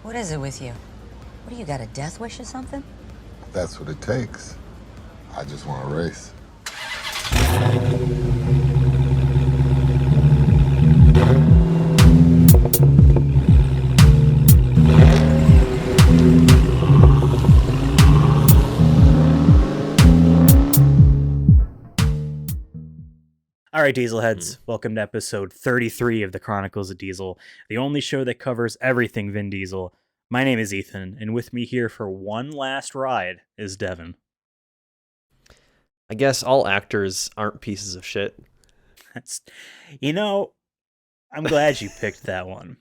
What is it with you? What do you got, a death wish or something? That's what it takes. I just want to race. All right, Diesel heads, welcome to episode 33 of the Chronicles of Diesel, the only show that covers everything Vin Diesel. My name is Ethan, and with me here for one last ride is Devin. I guess all actors aren't pieces of shit. I'm glad you picked that one.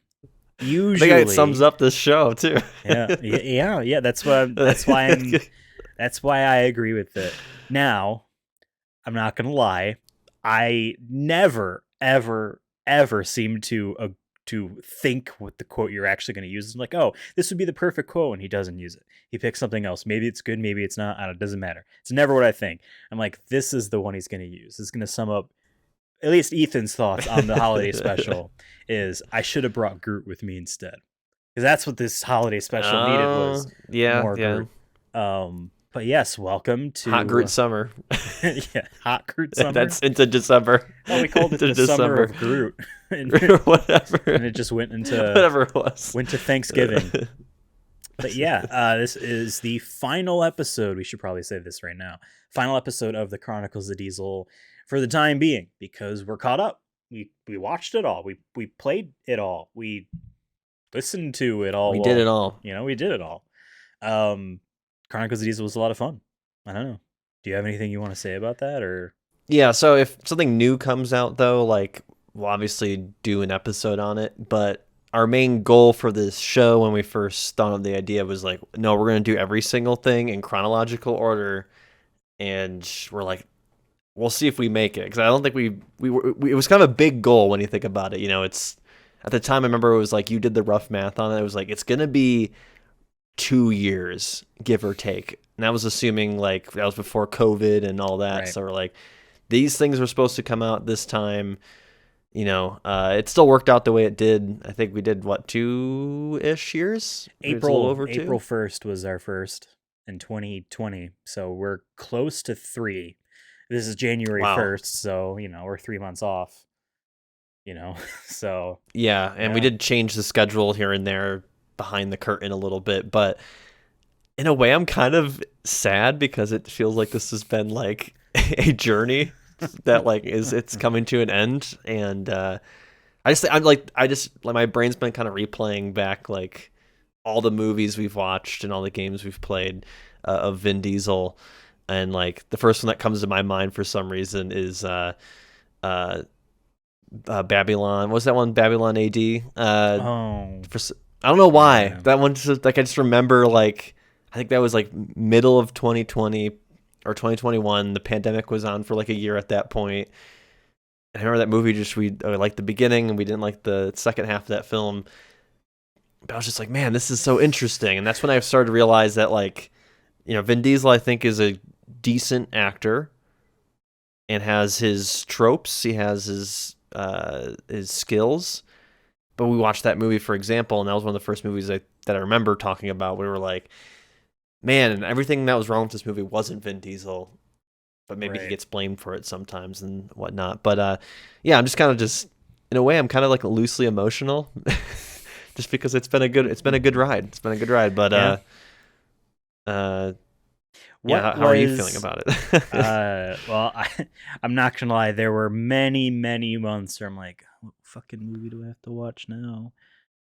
Usually, I think it sums up this show too. yeah. That's why I agree with it. Now, I'm not gonna lie. I never, ever seem to think what the quote you're actually going to use. It's like, oh, this would be the perfect quote, and he doesn't use it. He picks something else. Maybe it's good, maybe it's not. I don't know, it doesn't matter. It's never what I think. I'm like, this is the one he's going to use. It's going to sum up at least Ethan's thoughts on the holiday special. Is I should have brought Groot with me instead, because that's what this holiday special needed was more Groot. But yes, welcome to Hot Groot Summer. Yeah, Hot Groot Summer. That's into December. Oh, we called it the Summer of Groot. Whatever. And it just went into whatever it was. Went to Thanksgiving. But yeah, this is the final episode. We should probably say this right now. Final episode of the Chronicles of Diesel for the time being, because we're caught up. We watched it all. We played it all. We listened to it all. We did it all. We did it all. Chronicles of Diesel was a lot of fun. I don't know. Do you have anything you want to say about that, or? Yeah, so if something new comes out, though, like, we'll obviously do an episode on it, but our main goal for this show when we first thought of the idea was like, no, we're going to do every single thing in chronological order, and we're like, we'll see if we make it, because I don't think we it was kind of a big goal when you think about it. It's, at the time, I remember it was like, you did the rough math on it, it was like, it's going to be 2 years, give or take. And that was assuming like that was before COVID and all that. Right. So we're like, these things were supposed to come out this time. It still worked out the way it did. I think we did 2-ish years. April 1st was our first in 2020. So we're close to 3. This is January 1st. So, we're 3 months off, so. Yeah. And we did change the schedule here and there behind the curtain a little bit, but in a way I'm kind of sad because it feels like this has been like a journey that like it's coming to an end, and my brain's been kind of replaying back like all the movies we've watched and all the games we've played of Vin Diesel, and like the first one that comes to my mind for some reason is Babylon. What's that one? Babylon AD. I don't know why. Yeah. That one just like I just remember like I think that was like middle of 2020 or 2021. The pandemic was on for like a year at that point. And I remember that movie we liked the beginning and we didn't like the second half of that film. But I was just like, man, this is so interesting. And that's when I started to realize that like, Vin Diesel I think is a decent actor and has his tropes. He has his skills. But we watched that movie, for example, and that was one of the first movies that I remember talking about. We were like, man, everything that was wrong with this movie wasn't Vin Diesel, but maybe he gets blamed for it sometimes and whatnot. But yeah, I'm just kind of in a way, I'm kind of like loosely emotional, just because it's been a good ride. It's been a good ride. But how are you feeling about it? Well, I'm not gonna lie. There were many, many months where I'm like, what fucking movie do I have to watch now?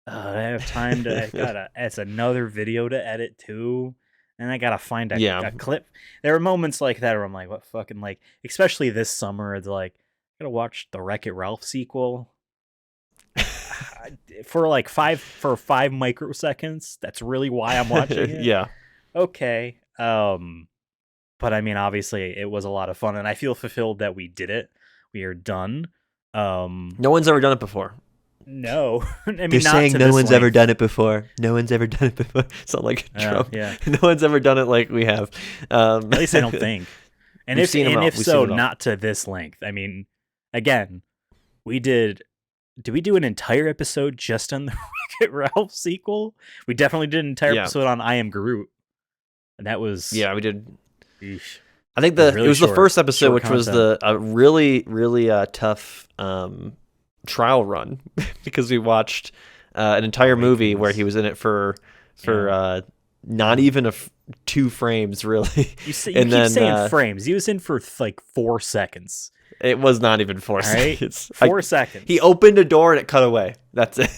I have time to. It's another video to edit too, and I gotta find a clip. There are moments like that where I'm like, what fucking like, especially this summer. It's like I gotta watch the Wreck-It Ralph sequel for 5 microseconds. That's really why I'm watching it. Yeah. Okay. But I mean, obviously, it was a lot of fun, and I feel fulfilled that we did it. We are done. No one's ever done it before. No, I mean, they're saying no one's ever done it before. No one's ever done it before. It's not like Trump. Yeah. No one's ever done it like we have. At least I don't think. And if so, not to this length. I mean, again, we did did we do an entire episode just on the Wreck-It Ralph sequel? We definitely did an entire episode on I Am Groot. And that was... Yeah, we did. Eesh. I think it was the first episode, which was a really, really tough trial run because we watched an entire movie where he was in it for not even 2 frames, really. You keep saying frames. He was in for like 4 seconds. It was not even 4 seconds. 4 seconds. He opened a door and it cut away. That's it.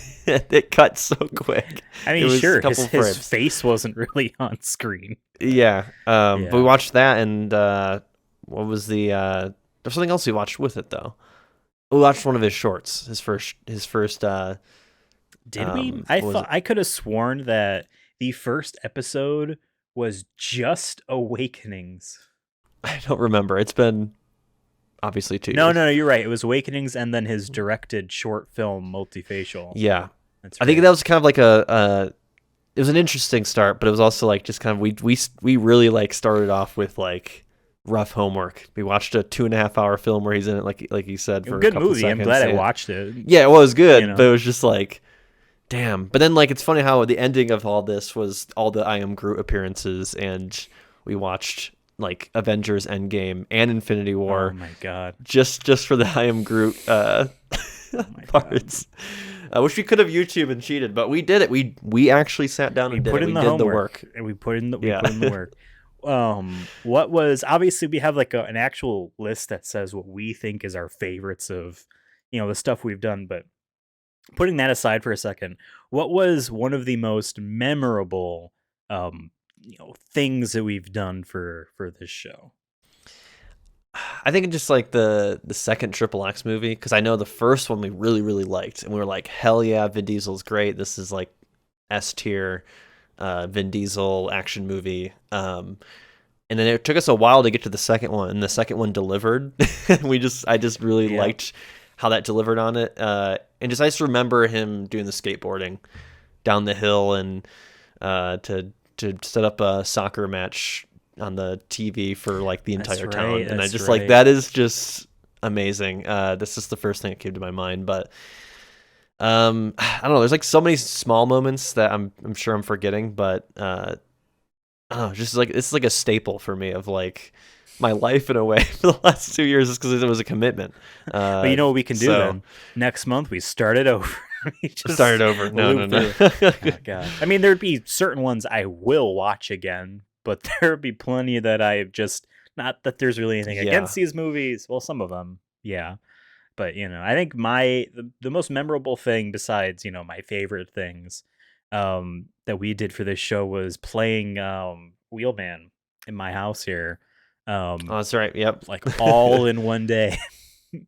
It cut so quick. I mean, sure, his face wasn't really on screen. Yeah. But we watched that, and what was there's something else we watched with it, though. We watched one of his shorts, his first Did we? I could have sworn that the first episode was just Awakenings. I don't remember. It's been obviously 2 years. No, you're right. It was Awakenings and then his directed short film, Multifacial. Yeah. I think that was kind of like it was an interesting start, but it was also like just kind of, we really like started off with like rough homework. We watched a 2.5 hour film where he's in it, like you said, for a couple movie. seconds. I'm glad I watched it. Yeah, it was good, but it was just like, damn. But then like, it's funny how the ending of all this was all the I Am Groot appearances, and we watched like Avengers Endgame and Infinity War. Oh my god! Just for the I Am Groot parts. I wish we could have YouTube and cheated, but we did it. We actually sat down and did the work. And we put in the work. What was, obviously we have like an actual list that says what we think is our favorites of, the stuff we've done, but putting that aside for a second, what was one of the most memorable things that we've done for this show? I think it's just like the second Triple X movie, because I know the first one we really, really liked, and we were like, hell yeah, Vin Diesel's great. This is like S tier Vin Diesel action movie. And then it took us a while to get to the second one, and the second one delivered. I just really liked how that delivered on it. And I just remember him doing the skateboarding down the hill and to set up a soccer match on the TV for like the entire town. And I just like, that is just amazing. This is the first thing that came to my mind, but I don't know, there's like so many small moments that I'm sure I'm forgetting, but I don't know, just like it's like a staple for me of like my life in a way for the last 2 years, just because it was a commitment. But you know what we can do then? Next month we start it over. Start it over. No. Oh, God. I mean, there'd be certain ones I will watch again, but there would be plenty that I have just, not that there's really anything against these movies. Well, some of them, yeah. But, I think the most memorable thing besides, my favorite things that we did for this show was playing Wheelman in my house here. Oh, that's right. Yep. Like all in one day.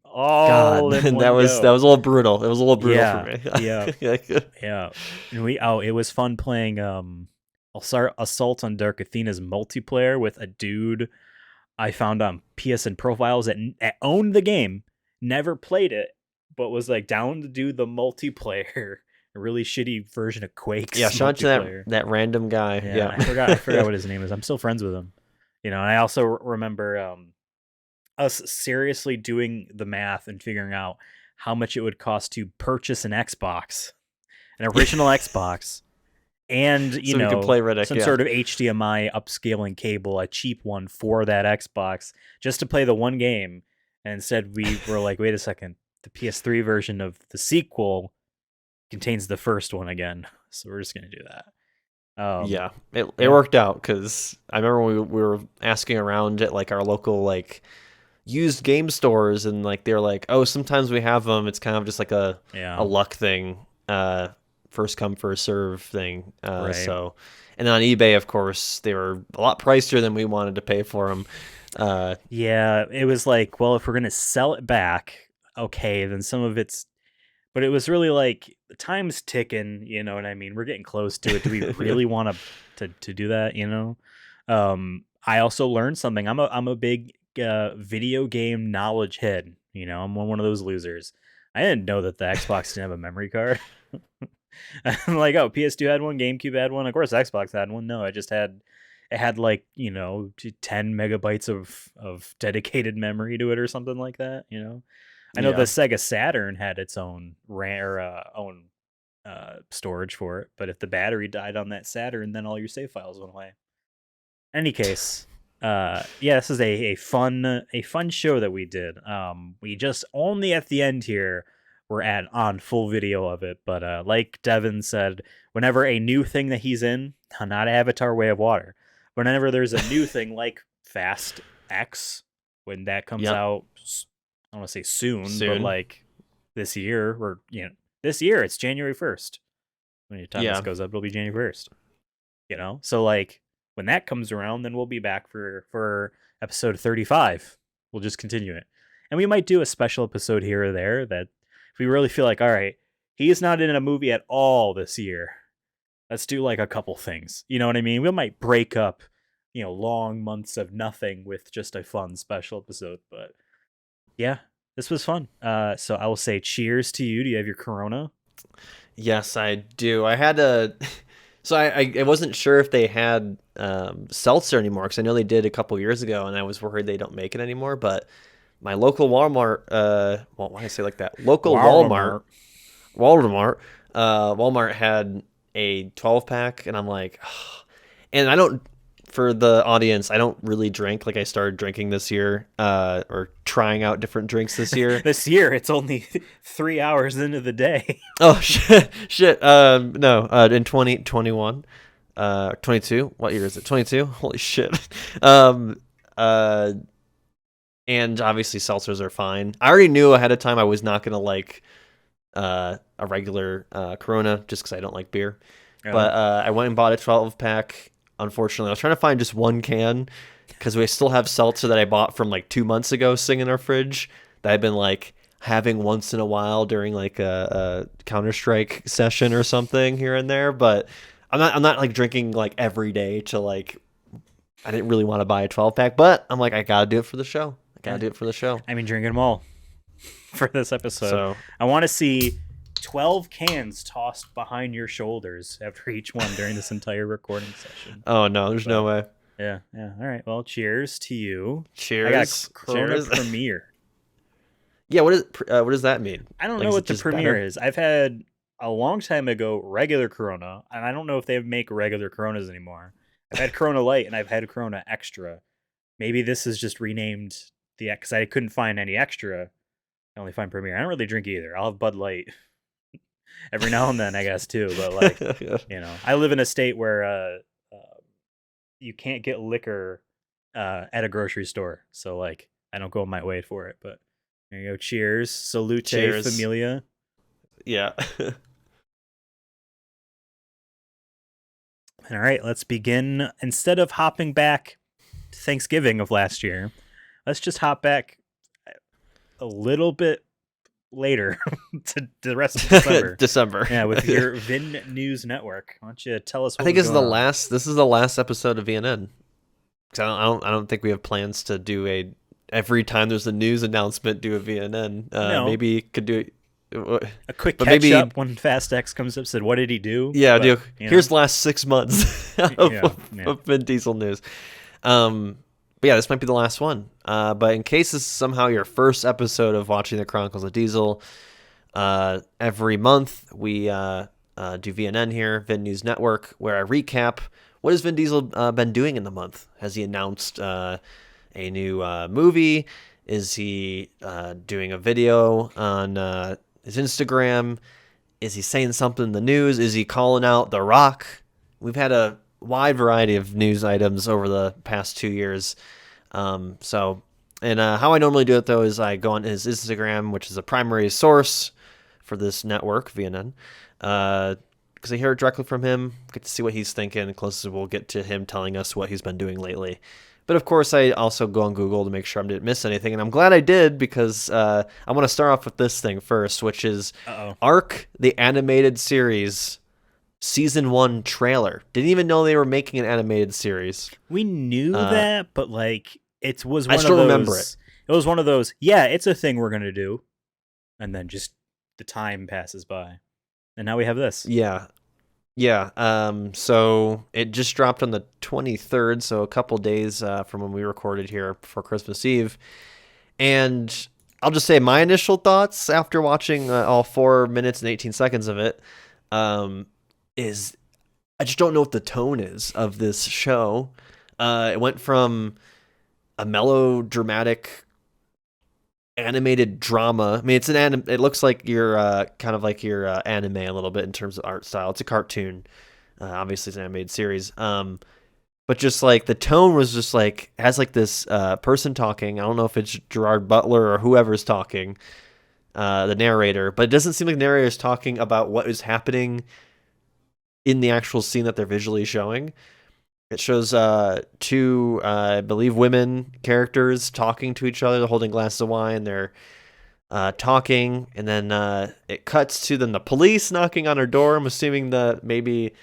All in one that was go. That was a little brutal. It was a little brutal for me. Yeah. And it was fun playing Assault on Dark Athena's multiplayer with a dude I found on PSN profiles that owned the game, never played it, but was like down to do the multiplayer. A really shitty version of Quake. Yeah, shout out to that random guy. Yeah. I forgot what his name is. I'm still friends with him. And I also remember us seriously doing the math and figuring out how much it would cost to purchase an Xbox, an original Xbox, and so we could play Riddick, some sort of HDMI upscaling cable, a cheap one for that Xbox, just to play the one game. And instead we were like, wait a second, the PS3 version of the sequel contains the first one again, so we're just gonna do that. It worked out, because I remember we were asking around at like our local like used game stores, and like they're like, oh, sometimes we have them. It's kind of just like a luck thing, first come first serve thing. Right. So, and then on eBay, of course, they were a lot pricier than we wanted to pay for them. It was like, well, if we're gonna sell it back, okay, then some of it's. But it was really like, the time's ticking, you know what I mean? We're getting close to it. Do we really want to do that, I also learned something. I'm a big video game knowledge head. I'm one of those losers. I didn't know that the Xbox didn't have a memory card. I'm like, oh, PS2 had one, GameCube had one. Of course, Xbox had one. No, it had like, 10 megabytes of dedicated memory to it or something like that, I know the Yeah. Sega Saturn had its own own storage for it, but if the battery died on that Saturn, then all your save files went away. Any case, this is a fun show that we did. We just only at the end here we're on full video of it, but like Devin said, whenever a new thing that he's in, not Avatar Way of Water, whenever there's a new thing like Fast X, when that comes out, I don't want to say soon, but like this year, or this year it's January 1st. When your time this goes up, it'll be January 1st. So like when that comes around, then we'll be back for episode 35. We'll just continue it, and we might do a special episode here or there that if we really feel like, all right, he's not in a movie at all this year, let's do like a couple things. You know what I mean? We might break up, long months of nothing with just a fun special episode. But yeah, this was fun. So I will say cheers to you. Do you have your Corona? Yes, I do. I had a... So I wasn't sure if they had seltzer anymore, because I know they did a couple years ago, and I was worried they don't make it anymore. But my local Walmart, why do I say it like that? Local Walmart had a 12-pack, and I'm like, and I don't, for the audience, I don't really drink. Like, I started drinking this year, or trying out different drinks this year. This year, it's only 3 hours into the day. Oh, shit. No, in 2021, 22. What year is it? 22? Holy shit. And obviously seltzers are fine. I already knew ahead of time I was not going to like a regular Corona, just because I don't like beer. Yeah. But I went and bought a 12-pack. Unfortunately, I was trying to find just one can, because we still have seltzer that I bought from like 2 months ago sitting in our fridge that I've been like having once in a while during like a Counter-Strike session or something here and there. But I'm not like drinking like every day to like, I didn't really want to buy a 12-pack, but I'm like, I gotta do it for the show. I mean, drinking them all for this episode. So I want to see 12 cans tossed behind your shoulders after each one during this entire recording session. Oh no, there's no way. Yeah. All right. Well, cheers to you. Cheers. I got Corona Premier. Yeah. What does that mean? I don't know what the Premier is. I've had a long time ago regular Corona, and I don't know if they make regular Coronas anymore. I've had Corona Light and I've had Corona Extra. Maybe this is just renamed because I couldn't find any extra. I only find Premier. I don't really drink either. I'll have Bud Light every now and then, I guess, too. But like, I live in a state where you can't get liquor at a grocery store. So like, I don't go my way for it. But there you go. Cheers. Salute, familia. Yeah. All right, let's begin. Instead of hopping back to Thanksgiving of last year, let's just hop back a little bit later to the rest of December. December. Yeah, with your Vin News Network. Why don't you tell us what I think this is the last episode of VNN. Because I don't think we have plans to do every time there's a news announcement, do a VNN. No. Maybe could do a quick catch up when Fast X comes up. Said, what did he do? Yeah, here's the last 6 months of Vin Diesel news. But yeah, this might be the last one. But in case this is somehow your first episode of watching the Chronicles of Diesel, every month we do VNN here, Vin News Network, where I recap what has Vin Diesel been doing in the month. Has he announced a new movie? Is he doing a video on his Instagram? Is he saying something in the news? Is he calling out The Rock? We've had a wide variety of news items over the past 2 years. How I normally do it, though, is I go on his Instagram, which is a primary source for this network, VNN, because I hear it directly from him, get to see what he's thinking. Closest we'll get to him telling us what he's been doing lately. But of course, I also go on Google to make sure I didn't miss anything, and I'm glad I did, because I want to start off with this thing first, which is Ark, the animated series, Season 1 trailer. Didn't even know they were making an animated series. We knew that, but like it was one I of still those. Remember it. It was one of those. Yeah, it's a thing we're gonna do, and then just the time passes by, and now we have this. Yeah. So it just dropped on the 23rd, so a couple days from when we recorded here for Christmas Eve, and I'll just say my initial thoughts after watching all 4 minutes and 18 seconds of it is I just don't know what the tone is of this show. It went from a melodramatic animated drama. I mean, it's it looks like your kind of like your anime a little bit in terms of art style. It's a cartoon. Obviously, it's an animated series. But just like the tone was just like has like this person talking. I don't know if it's Gerard Butler or whoever's talking, the narrator. But it doesn't seem like the narrator is talking about what is happening in the actual scene that they're visually showing. It shows two, I believe, women characters talking to each other. They're holding glasses of wine. They're talking, and then it cuts to then the police knocking on her door. I'm assuming that maybe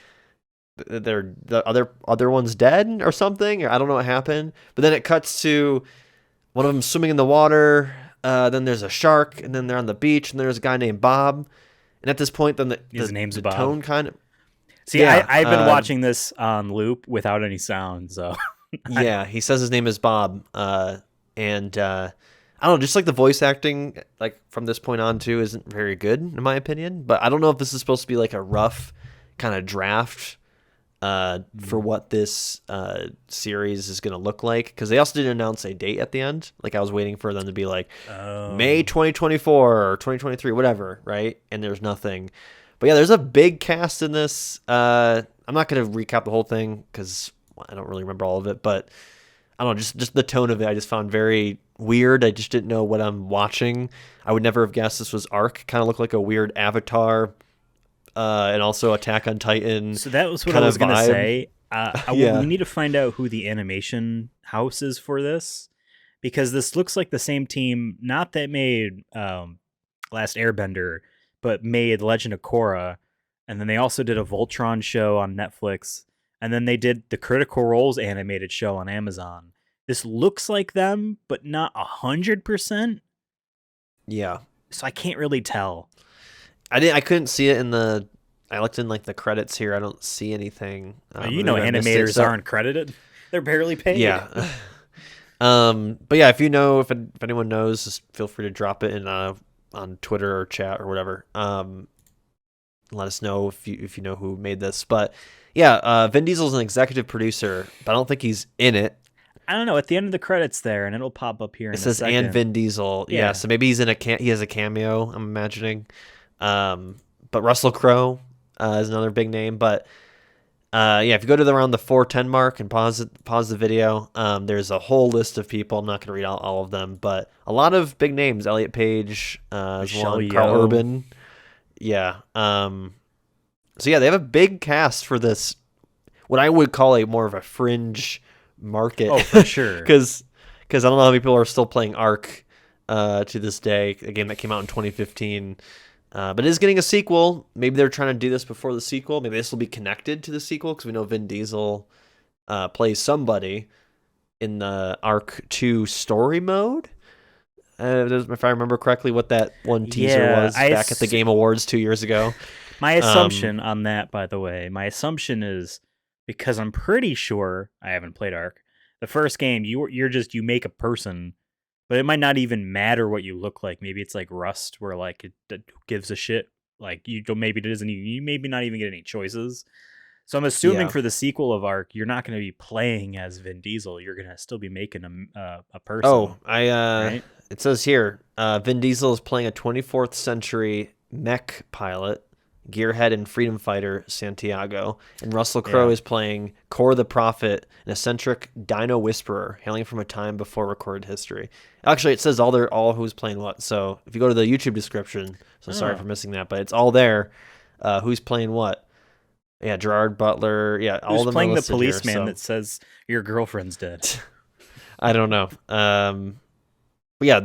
the other one's dead or something. Or I don't know what happened. But then it cuts to one of them swimming in the water. Then there's a shark, and then they're on the beach, and there's a guy named Bob. And at this point, then his name's the Bob. tone kind of. See, yeah, I've been watching this on loop without any sound, so. Yeah, he says his name is Bob, and I don't know, just like the voice acting, like from this point on too, isn't very good in my opinion. But I don't know if this is supposed to be like a rough kind of draft for what this series is going to look like, because they also didn't announce a date at the end. Like I was waiting for them to be like May 2024 or 2023, whatever, right? And there's nothing. But yeah, there's a big cast in this. I'm not going to recap the whole thing because I don't really remember all of it. But I don't know, just the tone of it I just found very weird. I just didn't know what I'm watching. I would never have guessed this was Ark. Kind of looked like a weird Avatar and also Attack on Titan. So that was what I was going to say. Yeah. We need to find out who the animation house is for this, because this looks like the same team, not that made Last Airbender, but made Legend of Korra, and then they also did a Voltron show on Netflix, and then they did the Critical Role's animated show on Amazon. This looks like them, but not 100%. Yeah. So I can't really tell. I couldn't see it in the. I looked in like the credits here. I don't see anything. Animators aren't credited. They're barely paid. Yeah. But yeah, if anyone knows, just feel free to drop it in on Twitter or chat or whatever. Let us know if you know who made this. But yeah, Vin Diesel's an executive producer, but I don't think he's in it. I don't know. At the end of the credits there, and it'll pop up here. It says and Vin Diesel. Yeah, so maybe he's he has a cameo. I'm imagining. But Russell Crowe is another big name. But yeah, if you go to around the 4:10 mark and pause the video, there's a whole list of people. I'm not going to read out all of them, but a lot of big names. Elliot Page, Carl Urban. Yeah. So yeah, they have a big cast for this. What I would call more of a fringe market. Oh, for sure. Because I don't know how many people are still playing Ark to this day, a game that came out in 2015. But it is getting a sequel. Maybe they're trying to do this before the sequel. Maybe this will be connected to the sequel, because we know Vin Diesel plays somebody in the Ark 2 story mode. If I remember correctly, what that one teaser was back at the Game Awards 2 years ago. My assumption on that, by the way, is, because I'm pretty sure I haven't played Ark. The first game, you make a person, but it might not even matter what you look like. Maybe it's like Rust, where like it gives a shit. Like you maybe not even get any choices. So I'm assuming for the sequel of Ark, you're not going to be playing as Vin Diesel. You're going to still be making a person. Oh, right? It says here, Vin Diesel is playing a 24th century mech pilot, gearhead and freedom fighter Santiago, and Russell Crowe is playing Kor the Prophet, an eccentric dino whisperer hailing from a time before recorded history. Actually, it says all who's playing what. So if you go to the YouTube description, sorry for missing that, but it's all there. Who's playing what? Yeah, Gerard Butler. Yeah, all who's of them playing are the listed policeman here, so. that says your girlfriend's dead? I don't know. But yeah,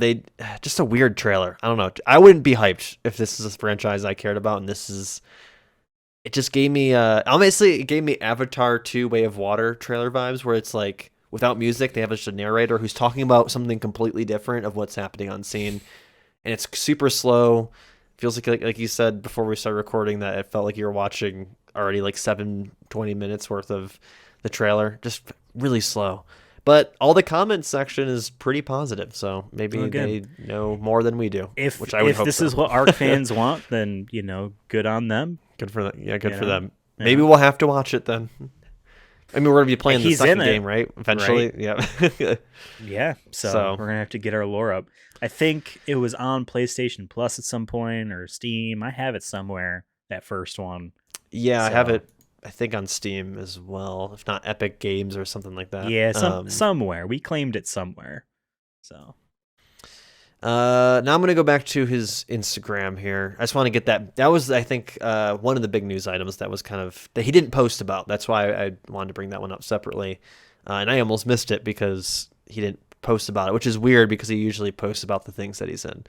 just a weird trailer. I don't know. I wouldn't be hyped if this is a franchise I cared about, and it just gave me honestly, it gave me Avatar 2 Way of Water trailer vibes, where it's like without music, they have just a narrator who's talking about something completely different of what's happening on scene, and it's super slow. Feels like you said before we started recording, that it felt like you were watching already like 20 minutes worth of the trailer. Just really slow. But all the comment section is pretty positive, so maybe they know more than we do. Which I would hope this so. is what ARC fans want, then good on them. Good for them. Yeah, good for them. Yeah. Maybe we'll have to watch it then. I mean, we're gonna be playing the second game, right? Eventually, right? Yeah. Yeah. So we're gonna have to get our lore up. I think it was on PlayStation Plus at some point or Steam. I have it somewhere. That first one. Yeah, I have it. I think on Steam as well, if not Epic Games or something like that. Yeah, somewhere. We claimed it somewhere. So now I'm going to go back to his Instagram here. I just want to get that. That was, I think, one of the big news items that was that he didn't post about. That's why I wanted to bring that one up separately. And I almost missed it because he didn't post about it, which is weird because he usually posts about the things that he's in.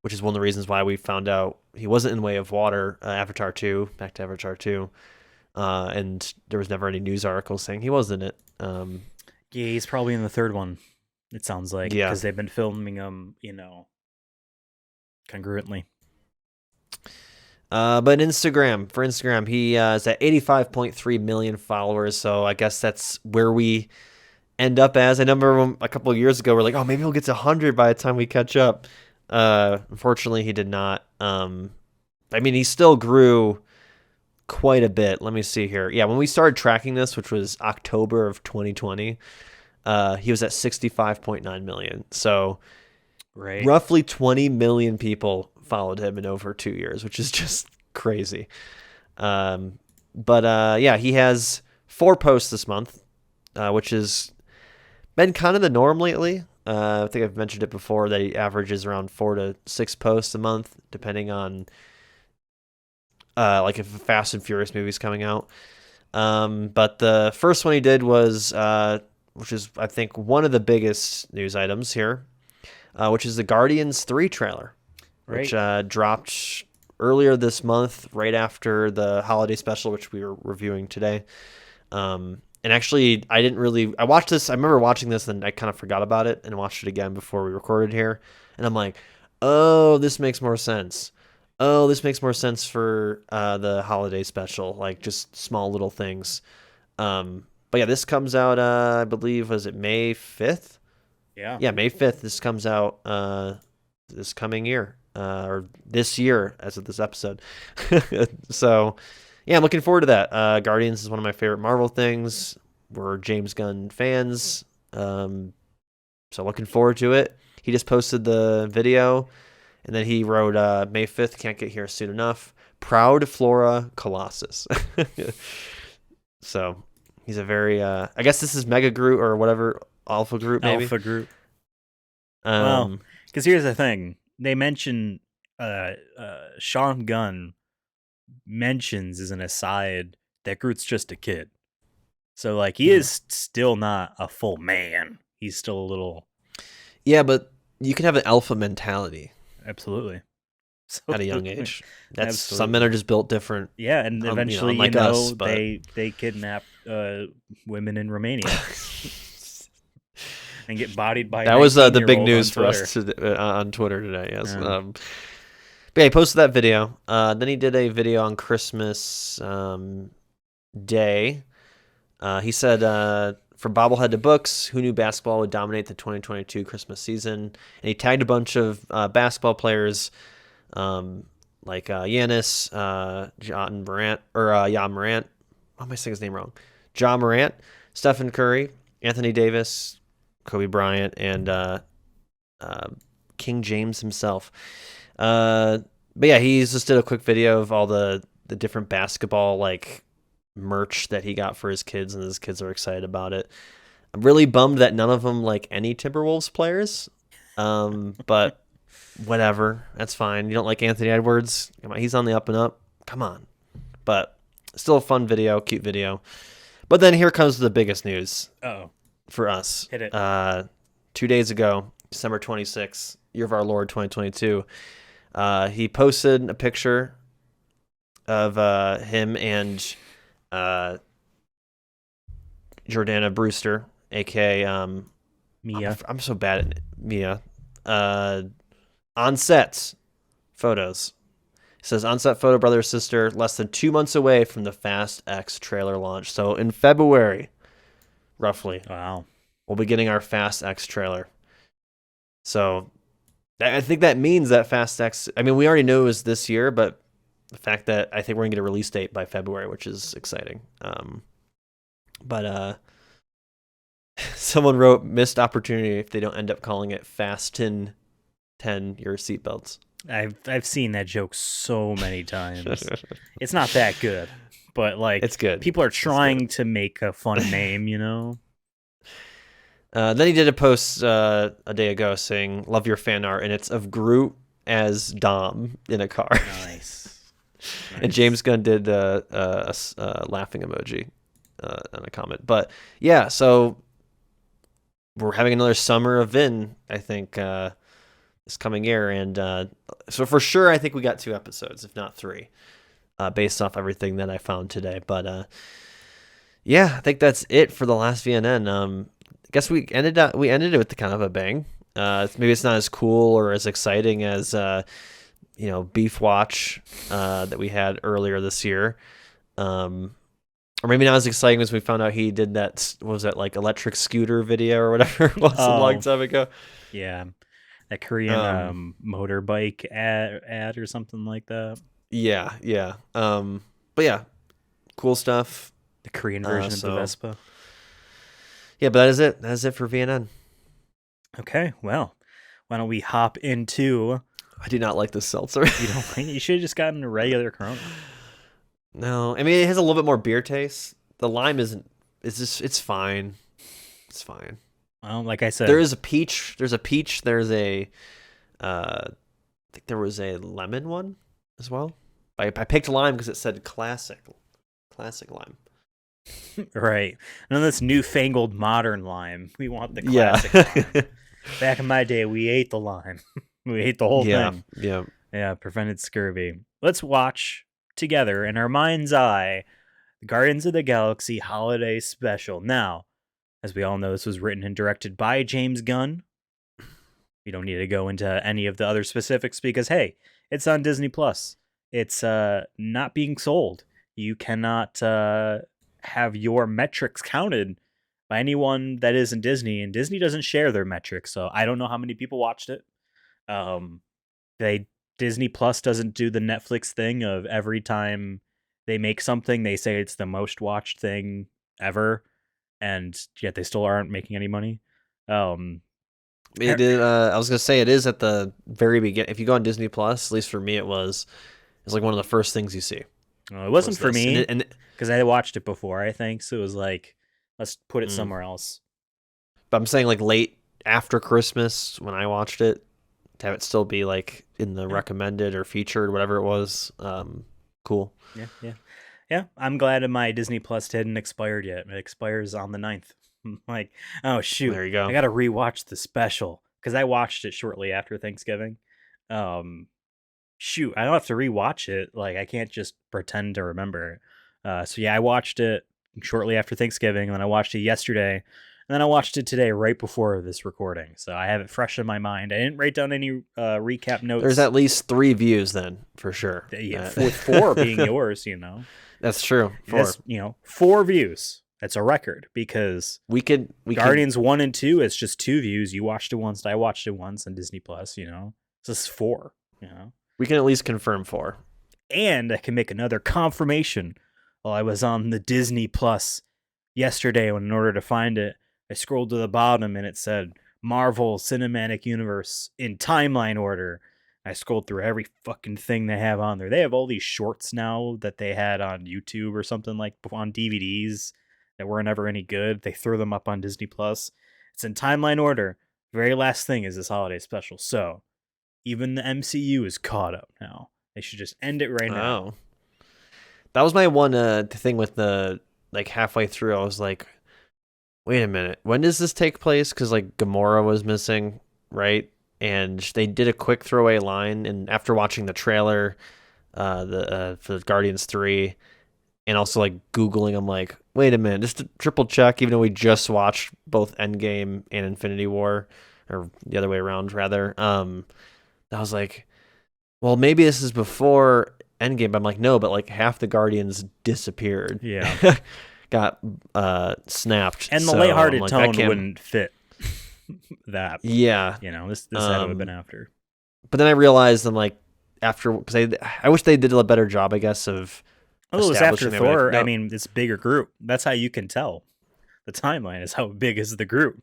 Which is one of the reasons why we found out he wasn't in Way of Water, Avatar 2, back to Avatar 2. And there was never any news articles saying he was in it. Yeah, he's probably in the third one, it sounds like. Yeah. Because they've been filming him, congruently. But for Instagram, he is at 85.3 million followers. So I guess that's where we end up as. I remember a couple of years ago, we're like, oh, maybe he'll get to 100 by the time we catch up. Unfortunately, he did not. I mean, he still grew quite a bit. Let me see here. Yeah, when we started tracking this, which was October of 2020, he was at 65.9 million. So roughly 20 million people followed him in over 2 years, which is just crazy. But he has 4 posts this month, which has been kind of the norm lately. I think I've mentioned it before that he averages around 4 to 6 posts a month, depending on like if a Fast and Furious movie is coming out. But the first one he did was, which is I think one of the biggest news items here, which is the Guardians 3 trailer, which dropped earlier this month, right after the holiday special, which we were reviewing today. And actually, I watched this. I remember watching this and I kind of forgot about it and watched it again before we recorded here. And I'm like, oh, this makes more sense. Oh, this makes more sense for the holiday special, like just small little things. But yeah, this comes out, I believe, was it May 5th? Yeah. Yeah, May 5th. This comes out this coming year, or this year as of this episode. So yeah, I'm looking forward to that. Guardians is one of my favorite Marvel things. We're James Gunn fans. So looking forward to it. He just posted the video, and then he wrote, May 5th, can't get here soon enough. Proud Flora Colossus. So he's a very, I guess this is Mega Groot or whatever, Alpha Groot maybe? Alpha Groot. Well, because here's the thing. They mention Sean Gunn mentions as an aside that Groot's just a kid. So like he is still not a full man. He's still a little. Yeah, but you can have an alpha mentality. Absolutely. So, at a young age. That's some men are just built different. Yeah, and eventually us, they kidnap women in Romania. And get bodied by that was the big news for us on Twitter today. Yes. Yeah. But yeah, he posted that video. Then he did a video on Christmas Day. He said, from bobblehead to books, who knew basketball would dominate the 2022 Christmas season? And he tagged a bunch of basketball players like Giannis, John Morant, or Jan Morant. Why am I saying his name wrong? Ja Morant, Stephen Curry, Anthony Davis, Kobe Bryant, and King James himself. But yeah, he just did a quick video of all the different basketball like merch that he got for his kids, and his kids are excited about it. I'm really bummed that none of them like any Timberwolves players. But whatever, that's fine. You don't like Anthony Edwards? Come on, he's on the up and up. Come on. But still a fun video, cute video. But then here comes the biggest news. For us. Hit it. 2 days ago, December 26th, year of our Lord 2022, he posted a picture of him and Jordana Brewster, aka Mia. I'm so bad at Mia. On set photos. It says on set photo, brother or sister, less than 2 months away from the Fast X trailer launch. So in February, roughly. Wow. We'll be getting our Fast X trailer. So I think that means that Fast X, I mean, we already knew it was this year, but the fact that I think we're going to get a release date by February, which is exciting. But someone wrote missed opportunity if they don't end up calling it Fasten 10 your seatbelts. I've seen that joke so many times. It's not that good, but like it's good. People are trying to make a fun name, you know. Then he did a post a day ago saying, "Love your fan art," and it's of Groot as Dom in a car. Nice. And James Gunn did a laughing emoji on a comment. But yeah, so we're having another summer of Vin, I think, this coming year, and so for sure, I think we got 2 episodes, if not 3, based off everything that I found today. But yeah, I think that's it for the last VNN. I guess we ended it with kind of a bang. Maybe it's not as cool or as exciting as Beef Watch that we had earlier this year, or maybe not as exciting as we found out he did that. What was that, like, electric scooter video or whatever it was a long time ago? Yeah, that Korean motorbike ad or something like that. Yeah. But yeah, cool stuff. The Korean version of the Vespa. Yeah, but that is it. That is it for VNN. Okay, well, why don't we hop into... I do not like this seltzer. You don't like it? You should have just gotten a regular Corona. No, I mean, it has a little bit more beer taste. The lime isn't... It's fine. It's fine. Well, like I said... There's a peach. There's a... I think there was a lemon one as well. I picked lime because it said classic lime. Right. None of this newfangled modern lime. We want the classic lime. Back in my day, we ate the lime. We ate the whole thing. Yeah, prevented scurvy. Let's watch together in our mind's eye the Guardians of the Galaxy Holiday Special. Now, as we all know, this was written and directed by James Gunn. We don't need to go into any of the other specifics because, hey, it's on Disney+. It's not being sold. You cannot... have your metrics counted by anyone that isn't Disney, and Disney doesn't share their metrics, so I don't know how many people watched it. Disney Plus doesn't do the Netflix thing of every time they make something, they say it's the most watched thing ever, and yet they still aren't making any money. It did. I was gonna say it is at the very beginning. If you go on Disney Plus, at least for me, it's like one of the first things you see. It wasn't for me, because I watched it before, I think, so it was like, let's put it somewhere else. But I'm saying, like, late after Christmas when I watched it, to have it still be like in the recommended or featured, whatever it was. Cool. Yeah. I'm glad my Disney Plus hadn't expired yet. It expires on the 9th. Like, oh shoot, there you go. I gotta rewatch the special because I watched it shortly after Thanksgiving. Shoot, I don't have to rewatch it. Like, I can't just pretend to remember it. So yeah, I watched it shortly after Thanksgiving, and then I watched it yesterday, and then I watched it today right before this recording. So I have it fresh in my mind. I didn't write down any recap notes. There's at least 3 views then, for sure. Yeah, with 4 being yours, That's true. 4. That's, 4 views. That's a record because we Guardians 1 and 2, it's just 2 views. You watched it once, I watched it once on Disney Plus, So this is 4, We can at least confirm 4. And I can make another confirmation. While I was on the Disney Plus yesterday, when in order to find it, I scrolled to the bottom and it said Marvel Cinematic Universe in timeline order. I scrolled through every fucking thing they have on there. They have all these shorts now that they had on YouTube or something, like on DVDs that weren't ever any good. They threw them up on Disney Plus. It's in timeline order. Very last thing is this holiday special. So even the MCU is caught up now. They should just end it right now. That was my one thing with the, like, halfway through, I was like, wait a minute, when does this take place? Because, like, Gamora was missing, right? And they did a quick throwaway line, and after watching the trailer for Guardians 3, and also, like, Googling, I'm like, wait a minute, just to triple check, even though we just watched both Endgame and Infinity War, or the other way around, rather. I was like, well, maybe this is before Endgame. But I'm like, no, but like half the Guardians disappeared. Yeah. got snapped. And the So lighthearted I'm like, tone wouldn't fit that. Yeah. This had to have been after. But then I realized, I'm like, after, because I wish they did a better job, I guess, of well, it was after establishing Thor. like, no. I mean, it's a bigger group. That's how you can tell. The timeline is how big is the group.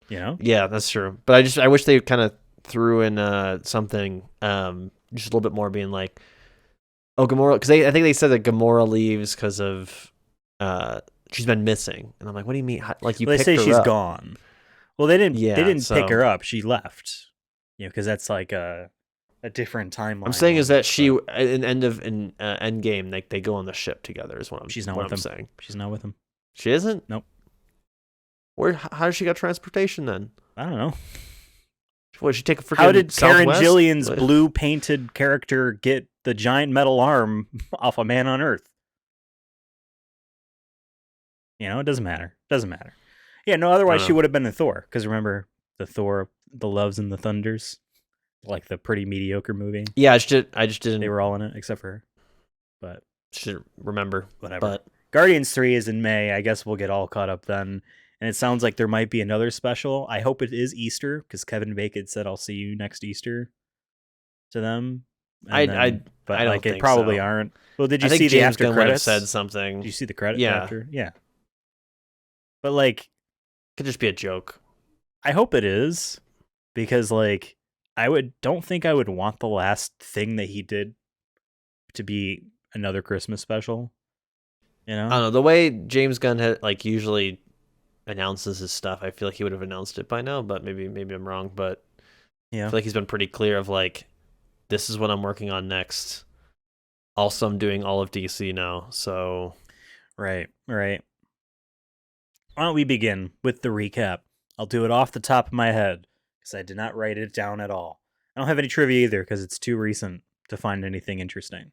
Yeah, that's true. But I wish they kind of threw in something just a little bit more, being like, oh, Gamora, because I think they said that Gamora leaves because of she's been missing, and I'm like, what do you mean? Like, you they picked say her she's up. gone. Well, they didn't. Yeah, they didn't so- pick her up. She left. Because that's like a different timeline. I'm saying is that she in Endgame, like they go on the ship together. Is what I'm. She's not what with I'm him. saying. She's not with him. She isn't. Nope. How does she got transportation then? I don't know. What, did she take a freaking How did Karen Southwest? Gillian's blue painted character get the giant metal arm off a man on Earth? It doesn't matter. Yeah, no, otherwise she would have been in Thor. Because remember the Thor, the Loves and the Thunders? Like the pretty mediocre movie. Yeah, I just didn't. They were all in it except for her. But should remember. Whatever. But Guardians 3 is in May. I guess we'll get all caught up then. And it sounds like there might be another special. I hope it is Easter, because Kevin Bacon said, "I'll see you next Easter." To them, but I don't like think it probably so. aren't. Well, did I you think see the James after Gunn would have credits? said something. Did you see the credits Yeah. after? Yeah. But like, Could just be a joke. I hope it is, because like don't think I would want the last thing that he did to be another Christmas special. I don't know, the way James Gunn like usually announces his stuff, I feel like he would have announced it by now, but maybe I'm wrong. But yeah, I feel like he's been pretty clear of like, this is what I'm working on next. Also, I'm doing all of DC now, so right. Why don't we begin with the recap? I'll do it off the top of my head because I did not write it down at all. I don't have any trivia either because it's too recent to find anything interesting.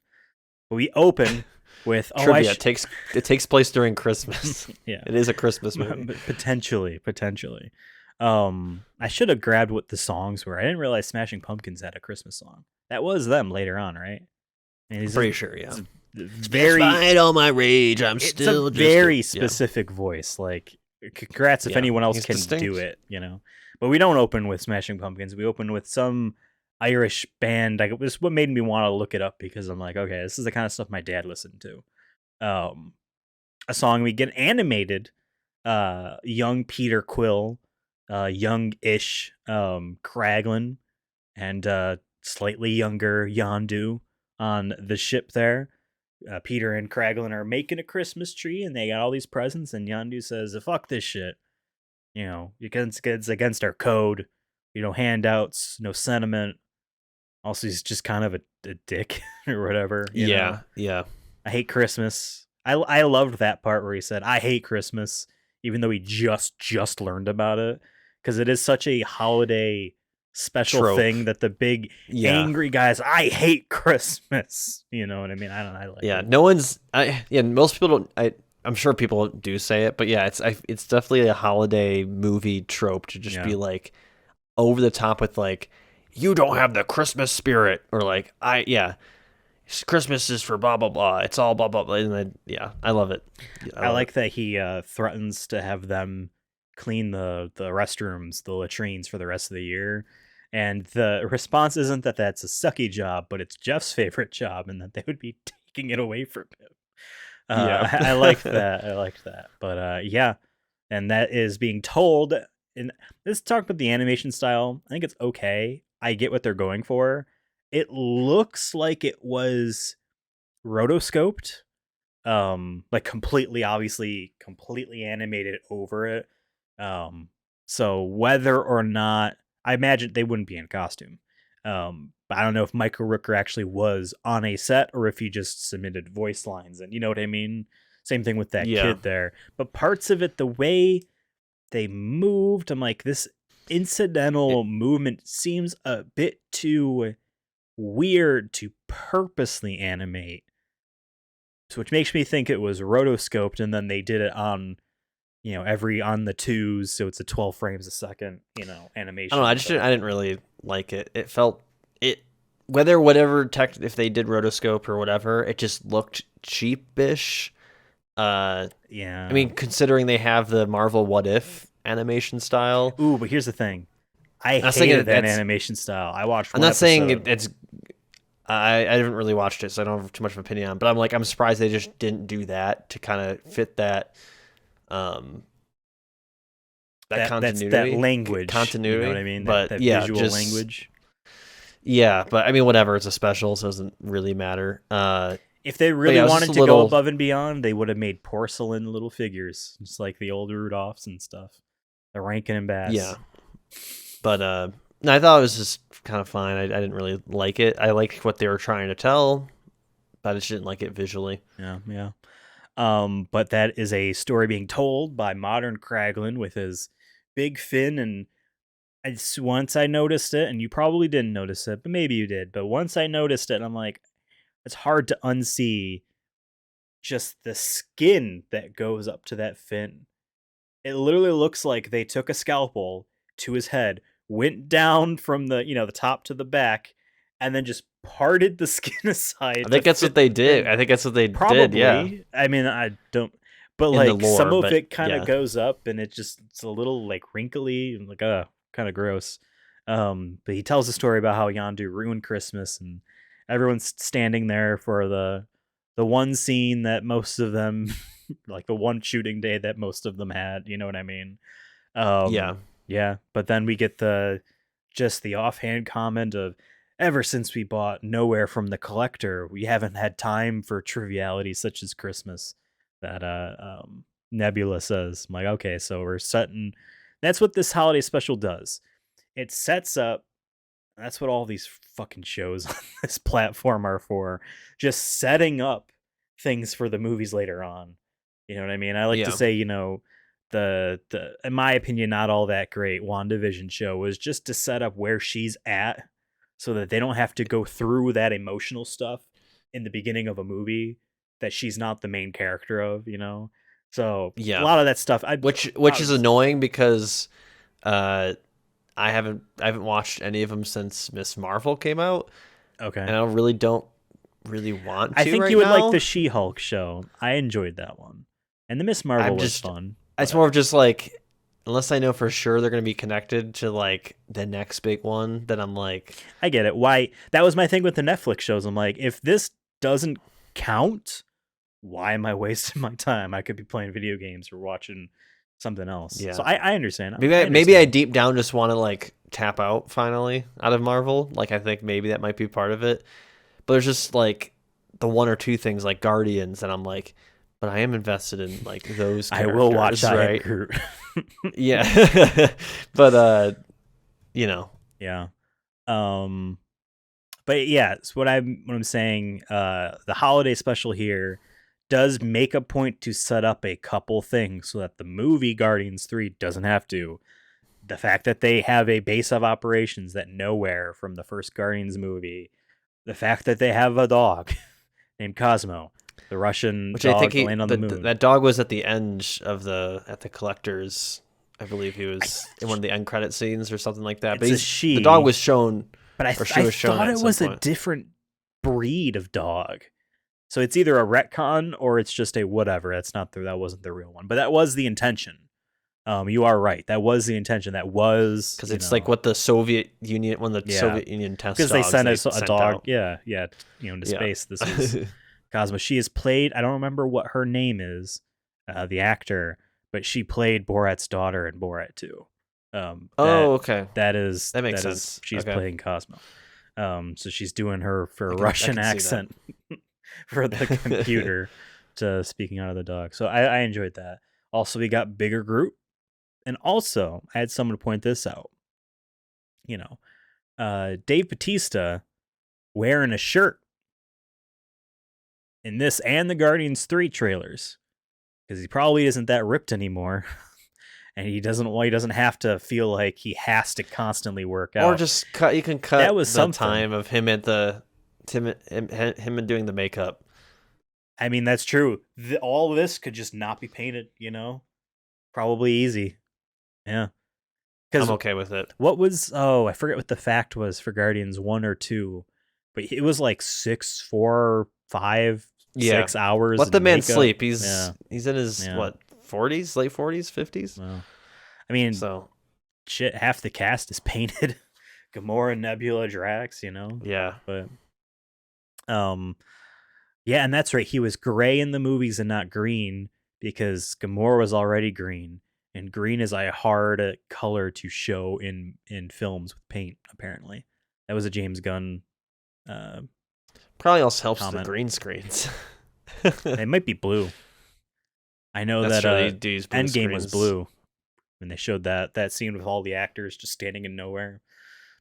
But we open with trivia. It takes place during Christmas. Yeah, it is a Christmas movie. Potentially. I should have grabbed what the songs were. I didn't realize Smashing Pumpkins had a Christmas song. That was them later on, right? I'm pretty sure, yeah. Very, despite all my rage, I'm still a very specific voice. Like, congrats if anyone else can distinct. do it, But we don't open with Smashing Pumpkins. We open with some Irish band. Like, it was what made me want to look it up, because I'm like, okay, this is the kind of stuff my dad listened to. A song we get animated. Young Peter Quill, young-ish Kraglin, and slightly younger Yondu on the ship there. Peter and Kraglin are making a Christmas tree, and they got all these presents, and Yondu says, fuck this shit. It's against our code. Handouts, no sentiment. Also, he's just kind of a dick or whatever. Yeah. I hate Christmas. I loved that part where he said, I hate Christmas, even though he just learned about it, because it is such a holiday special trope thing that the big angry guys, I hate Christmas. You know what I mean? I like it. No one's most people don't. I'm sure people do say it, but yeah, it's definitely a holiday movie trope to just be like over the top with like, you don't have the Christmas spirit, or like, Christmas is for blah blah blah. It's all blah blah blah. And I love it. I like that he threatens to have them clean the restrooms, the latrines for the rest of the year. And the response isn't that that's a sucky job, but it's Jeff's favorite job, and that they would be taking it away from him. I liked that. But and that is being told. And let's talk about the animation style. I think it's okay. I get what they're going for. It looks like it was rotoscoped, like completely animated over it. So whether or not, I imagine they wouldn't be in costume. But I don't know if Michael Rooker actually was on a set, or if he just submitted voice lines, and you know what I mean? Same thing with that kid there. But parts of it, the way they moved, I'm like, this incidental movement seems a bit too weird to purposely animate, which makes me think it was rotoscoped, and then they did it on on the twos, so it's a 12 frames a second animation. I don't know, I didn't really like it. It felt whatever tech, if they did rotoscope or whatever, it just looked cheapish. Yeah. I mean, considering they have the Marvel What If animation style. Ooh, but here's the thing. I not saying hated that that's- animation style. I watched I'm one not saying episode. it's. I haven't really watched it, so I don't have too much of an opinion on. But I'm surprised they just didn't do that to kind of fit that continuity, that language, continuity. You know what I mean? But that yeah, visual just, language. Yeah, but I mean, whatever. It's a special, so it doesn't really matter. If they really wanted to go go above and beyond, they would have made porcelain little figures, just like the old Rudolphs and stuff. The Rankin and Bass. Yeah, but no, I thought it was just kind of fine. I didn't really like it. I liked what they were trying to tell, but I just didn't like it visually. Yeah. But that is a story being told by modern Kraglin with his big fin, and once I noticed it, and you probably didn't notice it, but maybe you did. But once I noticed it, I'm like, it's hard to unsee just the skin that goes up to that fin. It literally looks like they took a scalpel to his head, went down from the the top to the back, and then just parted the skin aside. I think that's what they did. I think that's what they did. Yeah. I mean, I don't, but In the like lore, some of but it kind of yeah. goes up, and it's a little like wrinkly and like kind of gross. But he tells a story about how Yondu ruined Christmas, and everyone's standing there for the one scene that most of them like the one shooting day that most of them had, you know what I mean? Yeah, but then we get the offhand comment of, ever since we bought Nowhere from the Collector, we haven't had time for trivialities such as Christmas. That Nebula says. I'm like, okay, so we're setting. That's what this holiday special does. It sets up. That's what all these fucking shows on this platform are for. Just setting up things for the movies later on. You know what I mean? I like to say, the in my opinion, not all that great WandaVision show was just to set up where she's at, so that they don't have to go through that emotional stuff in the beginning of a movie that she's not the main character of, So a lot of that stuff, which is annoying because I haven't watched any of them since Miss Marvel came out. Okay, and I don't really want to. I think right you would now. like the She-Hulk show. I enjoyed that one, and the Miss Marvel was fun. It's more of just like, unless I know for sure they're going to be connected to like the next big one, then I'm like, I get it. Why? That was my thing with the Netflix shows. I'm like, if this doesn't count, why am I wasting my time? I could be playing video games or watching something else. Yeah. So I understand. Maybe I deep down just want to like tap out finally out of Marvel. Like I think maybe that might be part of it. But there's just like the one or two things like Guardians, and I'm like, but I am invested in like those characters. I will watch right? Yeah. But Yeah. But yeah, it's what I'm saying, the holiday special here does make a point to set up a couple things so that the movie Guardians 3 doesn't have to. The fact that they have a base of operations that Nowhere from the first Guardians movie, the fact that they have a dog named Cosmo, the Russian which dog I think to land on the moon. That dog was at the end of at the Collector's. I believe he was in one of the end credit scenes or something like that. But the dog was shown. But I thought it was a different breed of dog. So it's either a retcon or it's just a whatever. That wasn't the real one. But that was the intention. You are right. That was the intention. That was because it's like what the Soviet Union, when the Soviet Union test dogs, because they sent a dog, out. into space. This is Cosmo. She is played. I don't remember what her name is, the actor, but she played Borat's daughter in Borat 2. Okay. That makes sense. She's playing Cosmo. So she's doing her Russian accent for the computer to speaking out of the dog. So I enjoyed that. Also, we got bigger group. And also, I had someone point this out. Dave Bautista wearing a shirt in this and the Guardians 3 trailers, because he probably isn't that ripped anymore. And he doesn't have to feel like he has to constantly work out. Or just you can cut that was the time of him at him doing the makeup. I mean, that's true. All this could just not be painted, Probably easy. Yeah. I'm okay with it. What was, I forget what the fact was for Guardians 1 or 2, but it was like 6, 4, 5 6 hours. Let the in man makeup. sleep. Yeah. He's in his what 40s, late 40s, 50s. Well, I mean, So shit, half the cast is painted. Gamora, Nebula, Drax, yeah, but yeah, and that's right. He was gray in the movies and not green because Gamora was already green, and green is a hard color to show in films with paint. Apparently, that was a James Gunn probably also helps with the comment. green screens. It might be blue. I know That's that true. They do use blue Endgame was screens. blue when they showed that scene with all the actors just standing in nowhere.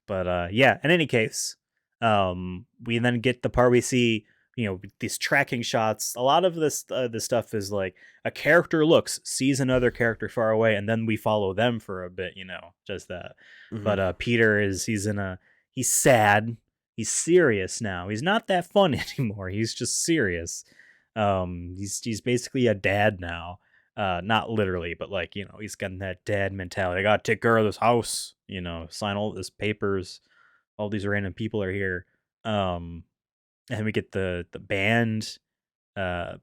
But yeah, in any case, we then get the part we see, these tracking shots. A lot of this stuff is like a character sees another character far away, and then we follow them for a bit, just that. Mhm. But Peter he's sad. He's serious now. He's not that fun anymore. He's just serious. He's basically a dad now. Not literally, but like, he's got that dad mentality. I gotta take care of this house, sign all this papers. All these random people are here. And we get the band. Uh,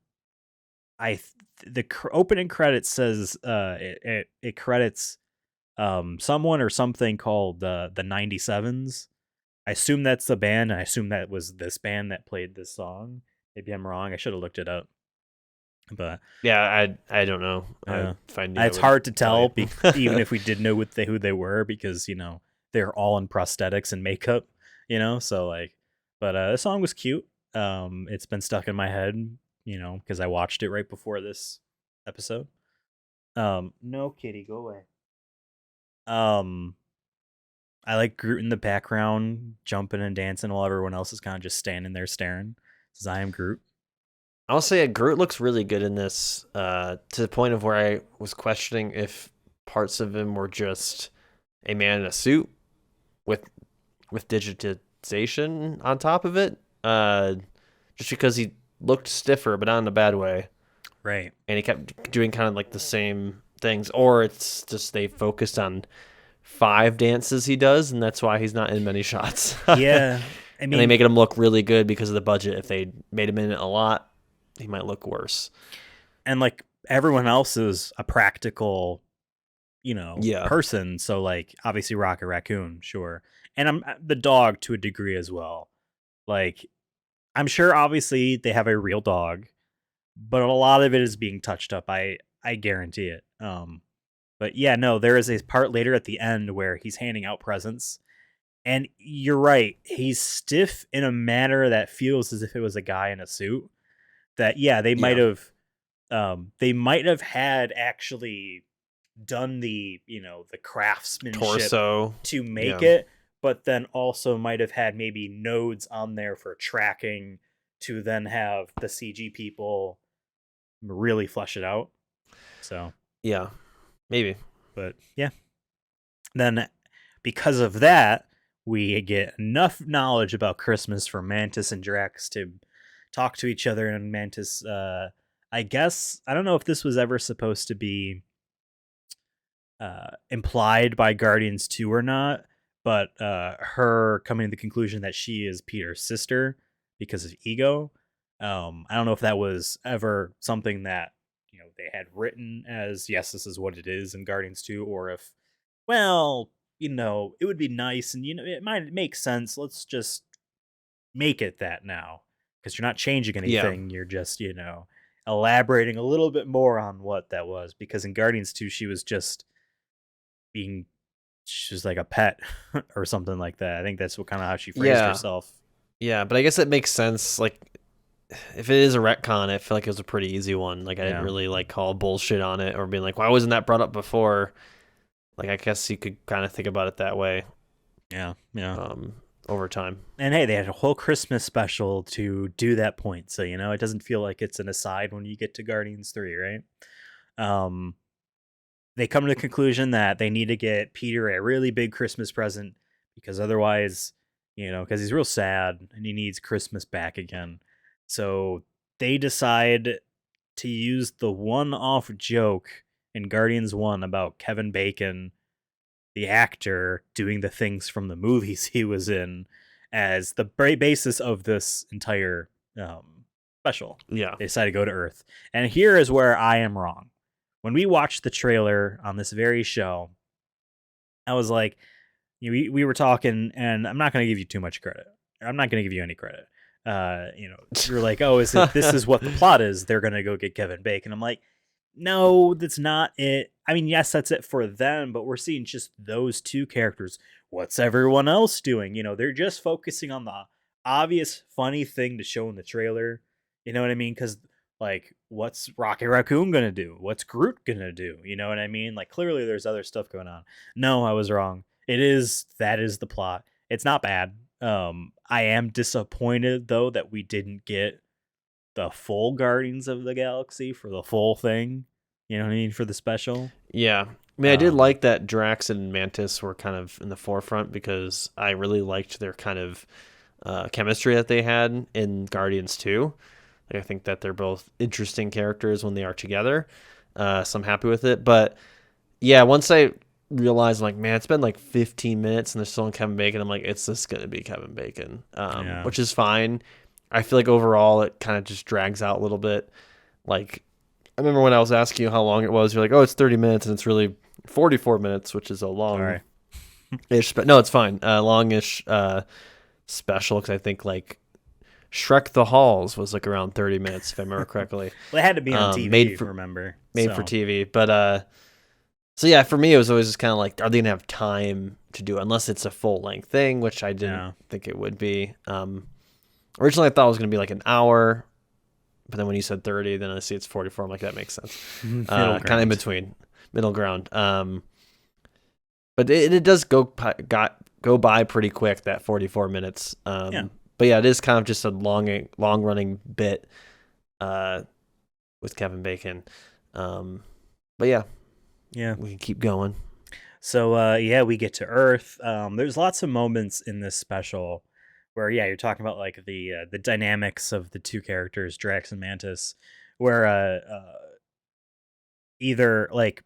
opening credits says it credits someone or something called the 97s. I assume that's the band, and I assume that was this band that played this song. Maybe I'm wrong. I should have looked it up. But yeah, I don't know. yeah. If I knew, It's hard to tell, you. even if we did know who they were, because they're all in prosthetics and makeup. So like, but the song was cute. It's been stuck in my head, because I watched it right before this episode. No, kitty, go away. I like Groot in the background, jumping and dancing while everyone else is kind of just standing there staring. Says, "I am Groot." I'll say Groot looks really good in this, to the point of where I was questioning if parts of him were just a man in a suit with digitization on top of it, just because he looked stiffer, but not in a bad way. Right. And he kept doing kind of like the same things, or it's just they focused on 5 dances he does, and that's why he's not in many shots. Yeah. I mean, and they make him look really good because of the budget. If they made him in it a lot, he might look worse. And like everyone else is a practical, Yeah. person. So like obviously Rocket Raccoon, sure. And I'm the dog to a degree as well. Like I'm sure obviously they have a real dog, but a lot of it is being touched up. I guarantee it. But yeah, no, there is a part later at the end where he's handing out presents. And you're right, he's stiff in a manner that feels as if it was a guy in a suit. That they might have had actually done the the craftsmanship Torso to make it, but then also might have had maybe nodes on there for tracking to then have the CG people really flesh it out. So yeah, maybe. But yeah, then because of that, we get enough knowledge about Christmas for Mantis and Drax to talk to each other. And Mantis, I guess, I don't know if this was ever supposed to be implied by Guardians 2 or not, but her coming to the conclusion that she is Peter's sister because of ego. I don't know if that was ever something that they had written as, yes, this is what it is in Guardians 2, or if, well, it would be nice and it might make sense. Let's just make it that now, because you're not changing anything. You're just elaborating a little bit more on what that was, because in Guardians 2 she was just like a pet or something like that. I think that's what kind of how she phrased herself. Yeah, but I guess it makes sense. Like, if it is a retcon, I feel like it was a pretty easy one. Like, I didn't really like call bullshit on it or being like, why wasn't that brought up before? Like, I guess you could kind of think about it that way. Yeah. Over time. And hey, they had a whole Christmas special to do that point, so it doesn't feel like it's an aside when you get to Guardians 3, right? They come to the conclusion that they need to get Peter a really big Christmas present, because otherwise, because he's real sad and he needs Christmas back again. So they decide to use the one-off joke in Guardians 1 about Kevin Bacon, the actor, doing the things from the movies he was in, as the basis of this entire special. Yeah. They decided to go to Earth. And here is where I am wrong. When we watched the trailer on this very show, I was like, we were talking, and I'm not going to give you too much credit. I'm not going to give you any credit. You're like, oh, this is what the plot is. They're going to go get Kevin Bacon. I'm like, no, that's not it. I mean, yes, that's it for them, but we're seeing just those two characters. What's everyone else doing? They're just focusing on the obvious funny thing to show in the trailer. You know what I mean? Because like, what's Rocket Raccoon gonna do? What's Groot gonna do? You know what I mean? Like, clearly there's other stuff going on. No, I was wrong. That is the plot. It's not bad. I am disappointed though that we didn't get the full Guardians of the Galaxy for the full thing. You know what I mean? For the special. Yeah. I mean, I did like that Drax and Mantis were kind of in the forefront because I really liked their kind of chemistry that they had in Guardians 2. I think that they're both interesting characters when they are together. So I'm happy with it. But yeah, once I realized, like, man, it's been like 15 minutes and they're still on Kevin Bacon, I'm like, it's just going to be Kevin Bacon, which is fine. I feel like overall it kind of just drags out a little bit. Like, I remember when I was asking you how long it was, you're like, oh, it's 30 minutes, and it's really 44 minutes, which is a long-ish, but no, it's fine. Longish special, because I think, like, Shrek the Halls was, like, around 30 minutes, if I remember correctly. Well, it had to be on TV, remember. Made for TV. But, so yeah, for me, it was always just kind of like, are they going to have time to do it? Unless it's a full-length thing, which I didn't think it would be. Originally, I thought it was going to be, like, an hour. But then when you said 30, then I see it's 44. I'm like, that makes sense. Kind of in between, middle ground. But it does go by pretty quick, that 44 minutes. But yeah, it is kind of just a long running bit with Kevin Bacon. But yeah, we can keep going. So we get to Earth. There's lots of moments in this special where you're talking about like the dynamics of the two characters, Drax and Mantis, where either like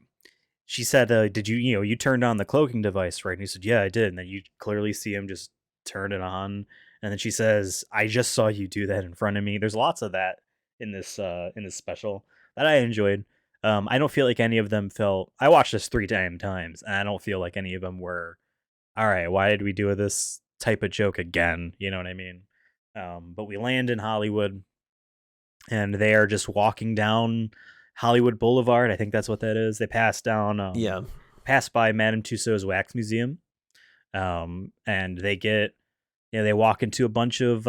she said, did you turned on the cloaking device, right? And he said, yeah, I did. And then you clearly see him just turn it on. And then she says, I just saw you do that in front of me. There's lots of that in this special that I enjoyed. I don't feel like any of them felt, I watched this 3 times and I don't feel like any of them were, all right, why did we do this type of joke again? You know what I mean? But we land in Hollywood and they are just walking down Hollywood Boulevard. I think that's what that is. They pass down, pass by Madame Tussauds Wax Museum. And they get, they walk into a bunch of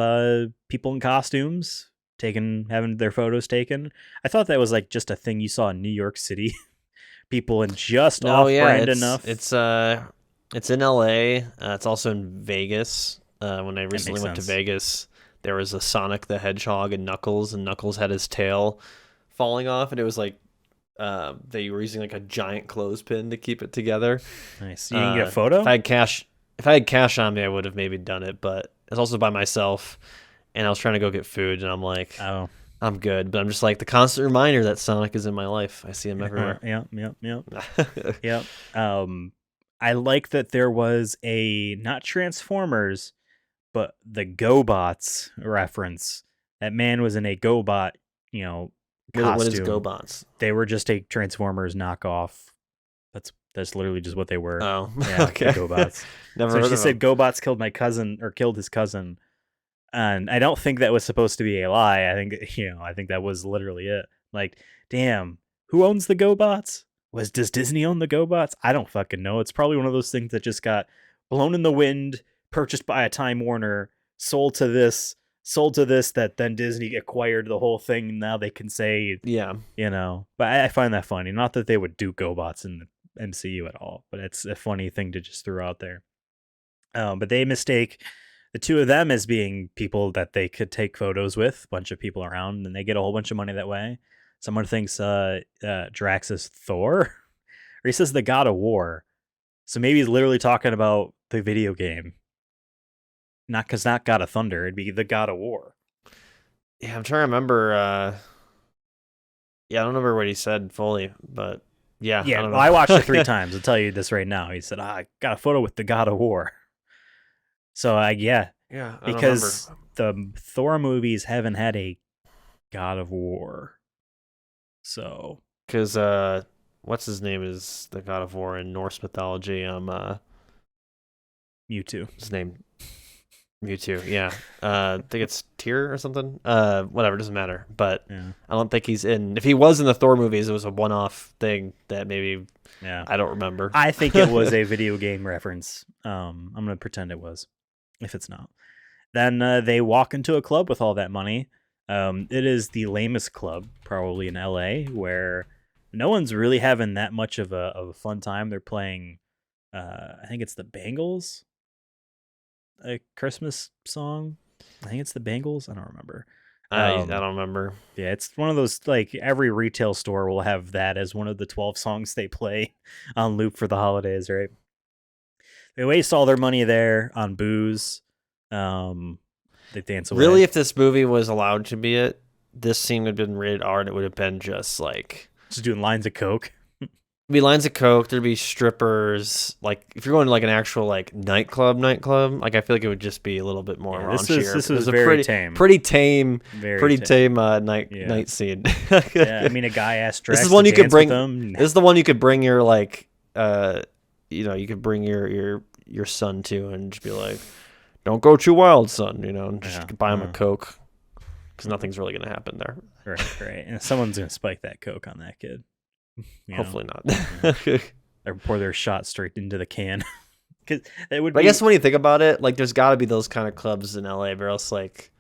people in costumes having their photos taken. I thought that was like just a thing you saw in New York City. People in just off-brand enough. It's in LA. It's also in Vegas. When I recently went to Vegas, there was a Sonic the Hedgehog and Knuckles had his tail falling off, and it was like they were using like a giant clothespin to keep it together. Nice. You can get a photo? If I had cash on me, I would have maybe done it, but I was also by myself, and I was trying to go get food, and I'm like, oh, I'm good. But I'm just like the constant reminder that Sonic is in my life. I see him everywhere. Yep. I like that there was not Transformers, but the GoBots reference. That man was in a GoBot, costume. What is GoBots? They were just a Transformers knockoff. That's literally just what they were. Oh, yeah, okay. GoBots. Never so heard she of said them. GoBots killed his cousin. And I don't think that was supposed to be a lie. I think that was literally it. Like, damn, who owns the GoBots? Does Disney own the GoBots? I don't fucking know. It's probably one of those things that just got blown in the wind, purchased by a Time Warner, sold to this, that then Disney acquired the whole thing. And now they can say, But I find that funny. Not that they would do GoBots in the MCU at all, but it's a funny thing to just throw out there. But they mistake the two of them as being people that they could take photos with, a bunch of people around, and they get a whole bunch of money that way. Someone thinks Drax is Thor, or he says the God of War. So maybe he's literally talking about the video game. Not God of Thunder, it'd be the God of War. Yeah, I'm trying to remember. I don't remember what he said fully, but yeah. I don't know. I watched it 3 times. I'll tell you this right now. He said, I got a photo with the God of War. So, because the Thor movies haven't had a God of War. So, because what's his name is the God of War in Norse mythology? Mewtwo. His name Mewtwo. Yeah, I think it's Tyr or something. Whatever, doesn't matter. But Yeah. I don't think he's in. If he was in the Thor movies, it was a one-off thing that maybe I don't remember. I think it was a video game reference. I'm gonna pretend it was. If it's not, then they walk into a club with all that money. It is the lamest club probably in LA, where no one's really having that much of a fun time. They're playing, I think it's the Bangles, a Christmas song. I think it's the Bangles. I don't remember. I don't remember. Yeah, it's one of those, like, every retail store will have that as one of the 12 songs they play on loop for the holidays, right? They waste all their money there on booze. They dance away. Really, if this movie was allowed to be it, this scene would have been rated R, and it would have been just doing lines of coke. There'd be lines of coke. There'd be strippers. Like if you're going to like an actual like nightclub, like I feel like it would just be a little bit more raunchier. This was very tame. Pretty tame night scene. Yeah, I mean, a guy asked Drax. This is one you could bring. This is the one you could bring your you could bring your son to and just be like, "Don't go too wild, son." And just buy him a Coke because nothing's really gonna happen there. Right. And someone's gonna spike that Coke on that kid. Hopefully not. Or pour their shot straight into the can. Because it would. I guess when you think about it, like there's got to be those kind of clubs in LA, or else like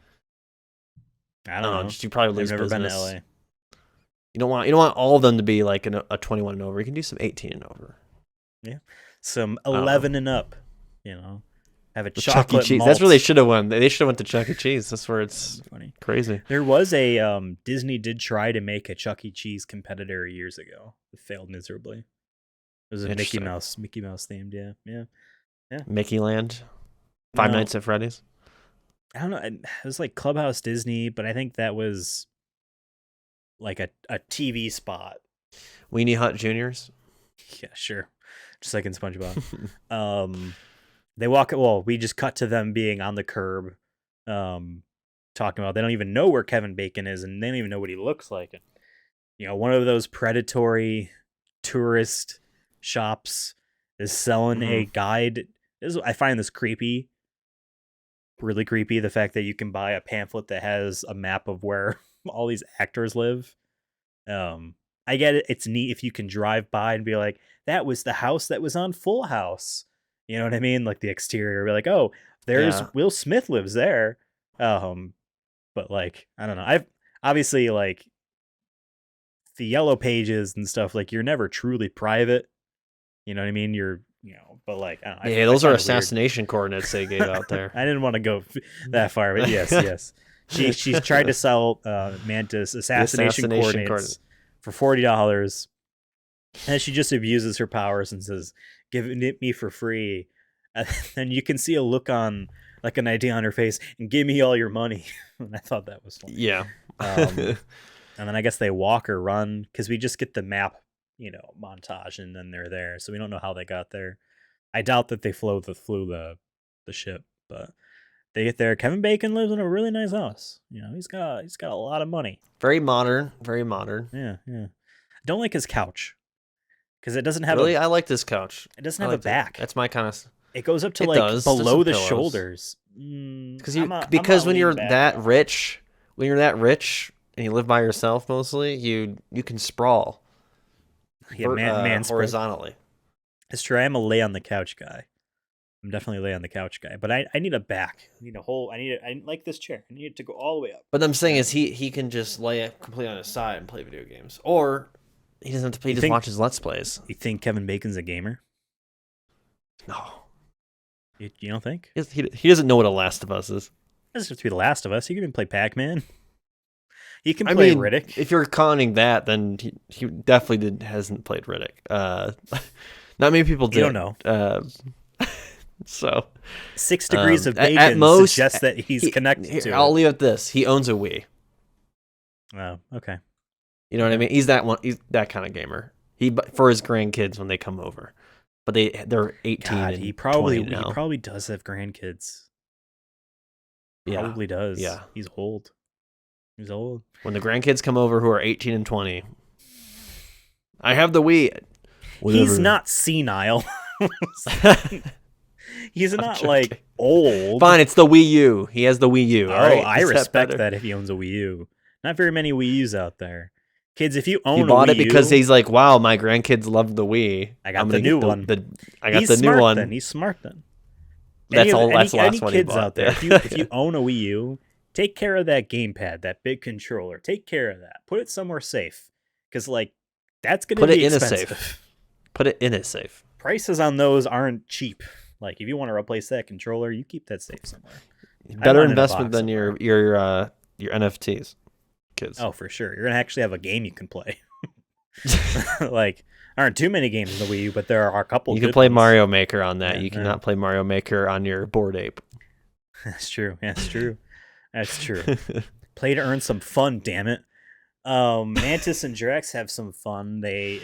I don't know. Just you probably lose I've never business. been to LA. You don't want all of them to be like a 21 and over. You can do some 18 and over. Yeah, some 11 and up. Have a chocolate Chuck E. Cheese. malt. That's where they should have went. They should have went to Chuck E. Cheese. That's where it's funny. Crazy. There was a Disney did try to make a Chuck E. Cheese competitor years ago. It failed miserably. It was a Mickey Mouse themed. Yeah. Mickey Land. Five Nights at Freddy's. I don't know. It was like Clubhouse Disney, but I think that was like a TV spot. Weenie Hut Juniors. Yeah, sure. Just like in SpongeBob. We just cut to them being on the curb, talking about they don't even know where Kevin Bacon is, and they don't even know what he looks like. And, one of those predatory tourist shops is selling a guide. I find this creepy, really creepy. The fact that you can buy a pamphlet that has a map of where all these actors live. I get it. It's neat if you can drive by and be like, that was the house that was on Full House. You know what I mean? Like the exterior, be like, oh, there's Will Smith lives there. But like, I don't know. I've obviously like the yellow pages and stuff. Like you're never truly private. You know what I mean? But like, I don't know, those are assassination coordinates they gave out there. I didn't want to go that far, but yes. She's tried to sell Mantis assassination coordinates for $40, and she just abuses her powers and says, "Give it me for free." And you can see a look on, like an idea on her face, and give me all your money. And I thought that was funny. Yeah. And then I guess they walk or run because we just get the map, montage, and then they're there. So we don't know how they got there. I doubt that they flew the ship, but they get there. Kevin Bacon lives in a really nice house. He's got a lot of money. Very modern. Very modern. Yeah. Don't like his couch because it doesn't have. I like this couch. It doesn't have a back. That's my kind of. It goes up to below the shoulders. Because when you're that rich, and you live by yourself mostly, you can sprawl. Yeah, man horizontally. It's true. I am a lay on the couch guy. I'm definitely a lay on the couch guy, but I need a back. I need a whole. I like this chair. I need it to go all the way up. But I'm saying is he can just lay it completely on his side and play video games, or he doesn't have to play. He just watches Let's Plays. You think Kevin Bacon's a gamer? No. You don't think? He doesn't know what a Last of Us is. It doesn't have to be The Last of Us. He can even play Pac-Man. He can play Riddick. If you're counting that, then he definitely hasn't played Riddick. Not many people do. You don't know. So 6 degrees of bacon at most, suggests that he's connected to it. I'll leave it at this. He owns a Wii. Oh, okay. You know what I mean? He's that one. He's that kind of gamer. For his grandkids when they come over. But they're 18 God, and he probably 20 now. He probably does have grandkids. Yeah. Probably does. Yeah. He's old. He's old. When the grandkids come over who are 18 and 20, I have the Wii. Whatever. He's not senile. He's not like old. Fine, it's the Wii U. He has the Wii U. Oh, right? I respect that if he owns a Wii U. Not very many Wii U's out there. Kids, if you own he bought a Wii it because U, he's like, wow, my grandkids love the Wii. I got the new one. I got He's the new smart one. Then. He's smart then. That's all. That's the last any one kids he bought. out there, if you own a Wii U, take care of that gamepad, that big controller. Take care of that. Put it somewhere safe, because like that's gonna be expensive. Put it in a safe. Prices on those aren't cheap. Like if you want to replace that controller, you keep that safe somewhere. Better investment than your NFTs, kids. Oh, for sure. You're gonna actually have a game you can play. Like, aren't too many games in the Wii U, but there are a couple. You can play ones. Mario Maker on that. Yeah, you cannot play Mario Maker on your Bored Ape. That's true. That's true. That's true. Play to earn some fun. Damn it. Mantis and Drax have some fun. They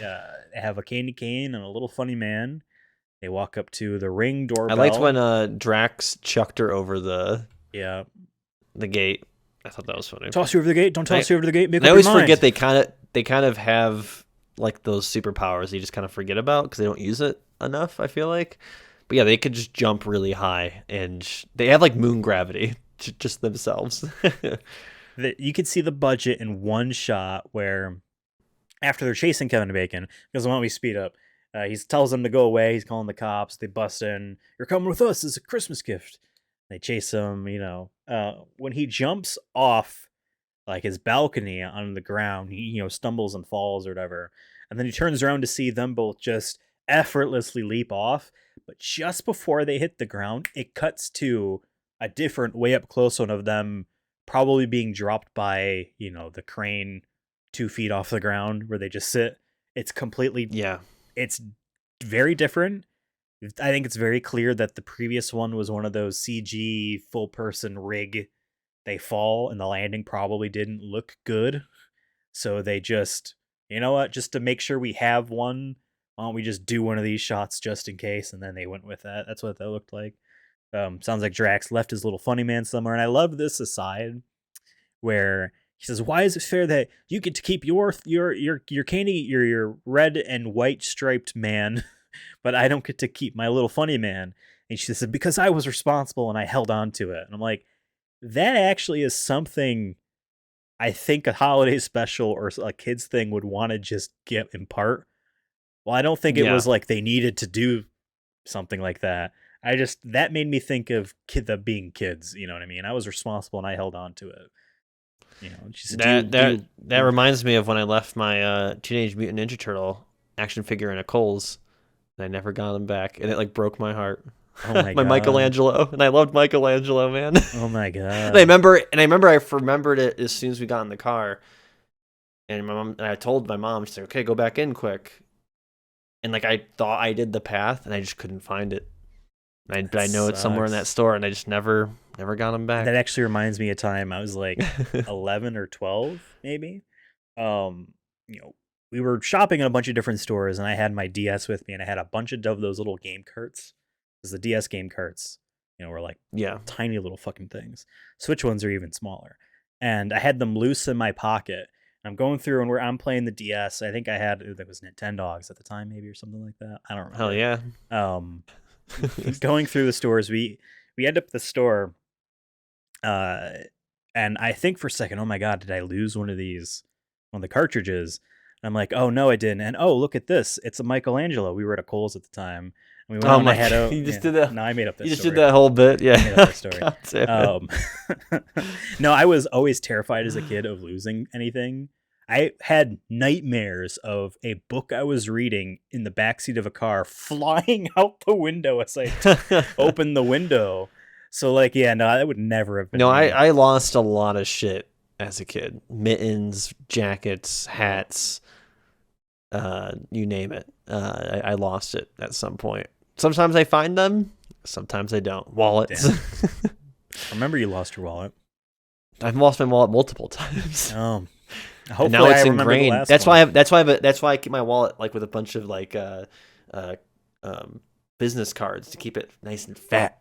have a candy cane and a little funny man. They walk up to the ring doorbell. I liked when Drax chucked her over the gate. I thought that was funny. Toss you over the gate. Don't toss you over the gate. I always forget they kind of have like those superpowers you just kind of forget about because they don't use it enough, I feel like. But yeah, they could just jump really high and they have like moon gravity just themselves. You could see the budget in one shot where after they're chasing Kevin Bacon, because why don't we speed up? He tells them to go away. He's calling the cops. They bust in. You're coming with us. It's a Christmas gift. They chase him, when he jumps off like his balcony on the ground, he stumbles and falls or whatever. And then he turns around to see them both just effortlessly leap off. But just before they hit the ground, it cuts to a different way up close one of them probably being dropped by, the crane 2 feet off the ground where they just sit. It's completely, it's very different. I think it's very clear that the previous one was one of those CG full person rig. They fall and the landing probably didn't look good. So they just, just to make sure we have one, why don't we just do one of these shots just in case? And then they went with that. That's what that looked like. Sounds like Drax left his little funny man somewhere. And I love this aside where he says, why is it fair that you get to keep your candy, your red and white striped man, but I don't get to keep my little funny man? And she said, because I was responsible and I held on to it. And I'm like, that actually is something I think a holiday special or a kids thing would want to just impart. Well, I don't think it was like they needed to do something like that. That made me think of being kids. You know what I mean? I was responsible and I held on to it. She said, that reminds me of when I left my Teenage Mutant Ninja Turtle action figure in a Kohl's, and I never got them back, and it like broke my heart. Oh my god, Michelangelo, and I loved Michelangelo, man. Oh my god. And I remembered it as soon as we got in the car, and I told my mom, she's like, "Okay, go back in quick," and like I thought I did the path, and I just couldn't find it. I know it's somewhere in that store, and I just never got them back. That actually reminds me of a time I was like 11 or 12, maybe. We were shopping in a bunch of different stores, and I had my DS with me, and I had a bunch of those little game carts. Because the DS game carts, were like tiny little fucking things. Switch ones are even smaller. And I had them loose in my pocket. I'm going through, and I'm playing the DS. I think I had, that was Nintendogs at the time, maybe, or something like that. I don't remember. Hell yeah. Going through the stores, we end up at the store, and I think for a second, oh my god, did I lose one of the cartridges? And I'm like, oh no, I didn't. And oh, look at this, it's a Michelangelo. We were at a Kohl's at the time, and we went on ahead. You just did that. No, I made up that. You just did that whole bit, yeah. I made up that story. No, I was always terrified as a kid of losing anything. I had nightmares of a book I was reading in the backseat of a car flying out the window as I opened the window. So, that would never have been. No, I lost a lot of shit as a kid. Mittens, jackets, hats, you name it. I lost it at some point. Sometimes I find them, sometimes I don't. Wallets. I remember you lost your wallet. I've lost my wallet multiple times. Hopefully now it's I ingrained. That's why I keep my wallet like with a bunch of business cards to keep it nice and fat,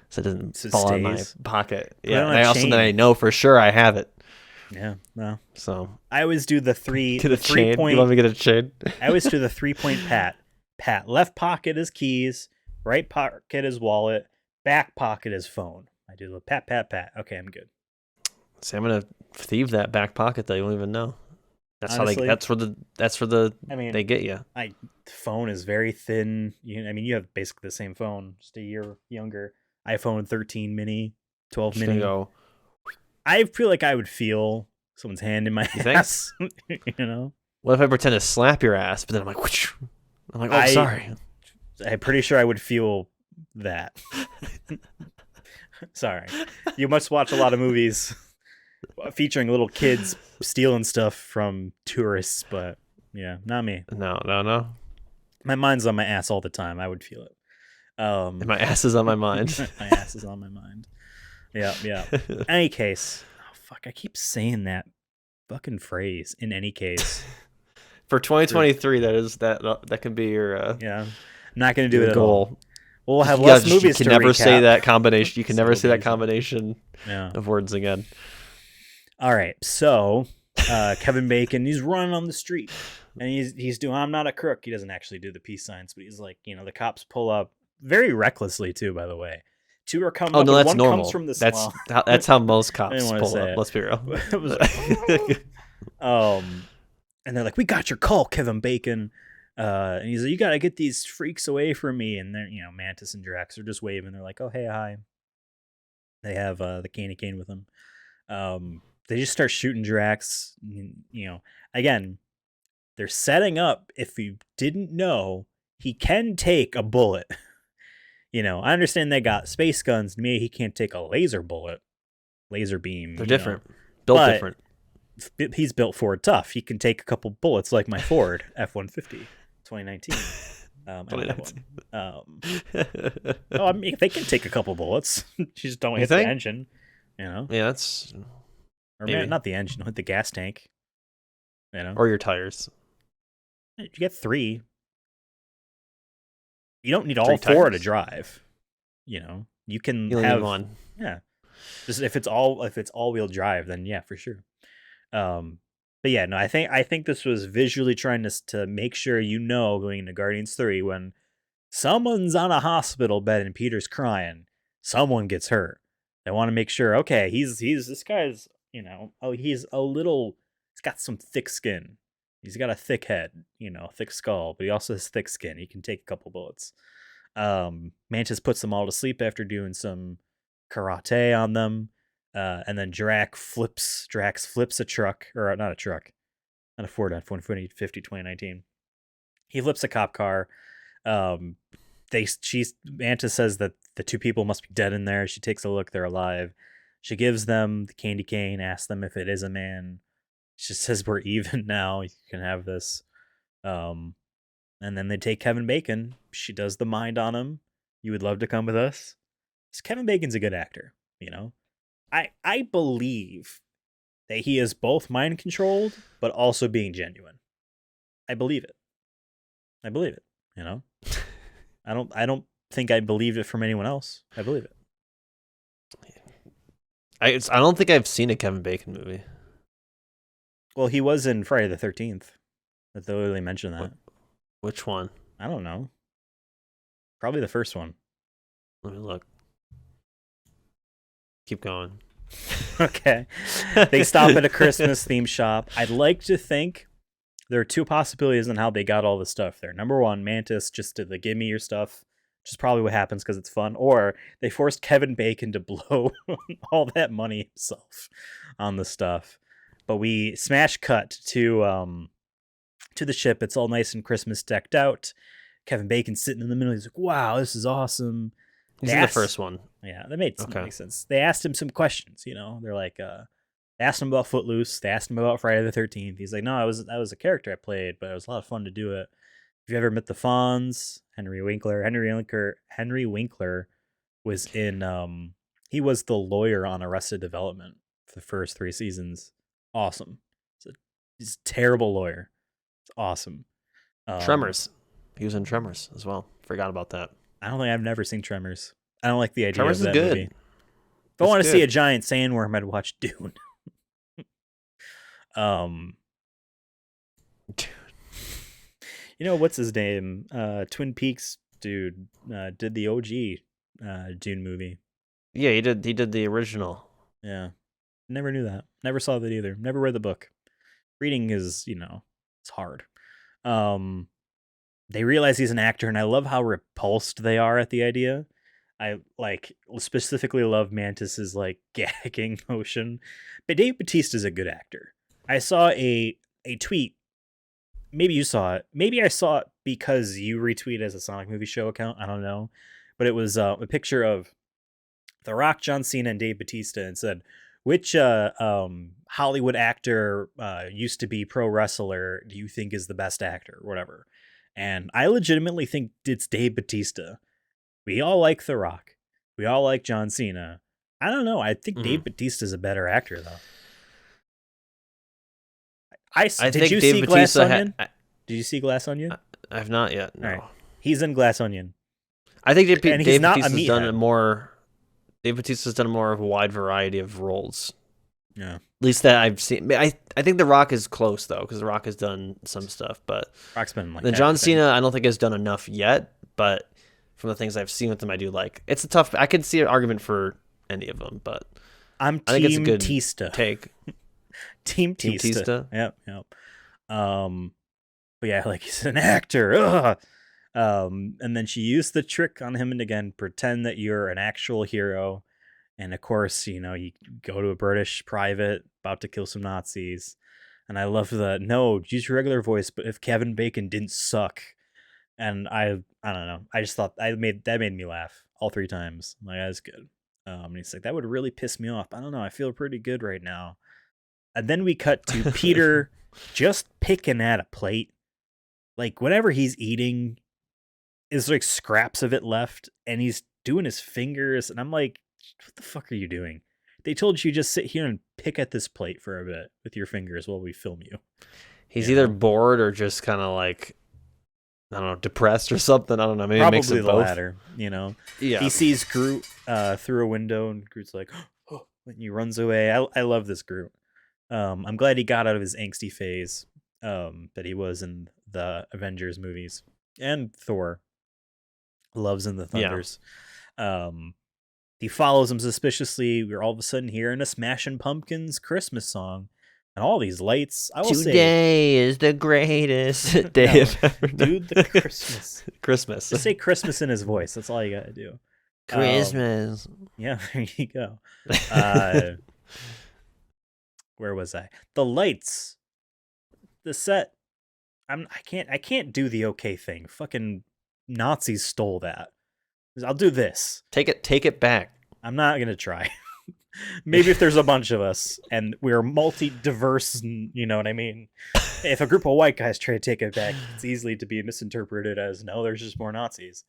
so it doesn't fall in my pocket. Yeah, and then I know for sure I have it. Yeah, no. So I always do the three. get a the three chain. point. You want me to get a chain? I always do the 3-point pat. Pat. Left pocket is keys. Right pocket is wallet. Back pocket is phone. I do the pat, pat, pat. Okay, I'm good. See, I'm gonna thieve that back pocket though. You won't even know. That's Honestly, how That's where the. I mean, they get you. Phone is very thin. You have basically the same phone, just a year younger. iPhone 13 mini, 12 Just mini. gonna go. I feel like I would feel someone's hand in my ass. You know. What if I pretend to slap your ass, but then I'm like, whoosh. I'm like, oh, sorry. I'm pretty sure I would feel that. Sorry. You must watch a lot of movies featuring little kids stealing stuff from tourists, but yeah, not me. No. My mind's on my ass all the time. I would feel it. And my ass is on my mind. My ass is on my mind. Yeah. Any case. Oh, fuck. I keep saying that fucking phrase. In any case. For 2023, that can be your yeah. I'm not going to do it at goal. All. We'll have less movies You can to never recap. say that combination. You can never say that easy. combination of words again. All right. So Kevin Bacon, he's running on the street. And he's doing, I'm not a crook. He doesn't actually do the peace signs, but he's like, the cops pull up very recklessly too, by the way. Two are coming up. No, that's one normal. comes from the that's how most cops wanna pull say up. it. Let's be real. It was like, and they're like, we got your call, Kevin Bacon. And he's like, you got to get these freaks away from me. And they're, Mantis and Drax are just waving. They're like, oh, hey, hi. They have the candy cane with them. They just start shooting Drax. Again, they're setting up. If you didn't know, he can take a bullet. I understand they got space guns. To me, he can't take a laser bullet, laser beam. They're different, built different. He's built Ford tough. He can take a couple bullets like my Ford F-150, 2019. I mean, they can take a couple bullets. You just don't hit the engine. Yeah, that's. Or maybe not the engine. Hit the gas tank. Or your tires. You get 3. You don't need all 4 to drive. You can have need one. Yeah. Just if it's all-wheel drive, then yeah, for sure. But yeah, no, I think this was visually trying to make sure going into Guardians 3 when someone's on a hospital bed and Peter's crying, someone gets hurt. They want to make sure, okay, this guy's, he's got some thick skin. He's got a thick head, thick skull, but he also has thick skin. He can take a couple bullets. Mantis puts them all to sleep after doing some karate on them. And then Drax flips a truck, or not a truck, not a Ford F-150 2019. He flips a cop car. Mantis says that the 2 people must be dead in there. She takes a look, they're alive. She gives them the candy cane, asks them if it is a man. She says we're even now. You can have this. And then they take Kevin Bacon. She does the mind on him. You would love to come with us. Kevin Bacon's a good actor, I believe that he is both mind controlled, but also being genuine. I believe it. I don't think I believe it from anyone else. I believe it. I don't think I've seen a Kevin Bacon movie. Well, he was in Friday the 13th. That they literally mentioned that. Which one? I don't know. Probably the first one. Let me look. Keep going. Okay. They stop at a Christmas themed shop. I'd like to think there are 2 possibilities on how they got all the stuff there. Number 1, Mantis just did the give me your stuff, which is probably what happens because it's fun. Or they forced Kevin Bacon to blow all that money himself on the stuff. But we smash cut to the ship. It's all nice and Christmas decked out. Kevin Bacon's sitting in the middle. He's like, wow, this is awesome. He's in the first one. Yeah, that made sense. They asked him some questions, They're like, they asked him about Footloose. They asked him about Friday the 13th. He's like, no, that was a character I played, but it was a lot of fun to do it. If you ever met the Fonz, Henry Winkler was in, he was the lawyer on Arrested Development for the first 3 seasons. Awesome. He's a terrible lawyer. It's awesome. Tremors. He was in Tremors as well. Forgot about that. I've never seen Tremors. I don't like the idea Tremors of that is good. movie. If I want to see a giant sandworm, I'd watch Dune. Um, you know what's his name? Twin Peaks dude did the OG Dune movie. Yeah, he did the original. Yeah, never knew that. Never saw that either. Never read the book. Reading is, it's hard. They realize he's an actor, and I love how repulsed they are at the idea. I specifically love Mantis's gagging motion. But Dave Bautista's a good actor. I saw a tweet. Maybe you saw it. Maybe I saw it because you retweeted as a Sonic Movie Show account. I don't know. But it was a picture of The Rock, John Cena, and Dave Bautista, and said, which Hollywood actor used to be pro wrestler do you think is the best actor or whatever? And I legitimately think it's Dave Bautista. We all like The Rock. We all like John Cena. I don't know. I think Dave Bautista is a better actor, though. Did you see Glass Onion? Did you see Glass Onion? I have not yet. No. Right. He's in Glass Onion. I think Dave Bautista's done Dave Bautista's done more of a wide variety of roles. Yeah. At least that I've seen. I think The Rock is close though, because The Rock has done some stuff, but Rock's been the John Cena I don't think has done enough yet. But from the things I've seen with him, I do like. It's a tough. I can see an argument for any of them, but I think it's a good Tista take. Team Tista. Yep. But yeah, he's an actor. Ugh. And then she used the trick on him and again, pretend that you're an actual hero. And of course, you go to a British private about to kill some Nazis. And I love no, use your regular voice, but if Kevin Bacon didn't suck. And I don't know. I just thought that made me laugh all 3 times. I'm like, that's good. And he's like, that would really piss me off. I don't know. I feel pretty good right now. And then we cut to Peter just picking at a plate. Whatever he's eating is scraps of it left, and he's doing his fingers, and I'm like, what the fuck are you doing? They told you just sit here and pick at this plate for a bit with your fingers while we film you. He's either bored or just kind of I don't know, depressed or something. I don't know. Maybe probably a mix of the both. latter. Yeah. He sees Groot through a window, and Groot's like, oh, and he runs away. I love this Groot. I'm glad he got out of his angsty phase that he was in the Avengers movies and Thor. Loves in the Thunders. Yeah. He follows him suspiciously. We're all of a sudden hearing a Smashing Pumpkins Christmas song. And all these lights. Today is the greatest day of ever. Dude, the Christmas. Christmas. Just say Christmas in his voice. That's all you got to do. Christmas. Yeah, there you go. Where was I? The lights. The set. I can't do the okay thing. Fucking Nazis stole that. I'll do this. Take it back. I'm not gonna try. Maybe if there's a bunch of us and we're multi-diverse, and you know what I mean. If a group of white guys try to take it back, it's easily to be misinterpreted as no, there's just more Nazis.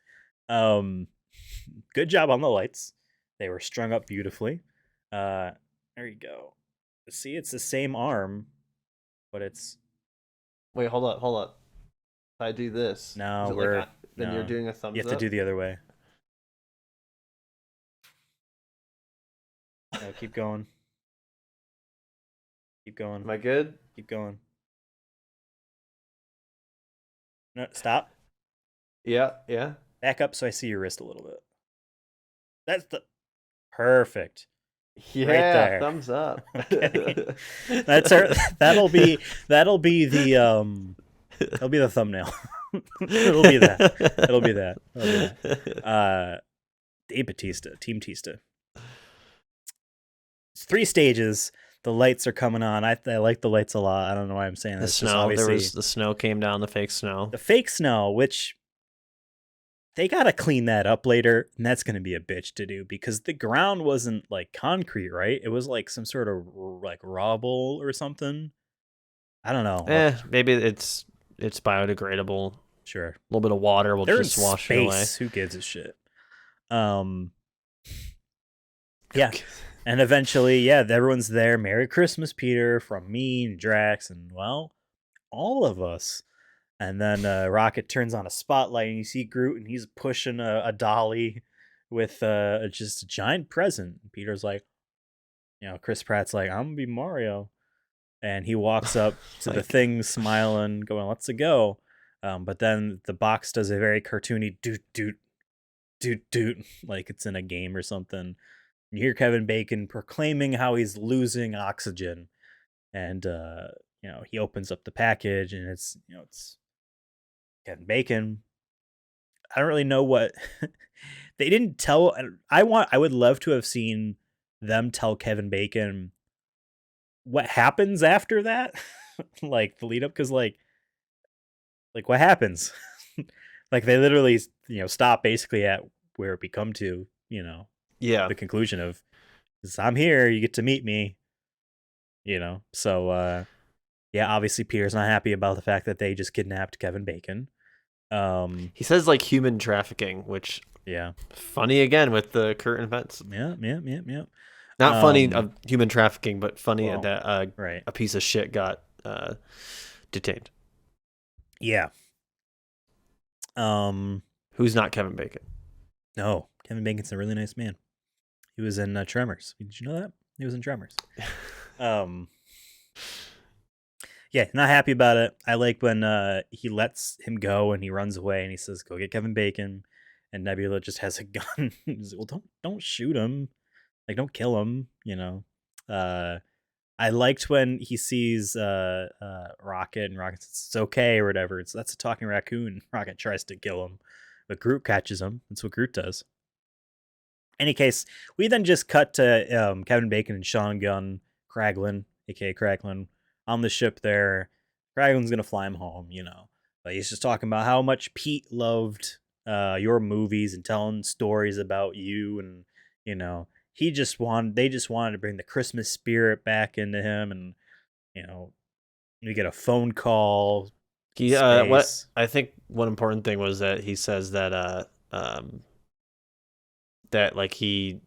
Good job on the lights. They were strung up beautifully. There you go. See, it's the same arm, but it's. Wait, hold up. If I do this, no, then you're doing a thumbs up. You have to do the other way. No, keep going. Keep going. Am I good? Keep going. No, stop. Yeah. Back up so I see your wrist a little bit. That's the perfect. Yeah, right there. Thumbs up. Okay. That'll be the thumbnail. It'll be that. Dave Bautista, Team Tista. It's 3 stages. The lights are coming on. I like the lights a lot. I don't know why I'm saying the this. Snow. The snow came down. The fake snow. The fake snow, which they gotta clean that up later, and that's gonna be a bitch to do because the ground wasn't concrete, right? It was some sort of rubble or something. I don't know. Maybe it's biodegradable. Sure. A little bit of water will just wash it away. Who gives a shit? Yeah. And eventually, everyone's there. Merry Christmas, Peter, from me and Drax, and all of us. And then Rocket turns on a spotlight, and you see Groot, and he's pushing a dolly with just a giant present. And Peter's like, Chris Pratt's like, I'm gonna be Mario. and he walks up to the thing smiling, going, "Let's go." But then the box does a very cartoony doot doot doot doot, like it's in a game or something. You hear Kevin Bacon proclaiming how he's losing oxygen, and he opens up the package, and it's Kevin Bacon. I don't really know what they didn't tell. I would love to have seen them tell Kevin Bacon what happens after that, like the lead up, because like what happens? Like they literally stop basically at where we come to, the conclusion of, I'm here, you get to meet me, so yeah, obviously Peter's not happy about the fact that they just kidnapped Kevin Bacon. He says like human trafficking, which funny again with the current events. Yeah. Not funny of human trafficking, but funny that right. a piece of shit got detained. Yeah. Who's not Kevin Bacon? No, Kevin Bacon's a really nice man. He was in Tremors. Did you know that? He was in Tremors. Yeah, not happy about it. I like when he lets him go and he runs away and he says, "Go get Kevin Bacon," and Nebula just has a gun. He's like, well, don't shoot him, like don't kill him. I liked when he sees Rocket, and Rocket says it's okay or whatever. That's a talking raccoon. Rocket tries to kill him, but Groot catches him. That's what Groot does. Any case, we then just cut to Kevin Bacon and Sean Gunn, Kraglin, aka Kraglin, on the ship there. Kraglin's gonna fly him home, but he's just talking about how much Pete loved your movies and telling stories about you, and they just wanted to bring the Christmas spirit back into him, and we get a phone call. What I think one important thing was that he says that that like he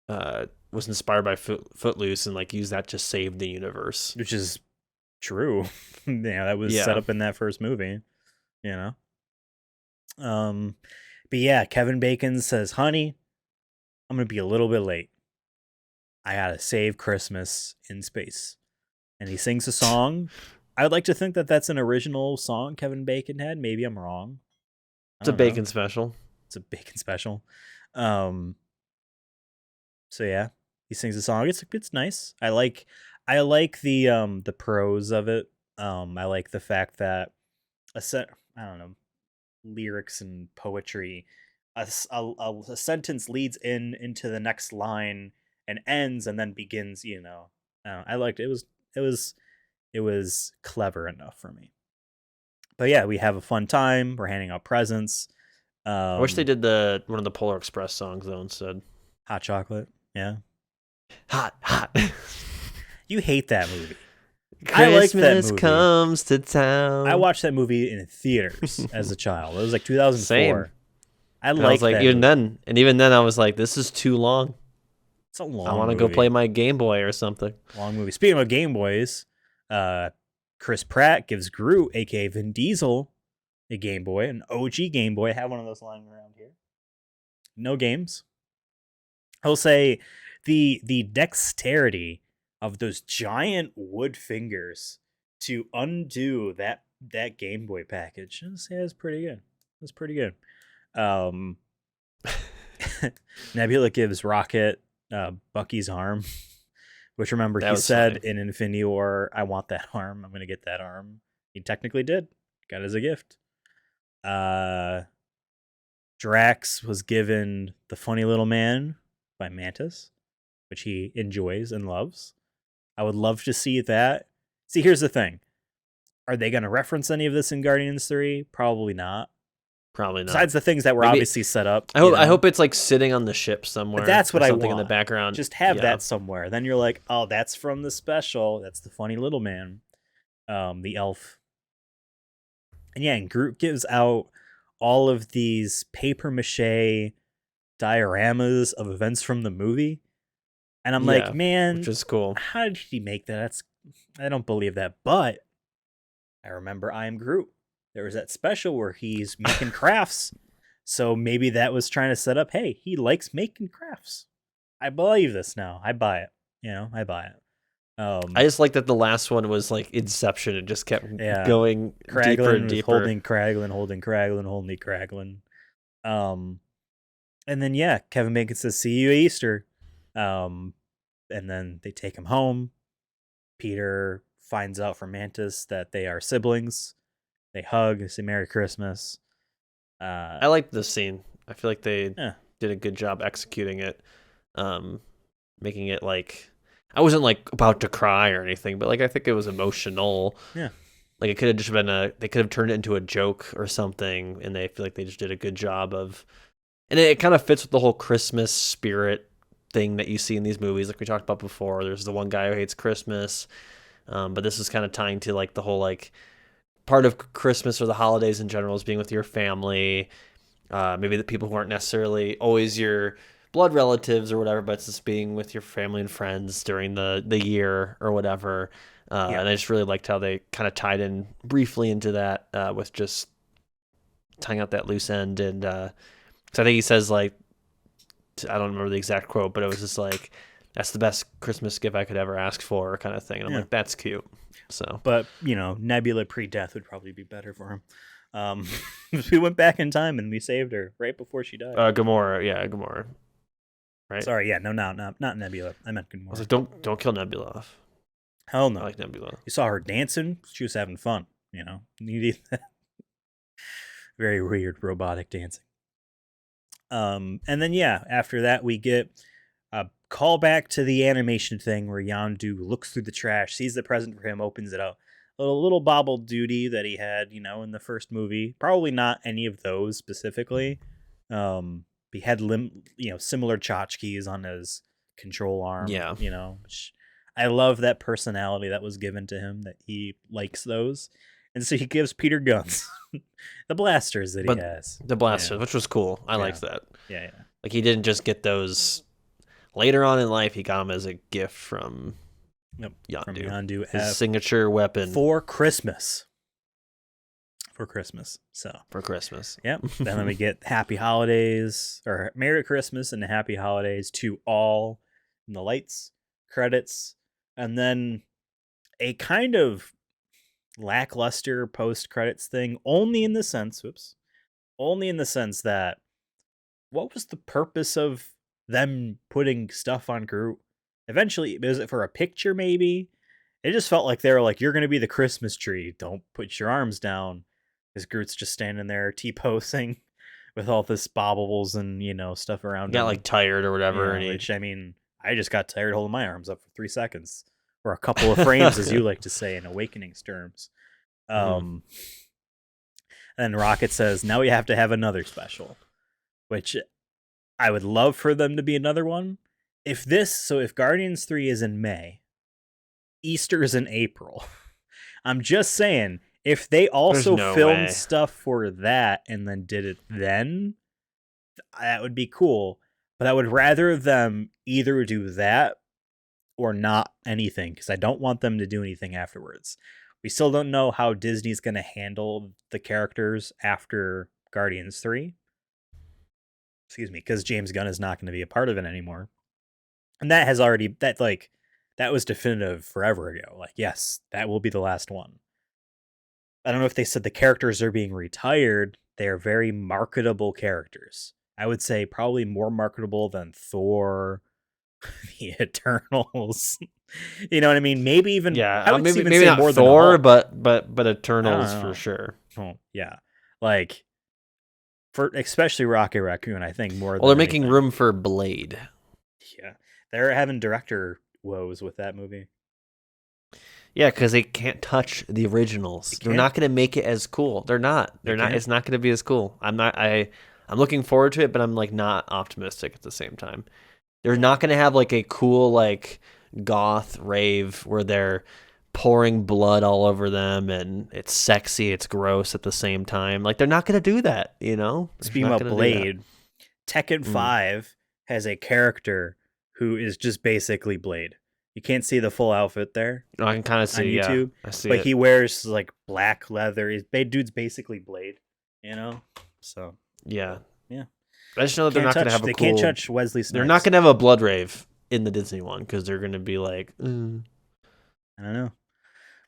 was inspired by Footloose and like used that to save the universe, which is true. That was set up in that first movie. But yeah, Kevin Bacon says, "Honey, I'm gonna be a little bit late. I gotta save Christmas in space." And he sings a song. I would like to think that that's an original song Kevin Bacon had. Maybe I'm wrong. It's a Bacon special. It's a Bacon special. So yeah, he sings a song. It's nice. I like the prose of it. I like the fact that lyrics and poetry. A sentence leads into the next line and ends and then begins. I liked it. It was clever enough for me. But yeah, we have a fun time. We're handing out presents. I wish they did one of the Polar Express songs though instead. Hot Chocolate. Yeah. Hot. You hate that movie. Christmas I like that movie. Comes to town. I watched that movie in theaters as a child. It was like 2004. Same. I was like, even then I was like, this is too long. It's a long. I want to go play my Game Boy or something. Long movie. Speaking of Game Boys, Chris Pratt gives Groot, aka Vin Diesel, a Game Boy, an OG Game Boy. I have one of those lying around here. No games. He'll say the dexterity of those giant wood fingers to undo that Game Boy package. I'll say that's pretty good. That's pretty good. Nebula gives Rocket Bucky's arm, which remember he said funny. In Infinity War, "I want that arm. I'm gonna get that arm." He technically did. Got it as a gift. Drax was given the Funny Little Man by Mantis, which he enjoys and loves. I would love to see that. See, here's the thing. Are they going to reference any of this in Guardians 3? Probably not. Probably not. Besides the things that were obviously set up. I hope it's like sitting on the ship somewhere. But that's what I want. Something in the background. Just have that somewhere. Then you're like, oh, that's from the special. That's the Funny Little Man. The elf. And yeah, and Groot gives out all of these paper mache dioramas of events from the movie. And I'm like, man, which is cool. How did he make that? I don't believe that. But I remember I Am Groot. There was that special where he's making crafts. So maybe that was trying to set up, hey, he likes making crafts. I believe this now. I buy it. I buy it. I just like that the last one was like Inception and just kept going deeper Kraglin and deeper. holding Kraglin. And then Kevin Bacon says, "See you Easter," and then they take him home. Peter finds out from Mantis that they are siblings. They hug. They say Merry Christmas. I like this scene. I feel like they did a good job executing it, making it like I wasn't like about to cry or anything, but like I think it was emotional. Yeah, like it could have just been they could have turned it into a joke or something, and they feel like they just did a good job of, and it kind of fits with the whole Christmas spirit thing that you see in these movies, like we talked about before. There's the one guy who hates Christmas, but this is kind of tying to like the whole like part of Christmas or the holidays in general is being with your family. Maybe the people who aren't necessarily always your blood relatives or whatever, but it's just being with your family and friends during the year or whatever. And I just really liked how they kind of tied in briefly into that with just tying out that loose end. And so I think he says like, I don't remember the exact quote, but it was just like, that's the best Christmas gift I could ever ask for kind of thing. And I'm like, that's cute. So, but Nebula pre-death would probably be better for him. We went back in time and we saved her right before she died. Gamora. Right? Sorry, no, not Nebula. I meant Gamora. I was like, don't kill Nebula off. Hell no. I like Nebula. You saw her dancing. She was having fun. Very weird robotic dancing. And then after that we get a callback to the animation thing where Yondu looks through the trash, sees the present for him, opens it up. A little bobble duty that he had, in the first movie. Probably not any of those specifically. He had similar tchotchkes on his control arm. Yeah. Which I love that personality that was given to him, that he likes those. And so he gives Peter guns. The blasters that he has. The blasters, which was cool. I liked that. Yeah. Like he didn't just get those later on in life, he got them as a gift from Yondu. From Yondu. His signature weapon. For Christmas. So. For Christmas. Yep. And then we get Happy Holidays, or Merry Christmas and Happy Holidays to all in the lights, credits, and then a kind of lackluster post-credits thing, only in the sense that what was the purpose of them putting stuff on Groot? Eventually, was it for a picture maybe? It just felt like they were like, you're going to be the Christmas tree. Don't put your arms down. Because Groot's just standing there T-posing with all this bobbles and, stuff around him. Got like tired or whatever. Which, I just got tired holding my arms up for 3 seconds. Or a couple of frames, as you like to say in Awakenings terms. And Rocket says, now we have to have another special. Which I would love for them to be another one. If Guardians 3 is in May, Easter is in April. I'm just saying, if they also filmed stuff for that and then did it then, that would be cool. But I would rather them either do that or not anything, because I don't want them to do anything afterwards. We still don't know how Disney's going to handle the characters after Guardians 3. Excuse me, because James Gunn is not going to be a part of it anymore. And that was definitive forever ago. Like, yes, that will be the last one. I don't know if they said the characters are being retired. They are very marketable characters. I would say probably more marketable than Thor, the Eternals. You know what I mean? Maybe even I would maybe not more Thor, but Eternals for sure. Oh, yeah, like for especially Rocket Raccoon. I think more. Well, they're making room for Blade. Yeah, they're having director woes with that movie. Yeah, because they can't touch the originals. They're not going to make it as cool. They're not. It's not going to be as cool. I'm looking forward to it, but I'm like not optimistic at the same time. They're not going to have like a cool like goth rave where they're pouring blood all over them and it's sexy, it's gross at the same time. Like they're not going to do that, Speaking about Blade, Tekken 5 has a character who is just basically Blade. You can't see the full outfit there. No, I can kind of see on YouTube. I see but it. He wears like black leather. Dude's basically Blade, So yeah. Yeah. I just know that they're not going to have They can't touch Wesley Snipes. They're not going to have a blood rave in the Disney one because they're going to be like, I don't know.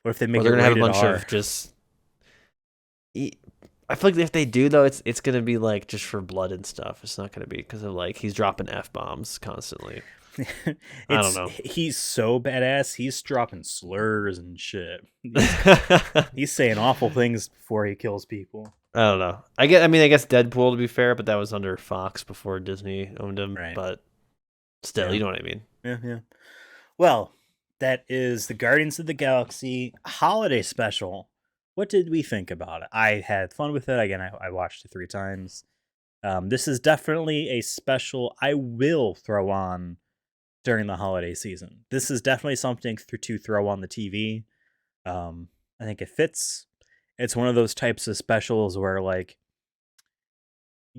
What if they Or make it they're gonna have a rated bunch R? of just. I feel like if they do though, it's gonna be like just for blood and stuff. It's not gonna be because of like he's dropping F-bombs constantly. I don't know. He's so badass. He's dropping slurs and shit. He's saying awful things before he kills people. I don't know. I guess Deadpool, to be fair, but that was under Fox before Disney owned him. Right. But still, you know what I mean. Yeah. Well, that is the Guardians of the Galaxy holiday special. What did we think about it? I had fun with it. Again, I watched it 3 times. This is definitely a special I will throw on during the holiday season. This is definitely something to throw on the TV. I think it fits. It's one of those types of specials where like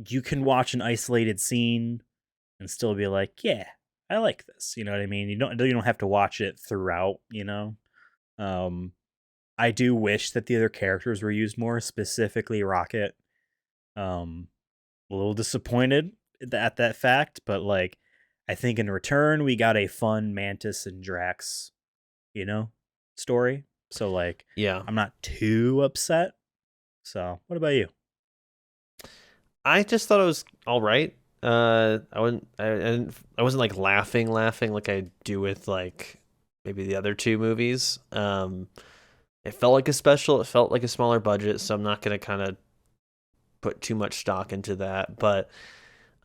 you can watch an isolated scene and still be like, yeah, I like this. You know what I mean? You don't have to watch it throughout, you know? I do wish that the other characters were used more, specifically Rocket. A little disappointed at that fact, but like I think in return we got a fun Mantis and Drax, story. So like Yeah. I'm not too upset. So what about you? I just thought it was all right. I wasn't like laughing like I do with like maybe the other 2 movies. It felt like a special. It felt like a smaller budget, so I'm not gonna kind of put too much stock into that. But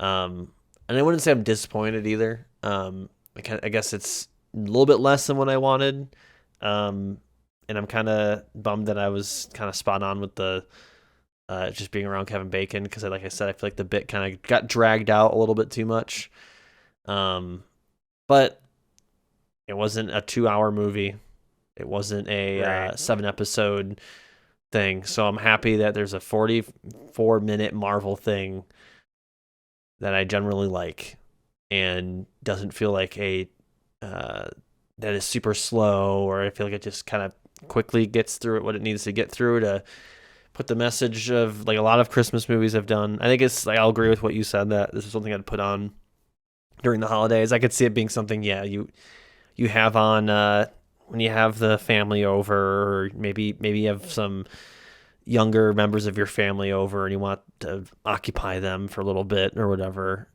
and I wouldn't say I'm disappointed either. I guess it's a little bit less than what I wanted. And I'm kind of bummed that I was kind of spot on with the just being around Kevin Bacon because, like I said, I feel like the bit kind of got dragged out a little bit too much. But it wasn't a 2-hour movie. It wasn't a 7-episode thing. So I'm happy that there's a 44-minute Marvel thing that I generally like and doesn't feel like that is super slow, or I feel like it just kind of quickly gets through it what it needs to get through to put the message of like a lot of Christmas movies have done. I think it's like I'll agree with what you said that this is something I'd put on during the holidays. I could see it being something you have on when you have the family over, or maybe you have some younger members of your family over and you want to occupy them for a little bit or whatever.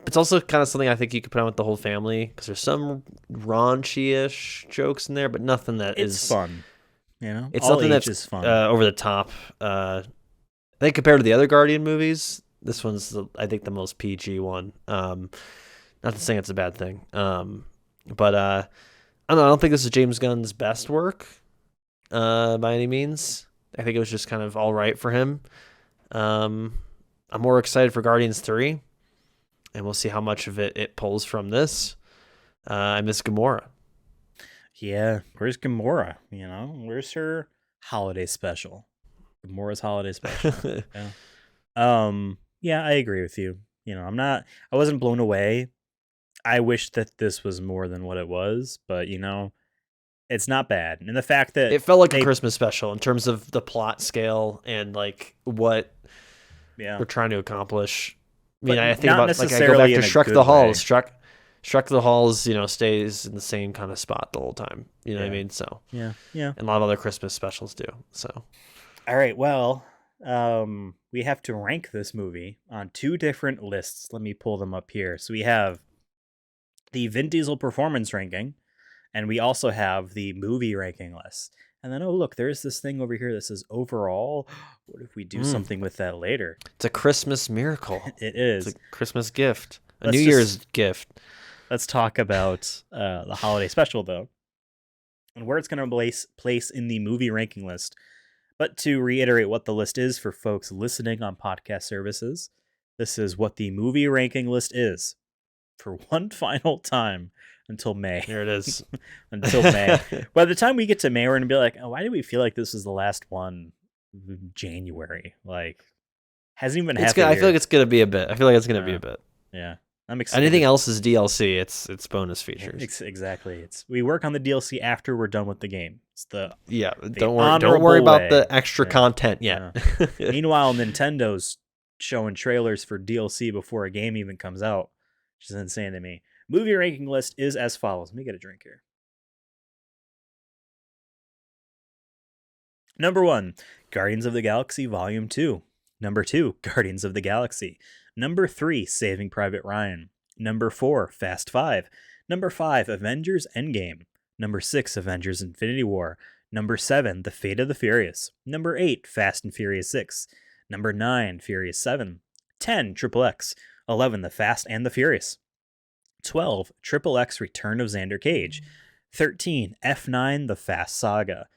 It's also kind of something I think you could put on with the whole family because there's some raunchy-ish jokes in there, but nothing that it's is fun. It's all something that's is fun. Over the top. I think compared to the other Guardian movies, this one's I think the most PG one. Not to say it's a bad thing. But I don't think this is James Gunn's best work by any means. I think it was just kind of all right for him. I'm more excited for Guardians 3, and we'll see how much of it pulls from this. I miss Gamora. Yeah, where's Gamora? Where's her holiday special? Gamora's holiday special. Yeah, I agree with you. I wasn't blown away. I wish that this was more than what it was, but it's not bad. And the fact that it felt like a Christmas special in terms of the plot scale and like what we're trying to accomplish. I mean, I think about like I go back to Shrek the Halls. Shrek the Halls, stays in the same kind of spot the whole time. You know what I mean? So yeah. And a lot of other Christmas specials do. So all right, well, we have to rank this movie on 2 different lists. Let me pull them up here. So we have the Vin Diesel performance ranking, and we also have the movie ranking list. And then, oh, look, there's this thing over here that says overall. What if we do something with that later? It's a Christmas miracle. It is. It's a Christmas gift. New Year's gift. Let's talk about the holiday special, though, and where it's going to place in the movie ranking list. But to reiterate what the list is for folks listening on podcast services, this is what the movie ranking list is for one final time until May. Here it is. Until May. By the time we get to May, we're going to be like, oh, why did we feel like this was the last one? January. Like, hasn't even happened. I feel like it's going to be a bit. Yeah. I'm excited. Anything else is DLC. It's bonus features. Exactly. We work on the DLC after we're done with the game. It's don't worry about the extra content yet. Meanwhile, Nintendo's showing trailers for DLC before a game even comes out, which is insane to me. Movie ranking list is as follows. Let me get a drink here. Number 1, Guardians of the Galaxy Volume 2. Number 2, Guardians of the Galaxy. Number 3, Saving Private Ryan. Number 4, Fast 5. Number 5, Avengers Endgame. Number 6, Avengers Infinity War. Number 7, The Fate of the Furious. Number 8, Fast and Furious 6. Number 9, Furious 7. 10, Triple X. 11, The Fast and the Furious. 12, Triple X Return of Xander Cage. 13, F9 The Fast Saga.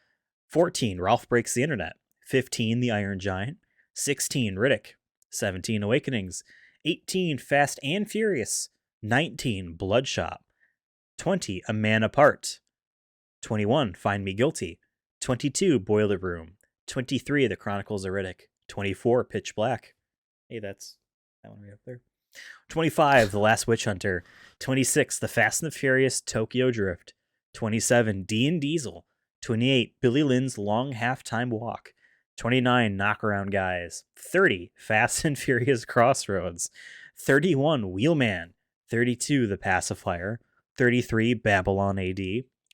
14, Ralph Breaks the Internet. 15, The Iron Giant. 16, Riddick. 17, Awakenings. 18, Fast and Furious. 19, Bloodshot. 20, A Man Apart. 21, Find Me Guilty. 22, Boiler Room. 23, The Chronicles of Riddick. 24, Pitch Black. Hey, that's that one right up there. 25, The Last Witch Hunter. 26, The Fast and the Furious Tokyo Drift. 27, Vin Diesel. 28, Billy Lynn's Long Halftime Walk. 29, Knockaround Guys. 30, Fast and Furious Crossroads. 31, Wheelman. 32, The Pacifier. 33, Babylon AD.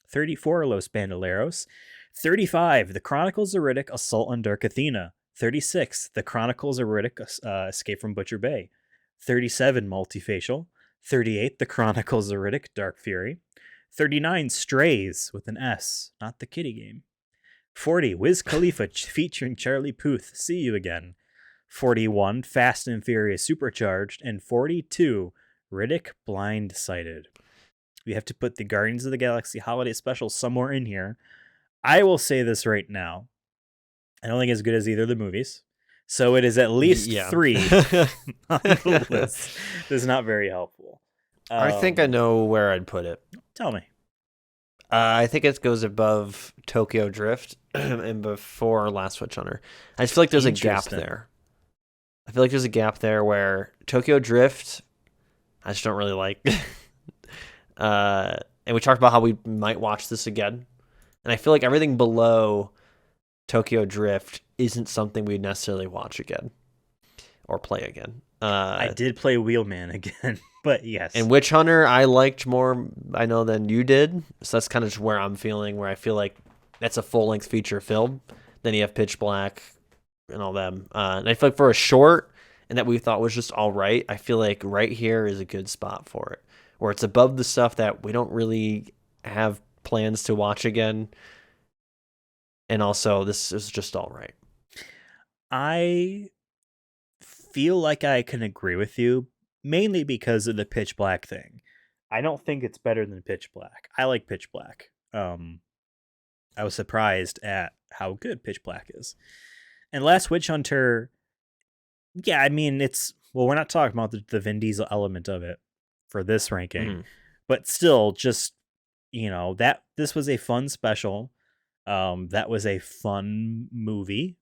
34, Los Bandoleros. 35, The Chronicles of Riddick Assault on Dark Athena. 36, The Chronicles of Riddick Escape from Butcher Bay. 37, Multifacial. 38, The Chronicles of Riddick Dark Fury. 39, Strays with an S, not the kitty game. 40, Wiz Khalifa featuring Charlie Puth, See You Again. 41, Fast and Furious Supercharged. And 42, Riddick Blindsided. We have to put the Guardians of the Galaxy Holiday Special somewhere in here. I will say this right now. I don't think it's as good as either of the movies. So it is at least 3 on the list. This is not very helpful. I think I know where I'd put it. Tell me. I think it goes above Tokyo Drift and before Last Witch Hunter. I just feel like there's a gap there. I feel like there's a gap there where Tokyo Drift, I just don't really like. And we talked about how we might watch this again. And I feel like everything below Tokyo Drift isn't something we'd necessarily watch again or play again. I did play Wheelman again, but yes. And Witch Hunter, I liked more, I know, than you did. So that's kind of just where I'm feeling, where I feel like that's a full-length feature film. Then you have Pitch Black and all them. And I feel like for a short, and that we thought was just all right, I feel like right here is a good spot for it, where it's above the stuff that we don't really have plans to watch again. And also, this is just all right. I feel like I can agree with you, mainly because of the Pitch Black thing. I don't think it's better than Pitch Black. I like Pitch Black. I was surprised at how good Pitch Black is. And Last Witch Hunter, yeah, I mean, we're not talking about the Vin Diesel element of it for this ranking, but still, just, that this was a fun special. That was a fun movie.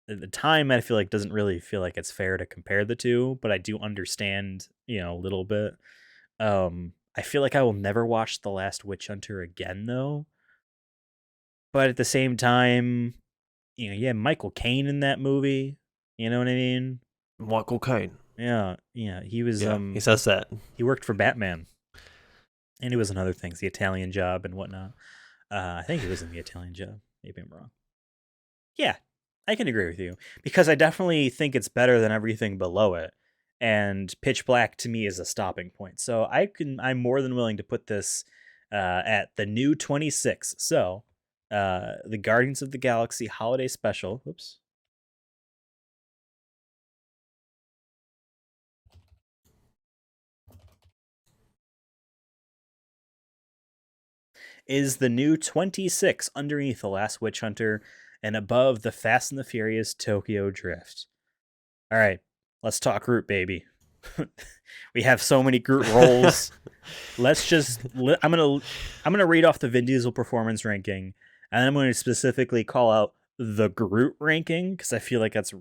At the time, I feel like doesn't really feel like it's fair to compare the two, but I do understand, a little bit. I feel like I will never watch The Last Witch Hunter again, though. But at the same time, Michael Caine in that movie. You know what I mean? Michael Caine. Yeah, he was. He says that he worked for Batman, and he was in other things, The Italian Job and whatnot. I think he was in The Italian Job. Maybe I'm wrong. Yeah, I can agree with you, because I definitely think it's better than everything below it. And Pitch Black to me is a stopping point. So I'm more than willing to put this at the new 26. So the Guardians of the Galaxy Holiday Special. Whoops. Is the new 26 underneath The Last Witch Hunter and above the Fast and the Furious Tokyo Drift. All right, let's talk Groot, baby. We have so many Groot roles. Let's just I'm gonna read off the Vin Diesel performance ranking, and then I'm going to specifically call out the Groot ranking, because I feel like that's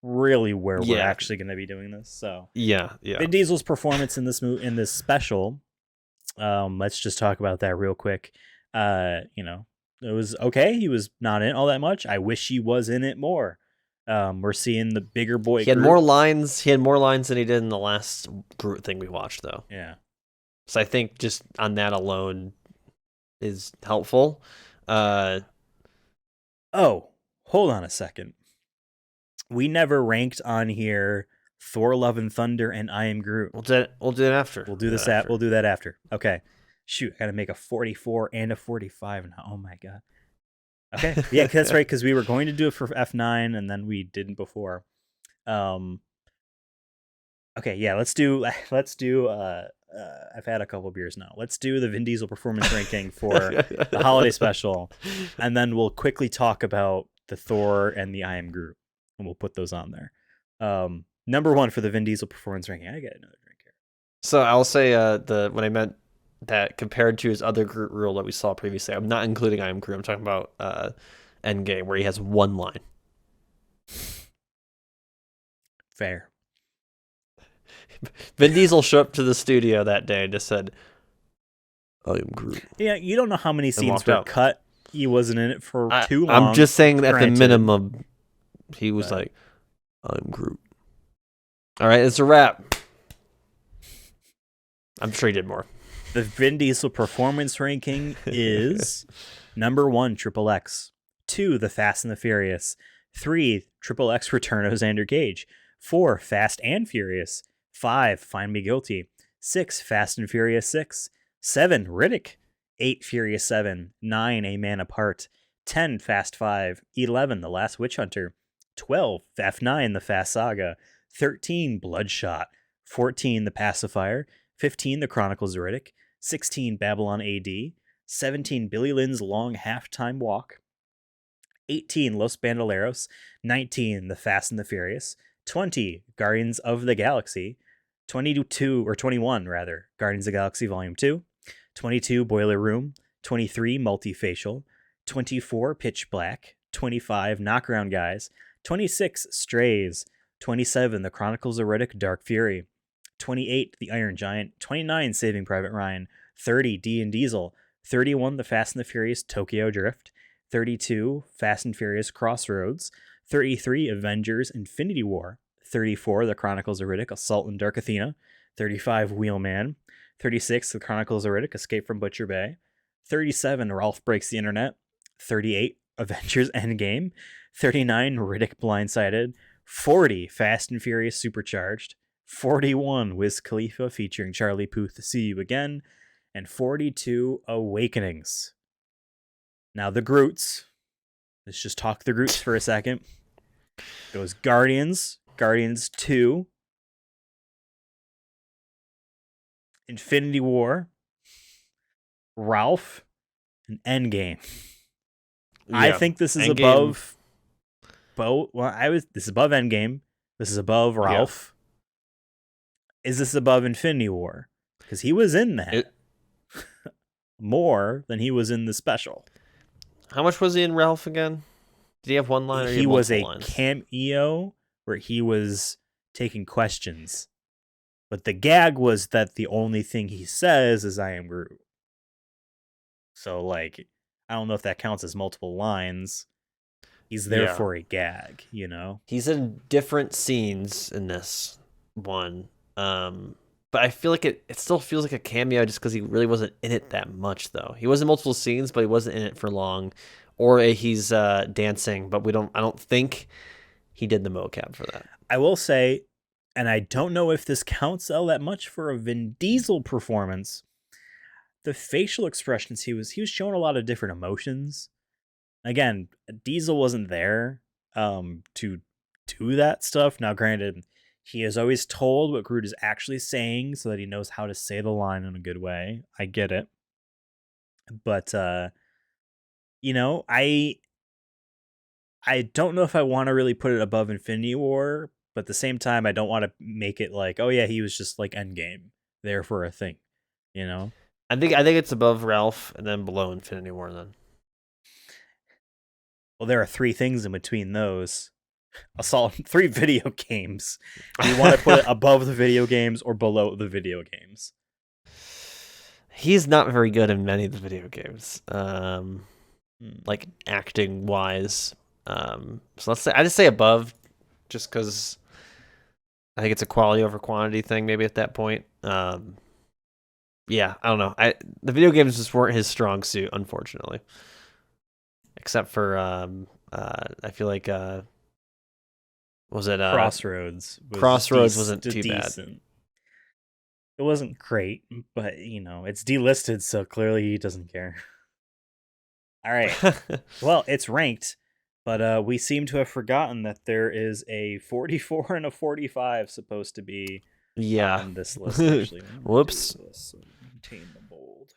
really where we're actually going to be doing this. So yeah. Vin Diesel's performance in this special. Let's just talk about that real quick. It was okay. He was not in it all that much. I wish he was in it more. We're seeing the bigger boy. He had more lines. He had more lines than he did in the last Groot thing we watched, though. Yeah. So I think just on that alone is helpful. Oh, hold on a second. We never ranked on here Thor: Love and Thunder and I Am Groot. We'll do it after. We'll do that after. Okay. Shoot, I gotta make a 44 and a 45 now. Oh my god. Okay. Yeah, that's right, because we were going to do it for F9 and then we didn't before. Okay, yeah, let's do I've had a couple beers now. Let's do the Vin Diesel performance ranking for the holiday special, and then we'll quickly talk about the Thor and the I Am Groot, and we'll put those on there. Number 1 for the Vin Diesel performance ranking. I get another drink here. So I'll say when I meant that compared to his other Groot rule that we saw previously, I'm not including I Am Groot. I'm talking about Endgame, where he has one line. Fair. Vin Diesel showed up to the studio that day and just said, I am Groot. Yeah, you don't know how many scenes were cut. He wasn't in it for too long. I'm just saying that at the minimum, he was like, I'm Groot. All right, it's a wrap. I'm sure he did more. The Vin Diesel performance ranking is number 1, Triple X. 2, The Fast and the Furious. 3, Triple X Return of Xander Cage. 4, Fast and Furious. 5, Find Me Guilty. 6, Fast and Furious 6. 7, Riddick. 8, Furious 7. 9, A Man Apart. 10, Fast 5. 11, The Last Witch Hunter. 12, F9, The Fast Saga. 13, Bloodshot. 14, The Pacifier. 15, The Chronicles of Riddick. 16, Babylon AD. 17, Billy Lynn's Long Halftime Walk. 18, Los Bandoleros. 19, The Fast and the Furious. 20, Guardians of the Galaxy. 21, Guardians of the Galaxy Volume 2. 22, Boiler Room. 23, Multifacial. 24, Pitch Black. 25, Knockaround Guys. 26, Strays. 27, The Chronicles of Riddick, Dark Fury. 28, The Iron Giant. 29, Saving Private Ryan. 30, D and Diesel. 31, The Fast and the Furious, Tokyo Drift. 32, Fast and Furious, Crossroads. 33, Avengers, Infinity War. 34, The Chronicles of Riddick, Assault on Dark Athena. 35, Wheelman. 36, The Chronicles of Riddick, Escape from Butcher Bay. 37, Ralph Breaks the Internet. 38, Avengers Endgame. 39, Riddick Blindsided. 40, Fast and Furious Supercharged. 41, Wiz Khalifa featuring Charlie Puth, See You Again. And 42, Awakenings. Now the Groots. Let's just talk the Groots for a second. Goes Guardians 2, Infinity War, Ralph, and Endgame. Yeah, I think this is above both. Well, this is above Endgame. This is above Ralph. Yeah. Is this above Infinity War? Because he was in that more than he was in the special. How much was he in Ralph again? Did he have one line? Or he was a cameo where he was taking questions, but the gag was that the only thing he says is "I am Groot." So, like, I don't know if that counts as multiple lines. He's there for a gag, you know. He's in different scenes in this one, but I feel like it still feels like a cameo just because he really wasn't in it that much, though. He was in multiple scenes, but he wasn't in it for long. Or he's dancing, but I don't think he did the mocap for that. I will say, and I don't know if this counts all that much for a Vin Diesel performance, the facial expressions he was showing a lot of different emotions. Again, Diesel wasn't there to do that stuff. Now, granted, he is always told what Groot is actually saying so that he knows how to say the line in a good way. I get it. But, you know, I don't know if I want to really put it above Infinity War, but at the same time, I don't want to make it like, oh yeah, he was just like Endgame there for a thing, you know? I think it's above Ralph and then below Infinity War then. Well, there are 3 things in between those. Assault 3 video games. Do you want to put it above the video games or below the video games? He's not very good in many of the video games. Like acting wise. So I just say above just because I think it's a quality over quantity thing maybe at that point. Yeah, I don't know. The video games just weren't his strong suit, unfortunately. Except for I feel like was it Crossroads wasn't too decent. bad. It wasn't great, but it's delisted, so clearly he doesn't care. All right. Well, it's ranked, but we seem to have forgotten that there is a 44 and a 45 supposed to be on this list. Actually, whoops. Maintain the bold.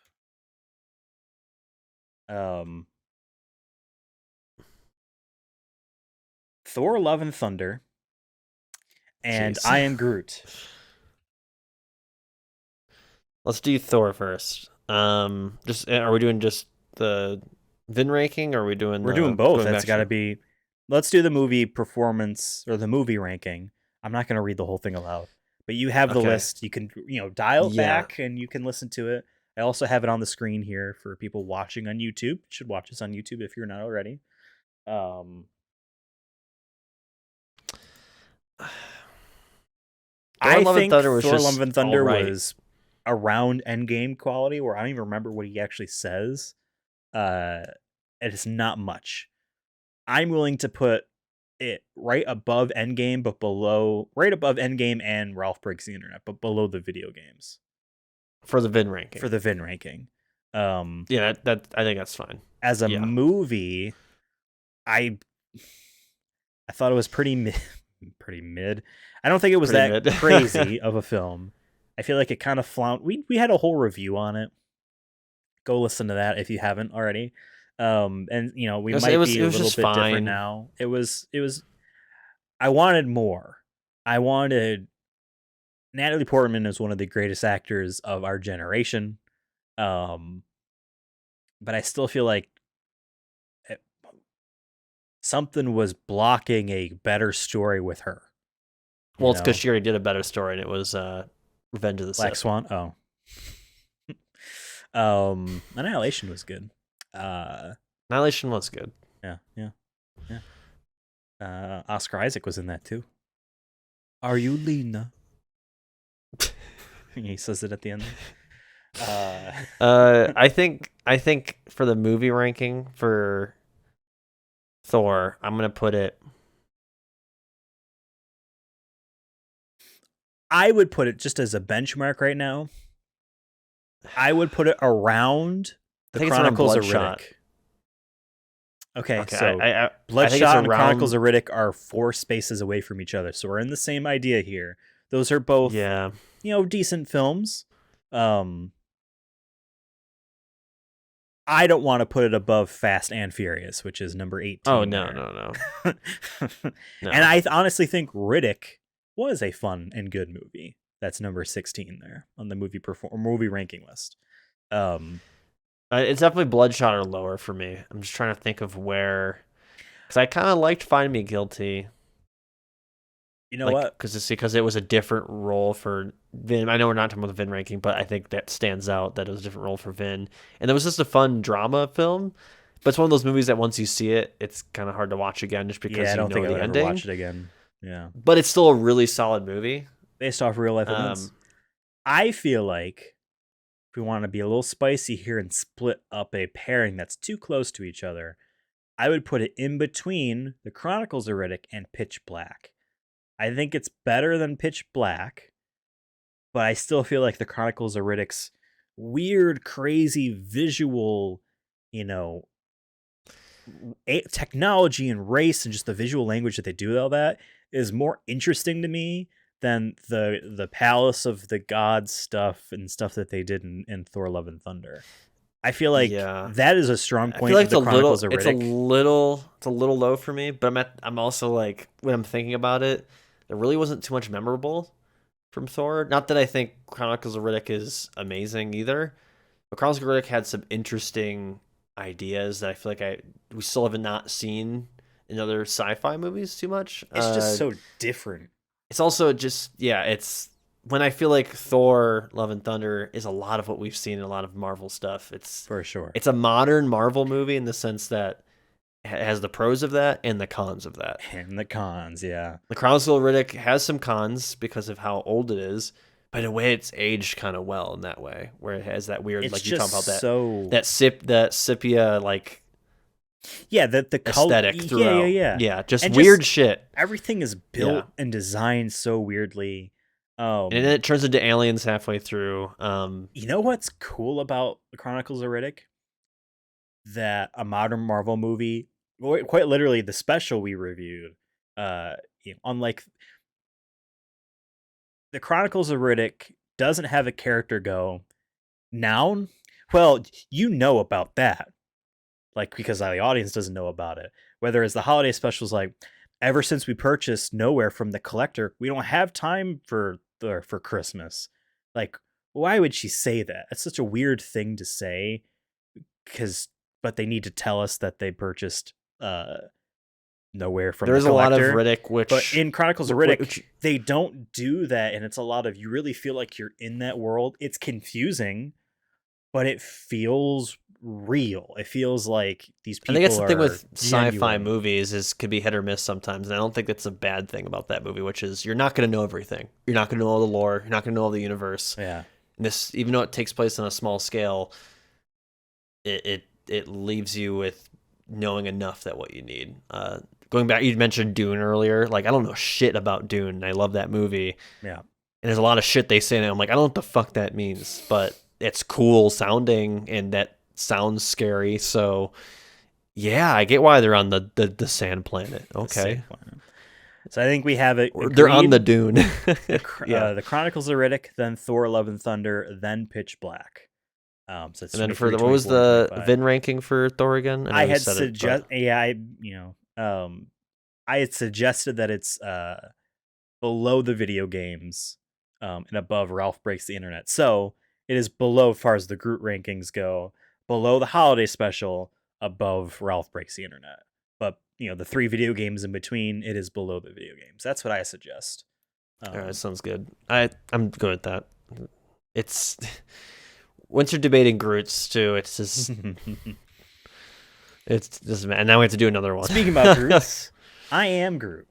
Thor: Love and Thunder and I Am Groot. Let's do Thor first. Are we doing just the Vin ranking, or are we doing? We're doing both. That's got to be. Let's do the movie performance or the movie ranking. I'm not going to read the whole thing aloud, but you have the list. You can dial it back and you can listen to it. I also have it on the screen here for people watching on YouTube. You should watch this on YouTube if you're not already. Thor: Love and Thunder was around Endgame quality, where I don't even remember what he actually says. It's not much. I'm willing to put it right above Endgame, but right above Endgame and Ralph Breaks the Internet, but below the video games. For the Vin ranking. Yeah, that I think that's fine. As a movie, I thought it was pretty mid. I don't think it was that crazy of a film. I feel like it kind of floundered. We had a whole review on it. Go listen to that if you haven't already. And we might be a little bit different now. It was. I wanted more. I wanted. Natalie Portman is one of the greatest actors of our generation. But I still feel like something was blocking a better story with her. Well, it's because she already did a better story, and it was Revenge of the Sith. Black Swan. Oh. Annihilation was good. Annihilation was good. Yeah. Oscar Isaac was in that too. Are you Lena? He says it at the end. I think for the movie ranking for Thor, I'm gonna put it. I would put it just as a benchmark right now. I would put it around the Chronicles of Riddick. Okay, so Bloodshot and Chronicles of Riddick are 4 spaces away from each other, so we're in the same idea here. Those are both, decent films. I don't want to put it above Fast and Furious, which is number 18. Oh, no. No. And I honestly think Riddick was a fun and good movie. That's number 16 there on the movie ranking list. It's definitely Bloodshot or lower for me. I'm just trying to think of where, because I kind of liked Find Me Guilty. You know what? Because it was a different role for Vin. I know we're not talking about the Vin ranking, but I think that stands out that it was a different role for Vin. And it was just a fun drama film. But it's one of those movies that once you see it, it's kind of hard to watch again just because I don't think the I'll ending. Ever watch it again. Yeah, but it's still a really solid movie based off real life events. I feel like if we want to be a little spicy here and split up a pairing that's too close to each other, I would put it in between the Chronicles of Riddick and Pitch Black. I think it's better than Pitch Black, but I still feel like the Chronicles of Riddick's weird, crazy visual, technology and race and just the visual language that they do with all that is more interesting to me than the Palace of the Gods stuff and stuff that they did in Thor: Love and Thunder. I feel like that is a strong point. I feel like the Chronicles of Riddick. It's a little low for me, but I'm also like, when I'm thinking about it, there really wasn't too much memorable from Thor. Not that I think Chronicles of Riddick is amazing either, but Chronicles of Riddick had some interesting ideas that I feel like we still have not seen in other sci-fi movies too much. It's just so different. It's also just it's when I feel like Thor: Love and Thunder is a lot of what we've seen in a lot of Marvel stuff. It's for sure. It's a modern Marvel movie in the sense that it has the pros of that and the cons of that. And the cons, yeah. The Chronicles of Riddick has some cons because of how old it is, but in a way it's aged kind of well in that way, where it has that weird, like you talk about that sepia like Yeah, the aesthetic throughout. Yeah, just and weird shit. Everything is built and designed so weirdly. And then it turns into aliens halfway through. You know what's cool about the Chronicles of Riddick? That a modern Marvel movie, quite literally the special we reviewed, unlike the Chronicles of Riddick, doesn't have a character go, noun? Well, you know about that. Like, because the audience doesn't know about it. Whether the holiday specials, like, ever since we purchased Nowhere from the collector, we don't have time for Christmas. Like, why would she say that? That's such a weird thing to say. But they need to tell us that they purchased Nowhere from There's the collector. There's a lot of Riddick, but in Chronicles of Riddick, they don't do that, and it's a lot of, you really feel like you're in that world. It's confusing, but it feels real. It feels like these people. I think that's the thing with genuine. sci-fi movies is could be hit or miss sometimes, and I don't think that's a bad thing about that movie, which is you're not going to know everything. You're not going to know all the lore. You're not going to know all the universe. Yeah. And this, even though it takes place on a small scale, it leaves you with knowing enough that what you need. Going back, you mentioned Dune earlier. Like, I don't know shit about Dune, and I love that movie. Yeah. And there's a lot of shit they say, and I'm like, I don't know what the fuck that means, but it's cool sounding, and that sounds scary. So, yeah, I get why they're on the sand planet. Okay. So I think we have it. They're on the Dune. The Chronicles of Riddick, then Thor: Love and Thunder, then Pitch Black. So it's and then for what was the Vin ranking for Thor again? I had suggested, I had suggested that it's below the video games, and above Ralph Breaks the Internet. So it is below, as far as the Groot rankings go, below the holiday special, above Ralph Breaks the Internet. But the 3 video games in between, it is below the video games. That's what I suggest. All right, sounds good. I'm good with that. It's once you're debating Groots too, it's just and now we have to do another one. Speaking about Groots, I am Groot.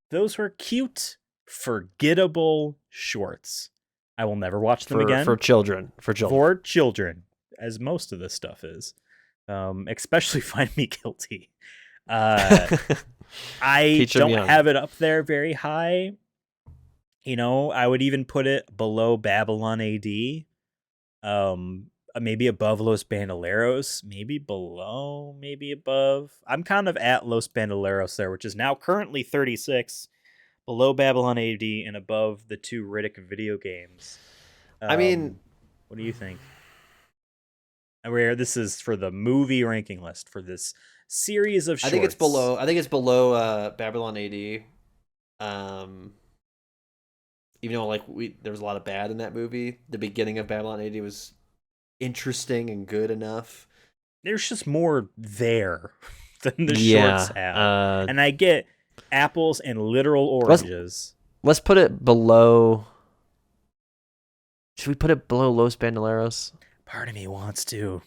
Those were cute, forgettable shorts. I will never watch them again. For children, as most of this stuff is. Especially Find Me Guilty. I don't have it up there very high. I would even put it below Babylon AD. Maybe above Los Bandoleros, maybe below, maybe above. I'm kind of at Los Bandoleros there, which is now currently 36, below Babylon AD and above the 2 Riddick video games. I mean, what do you think? Where this is for the movie ranking list for this series of shorts. I think it's below Babylon AD. Even though there was a lot of bad in that movie, the beginning of Babylon AD was interesting and good enough. There's just more there than the shorts have. And I get apples and literal oranges. Let's put it below. Should we put it below Los Bandoleros? Part of me wants to.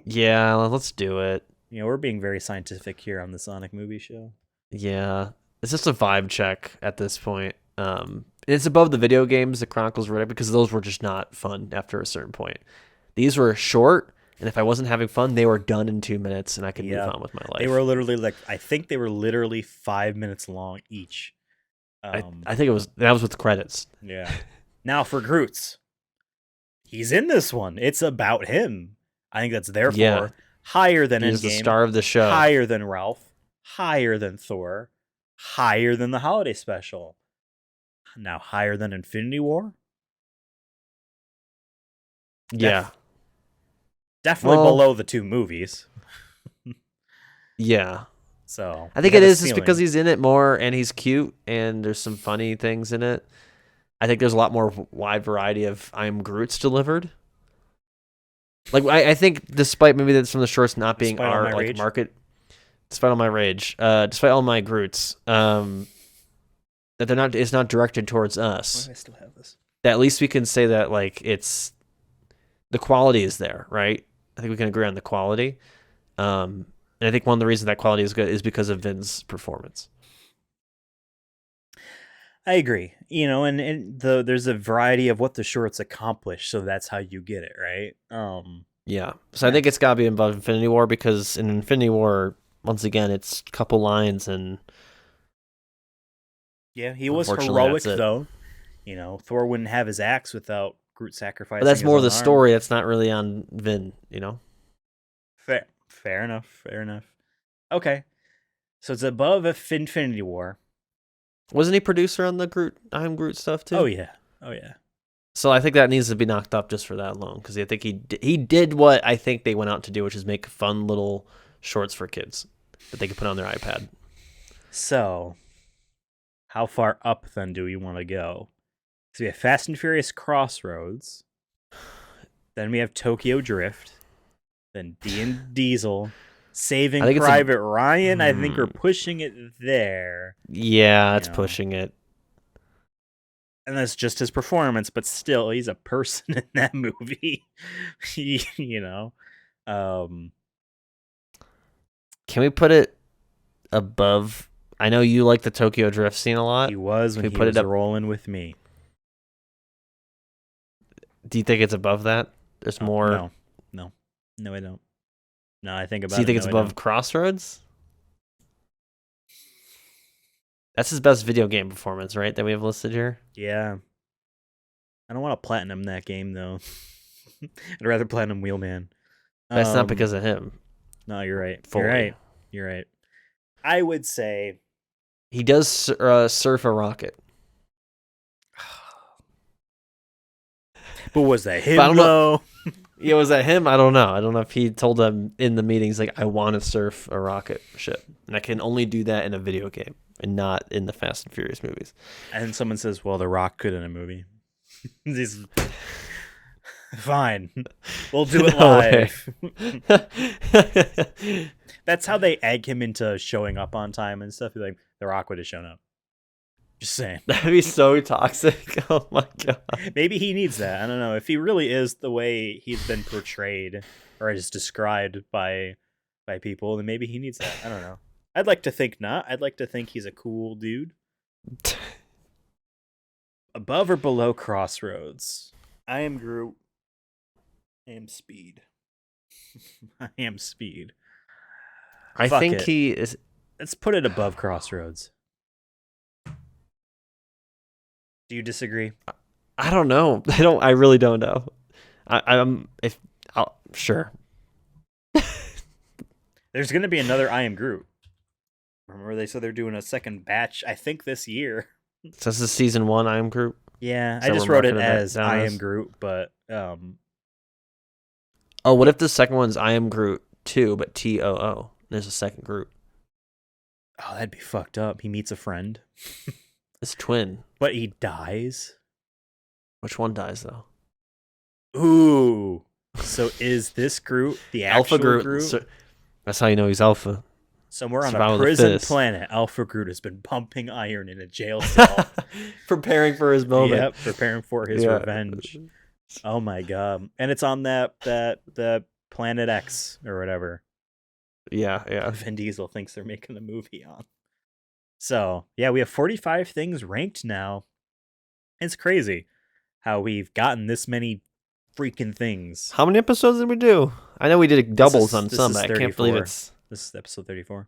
Yeah, let's do it. We're being very scientific here on the Sonic Movie Show. Yeah, it's just a vibe check at this point. It's above the video games, the Chronicles of Riddick, because those were just not fun after a certain point. These were short, and if I wasn't having fun, they were done in 2 minutes, and I could move on with my life. They were literally I think they were literally 5 minutes long each. I think that was with credits. Yeah. Now for Groots. He's in this one. It's about him. I think that's therefore higher than Endgame. He's the star of the show. Higher than Ralph. Higher than Thor. Higher than the holiday special. Now higher than Infinity War. Yeah. Definitely below the 2 movies. Yeah. So I think it is just because he's in it more and he's cute and there's some funny things in it. I think there's a lot more wide variety of I'm Groot's delivered. Like I think despite maybe that's from the shorts not being our market, despite all my rage, despite all my Groots, that it's not directed towards us. Why do I still have this? That at least we can say that it's the quality is there, right? I think we can agree on the quality. And I think one of the reasons that quality is good is because of Vin's performance. I agree. There's a variety of what the shorts accomplish, so that's how you get it, right? Yeah. So I think it's got to be above Infinity War, because in Infinity War, once again, it's a couple lines and Yeah, he was unfortunately, heroic that's it. though. Thor wouldn't have his axe without Groot sacrificing. But that's his more own the arm. story. That's not really on Vin, Fair enough. Fair enough. Okay, so it's above Infinity War. Wasn't he producer on the I'm Groot stuff too? Oh yeah. So I think that needs to be knocked up just for that alone, because I think he did what I think they went out to do, which is make fun little shorts for kids that they could put on their iPad. So, how far up then do we want to go? So we have Fast and Furious Crossroads. Then we have Tokyo Drift. Then Vin Diesel. Saving Private Ryan. I think we're pushing it there. Yeah, it's pushing it. And that's just his performance, but still, he's a person in that movie. Can we put it above? I know you like the Tokyo Drift scene a lot. He was when he was rolling with me. Do you think it's above that? There's more. No, I don't. No, I think about it. Do you think it's above Crossroads? That's his best video game performance, right? That we have listed here. Yeah. I don't want to platinum that game though. I'd rather platinum Wheelman. That's not because of him. No, you're right. Fully. You're right. I would say he does surf a rocket. But was that him though? Yeah, was that him? I don't know. I don't know if he told them in the meetings, like, I want to surf a rocket ship. And I can only do that in a video game and not in the Fast and Furious movies. And someone says, well, The Rock could in a movie. Fine. We'll do it live. That's how they egg him into showing up on time and stuff. Like, The Rock would have shown up. Just saying. That'd be so toxic. Oh my god. Maybe he needs that. I don't know. If he really is the way he's been portrayed or is described by people, then maybe he needs that. I don't know. I'd like to think not. I'd like to think he's a cool dude. Above or below Crossroads? I am Groot. I am Speed. I am Speed. I think he is. Let's put it above Crossroads. Do you disagree? I don't know. I really don't know. Sure. There's going to be another I Am Groot. Remember they said they're doing a second batch, I think this year. So this is season 1 I Am Groot? Yeah, I just wrote it as I Am Groot, but Oh, what if the second one's I Am Groot 2, but TOO? There's a second Groot. Oh, that'd be fucked up. He meets a friend. It's twin. But he dies? Which one dies, though? Ooh. So is this Groot the actual Alpha Groot? So, that's how you know he's Alpha. Somewhere on a prison planet, Alpha Groot has been pumping iron in a jail cell. Preparing for his moment. Yep, preparing for his revenge. Oh my god. And it's on the Planet X or whatever. Yeah. Vin Diesel thinks they're making a movie on. So, yeah, we have 45 things ranked now. It's crazy how we've gotten this many freaking things. How many episodes did we do? I know we did doubles on some, but I can't believe it's... This is episode 34.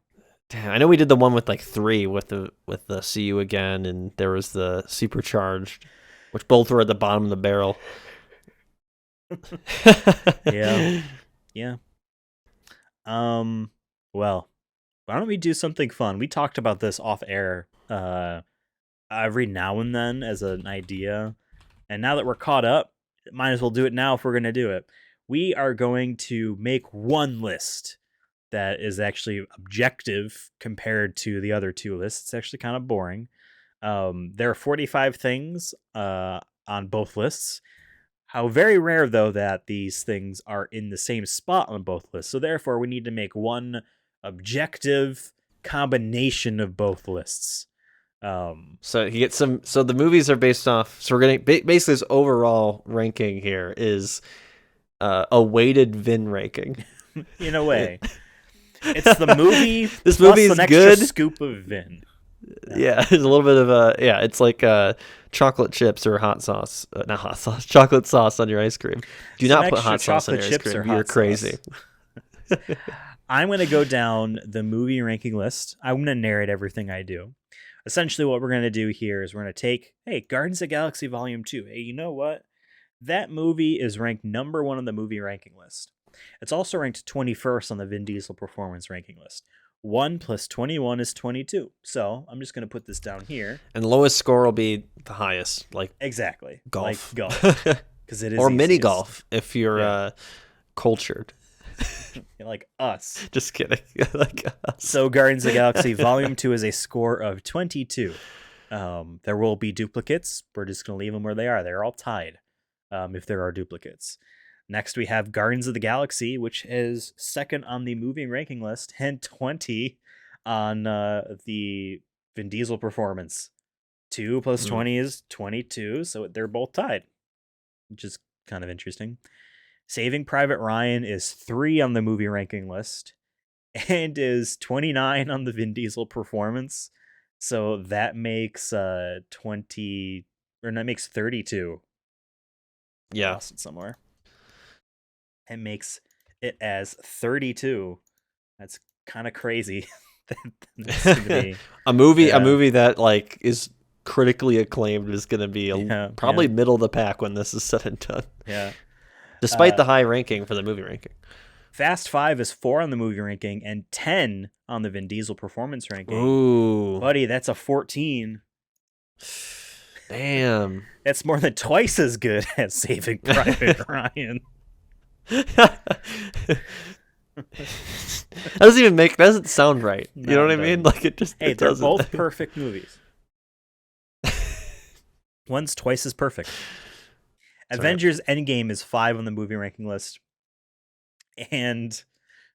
Damn, I know we did the one with like 3 with the See You Again, and there was the Supercharged, which both were at the bottom of the barrel. Yeah. Well, why don't we do something fun? We talked about this off air every now and then as an idea. And now that we're caught up, might as well do it now if we're going to do it. We are going to make one list that is actually objective compared to the other 2 lists. It's actually kind of boring. There are 45 things on both lists. How very rare, though, that these things are in the same spot on both lists. So therefore, we need to make one objective combination of both lists. So you get some. So the movies are based off. So we're getting basically this overall ranking here is a weighted Vin ranking. In a way, it's the movie. This movie is an good. Extra scoop of Vin. Yeah, there's a little bit of a it's like chocolate chips or hot sauce, not hot sauce, chocolate sauce on your ice cream. Do Some not put extra hot sauce on chocolate your ice chips or cream. You're hot crazy. sauce. I'm going to go down the movie ranking list. I'm going to narrate everything I do. Essentially, what we're going to do here is we're going to take, hey, Guardians of the Galaxy Volume 2. Hey, you know what? That movie is ranked number 1 on the movie ranking list. It's also ranked 21st on the Vin Diesel performance ranking list. 1 plus 21 is 22. So I'm just going to put this down here. And the lowest score will be the highest, like exactly golf. Like golf. Because it is or mini easiest. golf if you're cultured. Like us. Just kidding. Like us. So Guardians of the Galaxy Volume 2 is a score of 22. There will be duplicates. We're just going to leave them where they are. They're all tied if there are duplicates. Next, we have Guardians of the Galaxy, which is second on the movie ranking list, and 20 on the Vin Diesel performance. 2 plus 20 is 22, so they're both tied, which is kind of interesting. Saving Private Ryan is 3 on the movie ranking list and is 29 on the Vin Diesel performance. So that makes 20, or that makes 32. Yeah. I lost it somewhere. It makes it as 32. That's kind of crazy. That's gonna be, a movie that like is critically acclaimed is going to be probably middle of the pack when this is said and done. Yeah. Despite the high ranking for the movie ranking. Fast 5 is 4 on the movie ranking and 10 on the Vin Diesel performance ranking. Ooh. Buddy, that's a 14. Damn. That's more than twice as good as Saving Private Ryan. Doesn't sound right. You know what I mean? Like it just Hey, it they're doesn't. both perfect movies. One's twice as perfect. Avengers Endgame is 5 on the movie ranking list and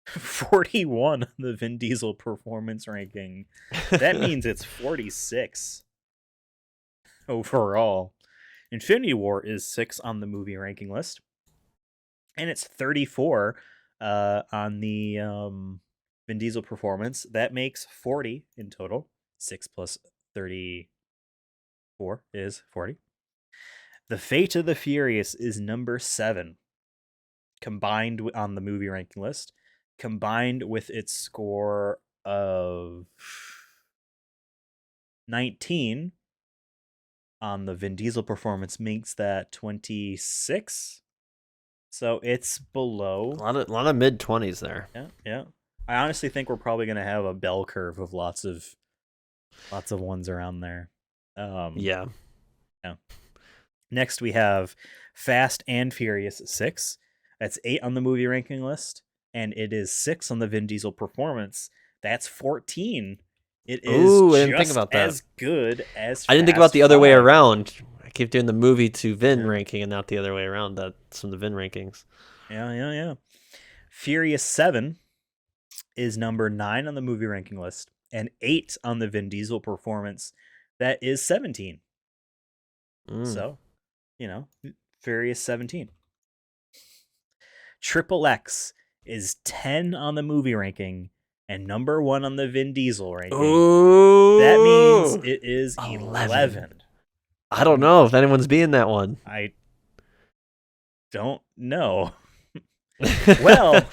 41 on the Vin Diesel performance ranking. That means it's 46 overall. Infinity War is 6 on the movie ranking list, and it's 34 on the Vin Diesel performance. That makes 40 in total. 6 plus 34 is 40. The Fate of the Furious is number 7, combined on the movie ranking list, combined with its score of 19 on the Vin Diesel performance makes that 26. So it's below. A lot of mid-20s there. Yeah. I honestly think we're probably going to have a bell curve of lots of ones around there. Yeah. Next, we have Fast and Furious 6. That's 8 on the movie ranking list, and it is 6 on the Vin Diesel performance. That's 14. It is I didn't think about that. as good as I didn't think Fast about the other way 5. around. I keep doing the movie to Vin ranking and not the other way around. That's from the Vin rankings. Yeah. Furious 7 is number 9 on the movie ranking list, and 8 on the Vin Diesel performance. That is 17. So, Furious 17. Triple X is 10 on the movie ranking and number 1 on the Vin Diesel ranking. Ooh. That means it is 11. I don't know if anyone's being that one. I don't know. Well,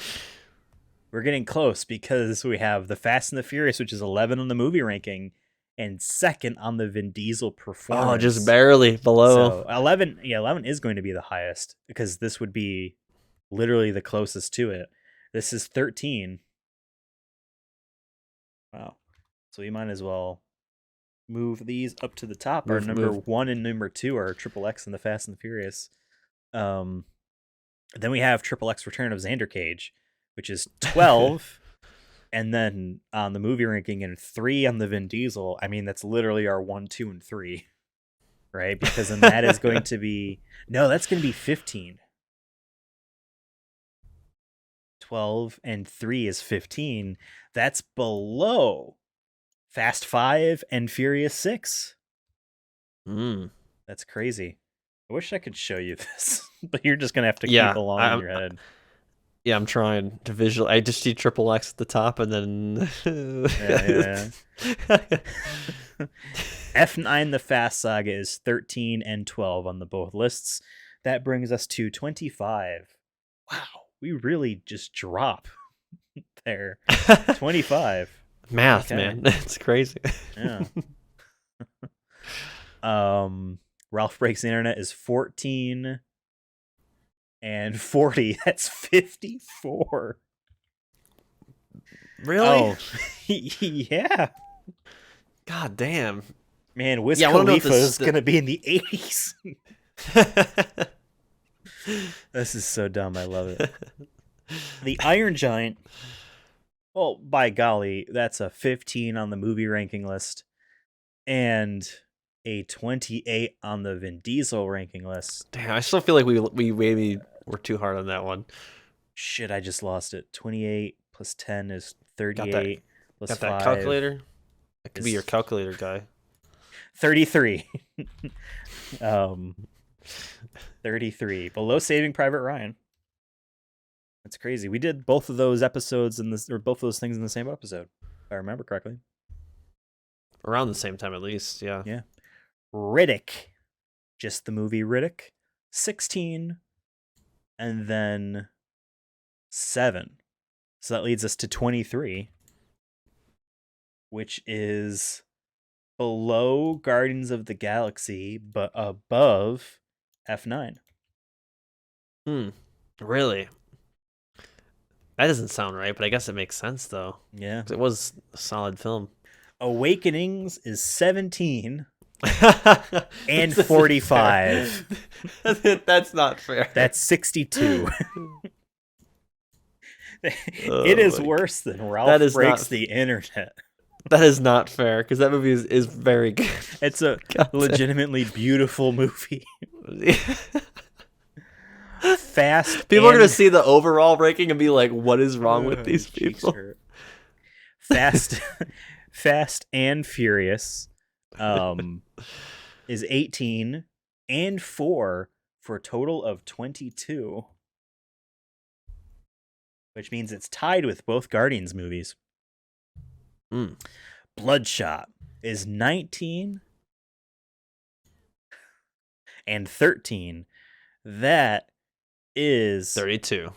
we're getting close because we have The Fast and the Furious, which is 11 on the movie ranking, and 2nd on the Vin Diesel performance. Oh, just barely below. So 11 is going to be the highest because this would be literally the closest to it. This is 13. Wow. So we might as well move these up to the top. Our number 1 and number 2 are Triple X and The Fast and the Furious. Then we have Triple X Return of Xander Cage, which is 12. And then on the movie ranking and 3 on the Vin Diesel, I mean, that's literally our 1, 2, and 3, right? Because then that is going to be, that's going to be 15. 12 and 3 is 15. That's below Fast 5 and Furious 6. That's crazy. I wish I could show you this, but you're just going to have to keep along in your head. Yeah, I'm trying to visualize. I just see Triple X at the top, and then F9 The Fast Saga is 13 and 12 on the both lists. That brings us to 25. Wow, we really just drop there. 25. Math, Okay. man. It's crazy. Yeah. Ralph Breaks the Internet is 14 and 40. That's 54. Really? Oh, yeah. God damn. Man, Wiz Yeah, I wanna know if Khalifa this- is going to be in the 80s. This is so dumb. I love it. The Iron Giant. Well, by golly, that's a 15 on the movie ranking list and a 28 on the Vin Diesel ranking list. Damn, I still feel like we maybe were too hard on that one. Shit, I just lost it. 28 plus 10 is 38 plus Got 5. that calculator? That could be is- your calculator guy. 33. 33. Below Saving Private Ryan. That's crazy. We did both of those episodes or both of those things in the same episode, if I remember correctly. Around the same time, at least. Yeah. Yeah. Riddick. Just the movie Riddick. 16. And then 7. So that leads us to 23, which is below Guardians of the Galaxy, but above F9. Really? That doesn't sound right, but I guess it makes sense, though. Yeah. 'Cause it was a solid film. Awakenings is 17 and This isn't 45. fair. That's not fair. That's 62. Oh It is my- worse than Ralph That is Breaks not- the Internet. That is not fair, because that movie is very good. It's a God damn. legitimately beautiful movie. Fast. People are and- going to see the overall ranking and be like, what is wrong with these Cheeks people? hurt. Fast, Fast and Furious, is 18 and 4 for a total of 22, which means it's tied with both Guardians movies. Mm. Bloodshot is 19 and 13. That is 32.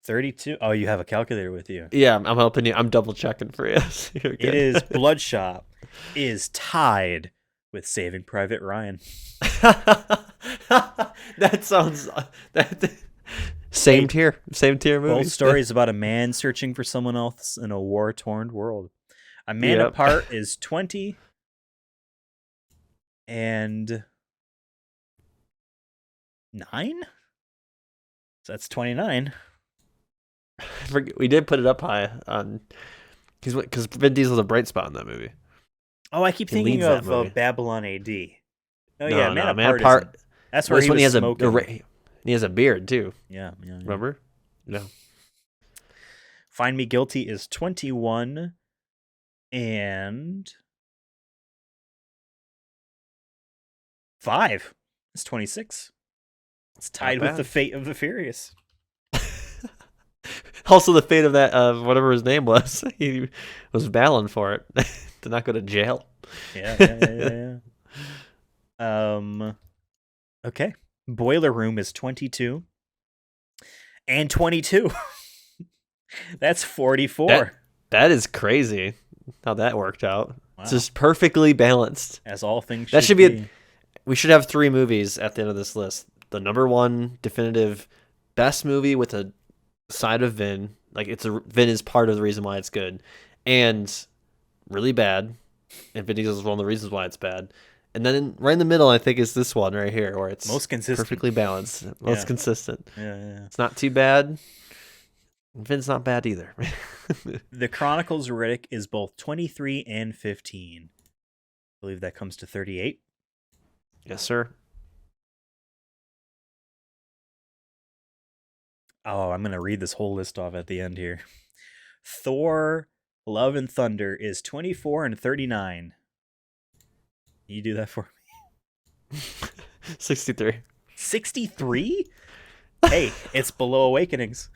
32. Oh, you have a calculator with you. Yeah, I'm helping you. I'm double checking for you. You're It good. is Bloodshot is tied with Saving Private Ryan. That sounds same tier movie. Both stories about a man searching for someone else in a war-torn world. A Man Yep. Apart is 20 and 9? So that's 29. We did put it up high on because Vin Diesel's a bright spot in that movie. Oh, I keep He thinking leads that of movie. Babylon AD. Oh, No, yeah, no, Man Apart. That's where This he one was he has smoking. he has a beard too. Yeah. Remember? No. Find Me Guilty is 21 and 5. It's 26. It's tied with bad. The Fate of the Furious. Also, the fate of that whatever his name was, he was battling for it to not go to jail. Yeah. Okay. Boiler Room is 22 and 22. That's 44. That is crazy how that worked out. Wow. It's just perfectly balanced. As all things That should should be be. We should have 3 movies at the end of this list. The number 1 definitive best movie with a side of Vin. Like Vin is part of the reason why it's good. And really bad. And Vin Diesel is one of the reasons why it's bad. And then right in the middle, I think, is this one right here, where it's Most consistent. perfectly balanced. Most Yeah. consistent. Yeah. It's not too bad. Vin's not bad either. The Chronicles Riddick is both 23 and 15. I believe that comes to 38. Yes, sir. Oh, I'm going to read this whole list off at the end here. Thor, Love and Thunder is 24 and 39. Can you do that for me? 63. 63? Hey, it's below Awakenings.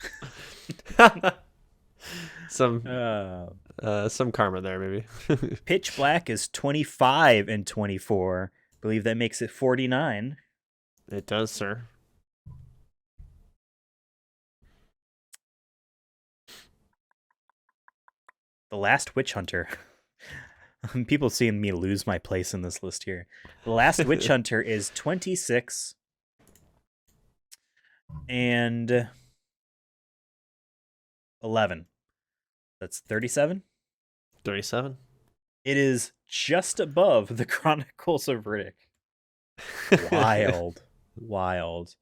Some Uh, Some karma there, maybe. Pitch Black is 25 and 24. I believe that makes it 49. It does, sir. The Last Witch Hunter. People seeing me lose my place in this list here. The Last Witch Hunter is 26 and 11. That's 37. 37. It is just above the Chronicles of Riddick. Wild. Wild.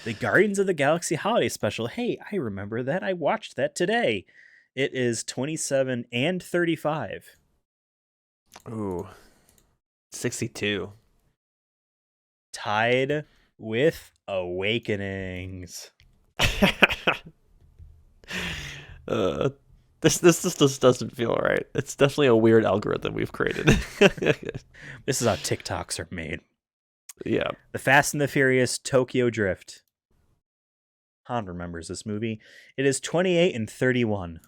The Guardians of the Galaxy Holiday Special. Hey, I remember that. I watched that today. It is 27 and 35. Ooh. 62. Tied with Awakenings. This just doesn't feel right. It's definitely a weird algorithm we've created. This is how TikToks are made. Yeah. The Fast and the Furious Tokyo Drift. Han remembers this movie. It is 28 and 31.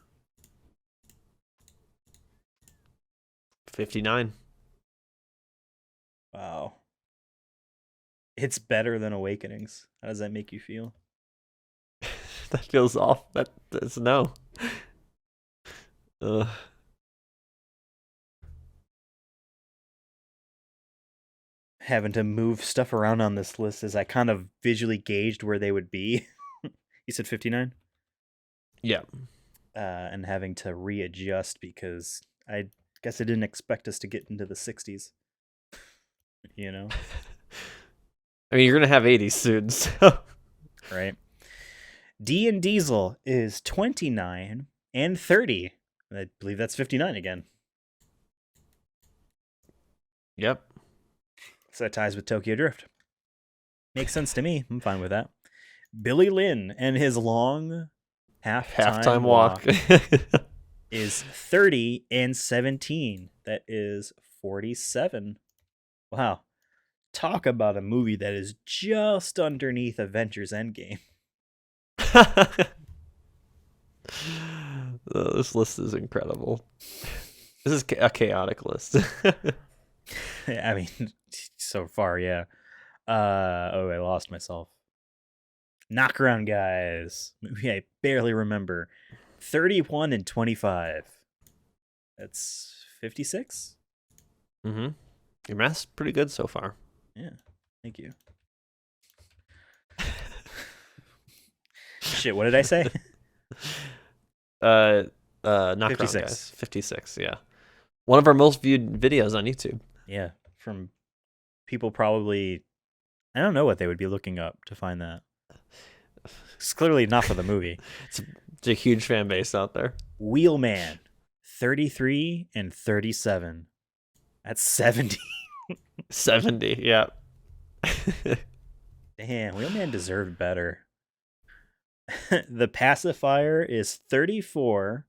59. Wow. It's better than Awakenings. How does that make you feel? That feels off. That's no. Having to move stuff around on this list as I kind of visually gauged where they would be. You said 59? Yeah. And having to readjust because I guess I didn't expect us to get into the 60s. You know? I mean, you're going to have 80s soon, so. Right. Vin Diesel is 29 and 30. I believe that's 59 again. Yep. So that ties with Tokyo Drift. Makes sense to me. I'm fine with that. Billy Lynn and his long halftime walk is 30 and 17. That is 47. Wow. Talk about a movie that is just underneath Avengers Endgame. This list is incredible. This is a chaotic list. I mean, so far, yeah. I lost myself. Knockaround Guys. Movie I barely remember. 31 and 25. That's 56? Mm-hmm. Your math's pretty good so far. Yeah, thank you. Shit, what did I say? Knockaround 56. Guys. 56, yeah. One of our most viewed videos on YouTube. Yeah, from people probably... I don't know what they would be looking up to find that. It's clearly not for the movie. It's a huge fan base out there. Wheelman, 33 and 37. That's 70. 70, yeah. Damn, Wheelman deserved better. The Pacifier is 34.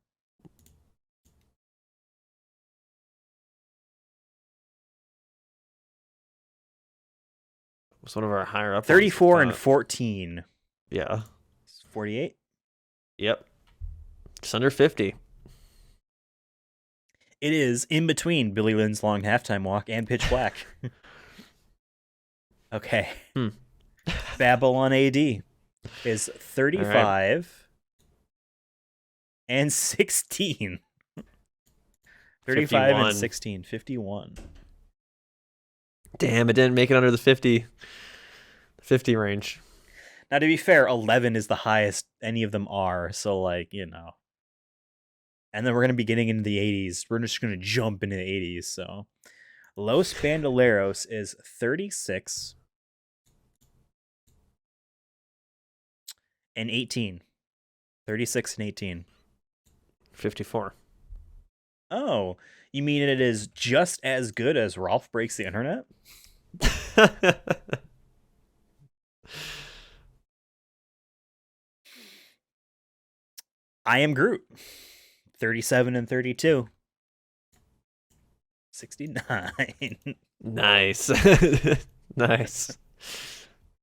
It's one of our higher up. 34 and 14. Yeah. 48. Yep. Just under 50. It is in between Billy Lynn's long halftime walk and Pitch Black. Okay. Babylon AD is 35 and 16. 35 51. and 16. 51. Damn, it didn't make it under the 50 range. Now, to be fair, 11 is the highest any of them are. So, like, you know. And then we're going to be getting into the 80s. We're just going to jump into the 80s. So, Los Bandoleros is 36 and 18. 36 and 18. 54. Oh, you mean it is just as good as Ralph Breaks the Internet? I Am Groot. 37 and 32. 69. Nice. Nice.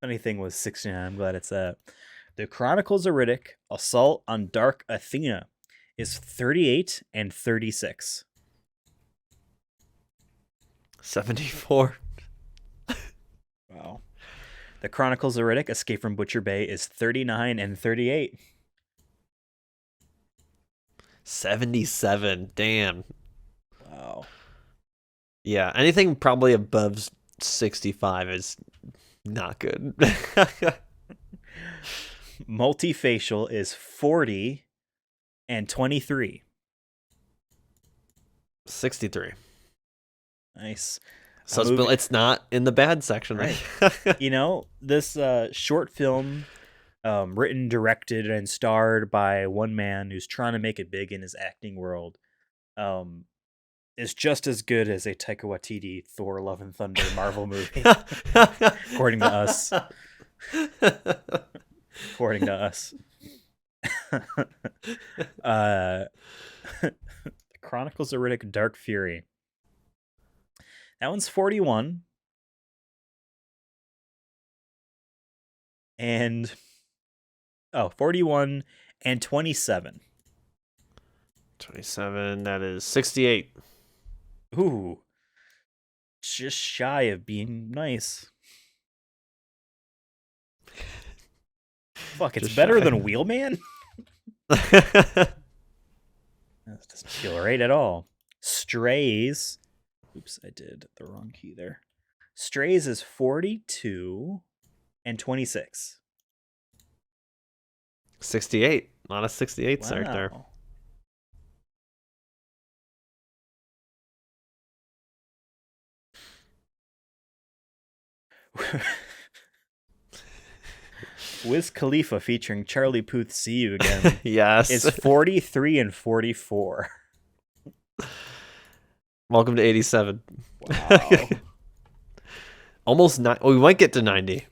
Funny thing was 69. I'm glad it's that. The Chronicles of Riddick, Assault on Dark Athena is 38 and 36. 74. Wow. The Chronicles of Riddick, Escape from Butcher Bay, is 39 and 38. 77. Damn. Wow. Yeah, anything probably above 65 is not good. Multifacial is 40 and 23. 63. Nice. So it's not in the bad section. Right. You know, this short film, written, directed, and starred by one man who's trying to make it big in his acting world, is just as good as a Taika Waititi Thor: Love and Thunder Marvel movie, according to us. According to us. Chronicles of Riddick: Dark Fury. That one's 41. And 41 and 27. 27, that is 68. Ooh. Just shy of being nice. Fuck, it's Just better shy. than Wheelman? That doesn't feel right at all. Strays. Oops, I did the wrong key there. Strays is 42 and 26. 68. A lot of 68s right there. Wow. Wiz Khalifa featuring Charlie Puth, See You Again, Yes. is 43 and 44. Welcome to 87. Wow. Almost we might get to 90.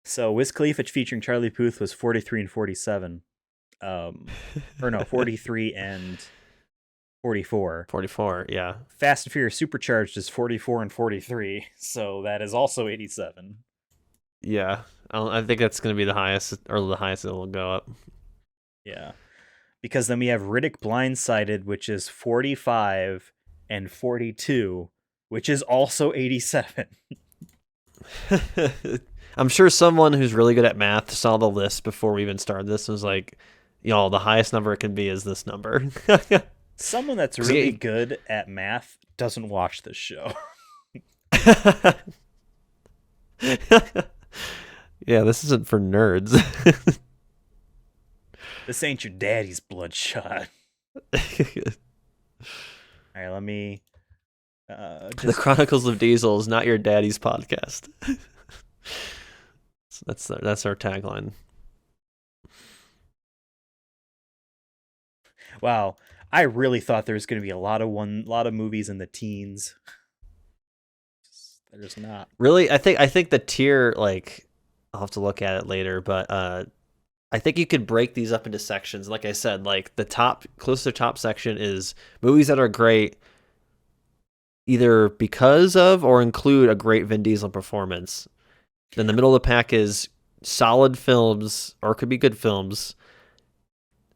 So Wiz Khalifa featuring Charlie Puth was 43 and 47. Or no, 43 and 44. 44, yeah. Fast and Furious Supercharged is 44 and 43. So that is also 87. Yeah. I think that's going to be the highest, or the highest it will go up. Yeah. Because then we have Riddick Blindsided, which is 45 and 42, which is also 87. I'm sure someone who's really good at math saw the list before we even started this and was like, the highest number it can be is this number. Someone that's really good at math doesn't watch this show. Yeah, this isn't for nerds. This ain't your daddy's Bloodshot. All right, let me... The Chronicles of Diesel is not your daddy's podcast. So that's our tagline. Wow, I really thought there was going to be a lot of movies in the teens. There's not. Really, I think the tier, like, I'll have to look at it later, but I think you could break these up into sections. Like I said, like the close to the top section is movies that are great, either because of or include a great Vin Diesel performance. Then the middle of the pack is solid films, or could be good films,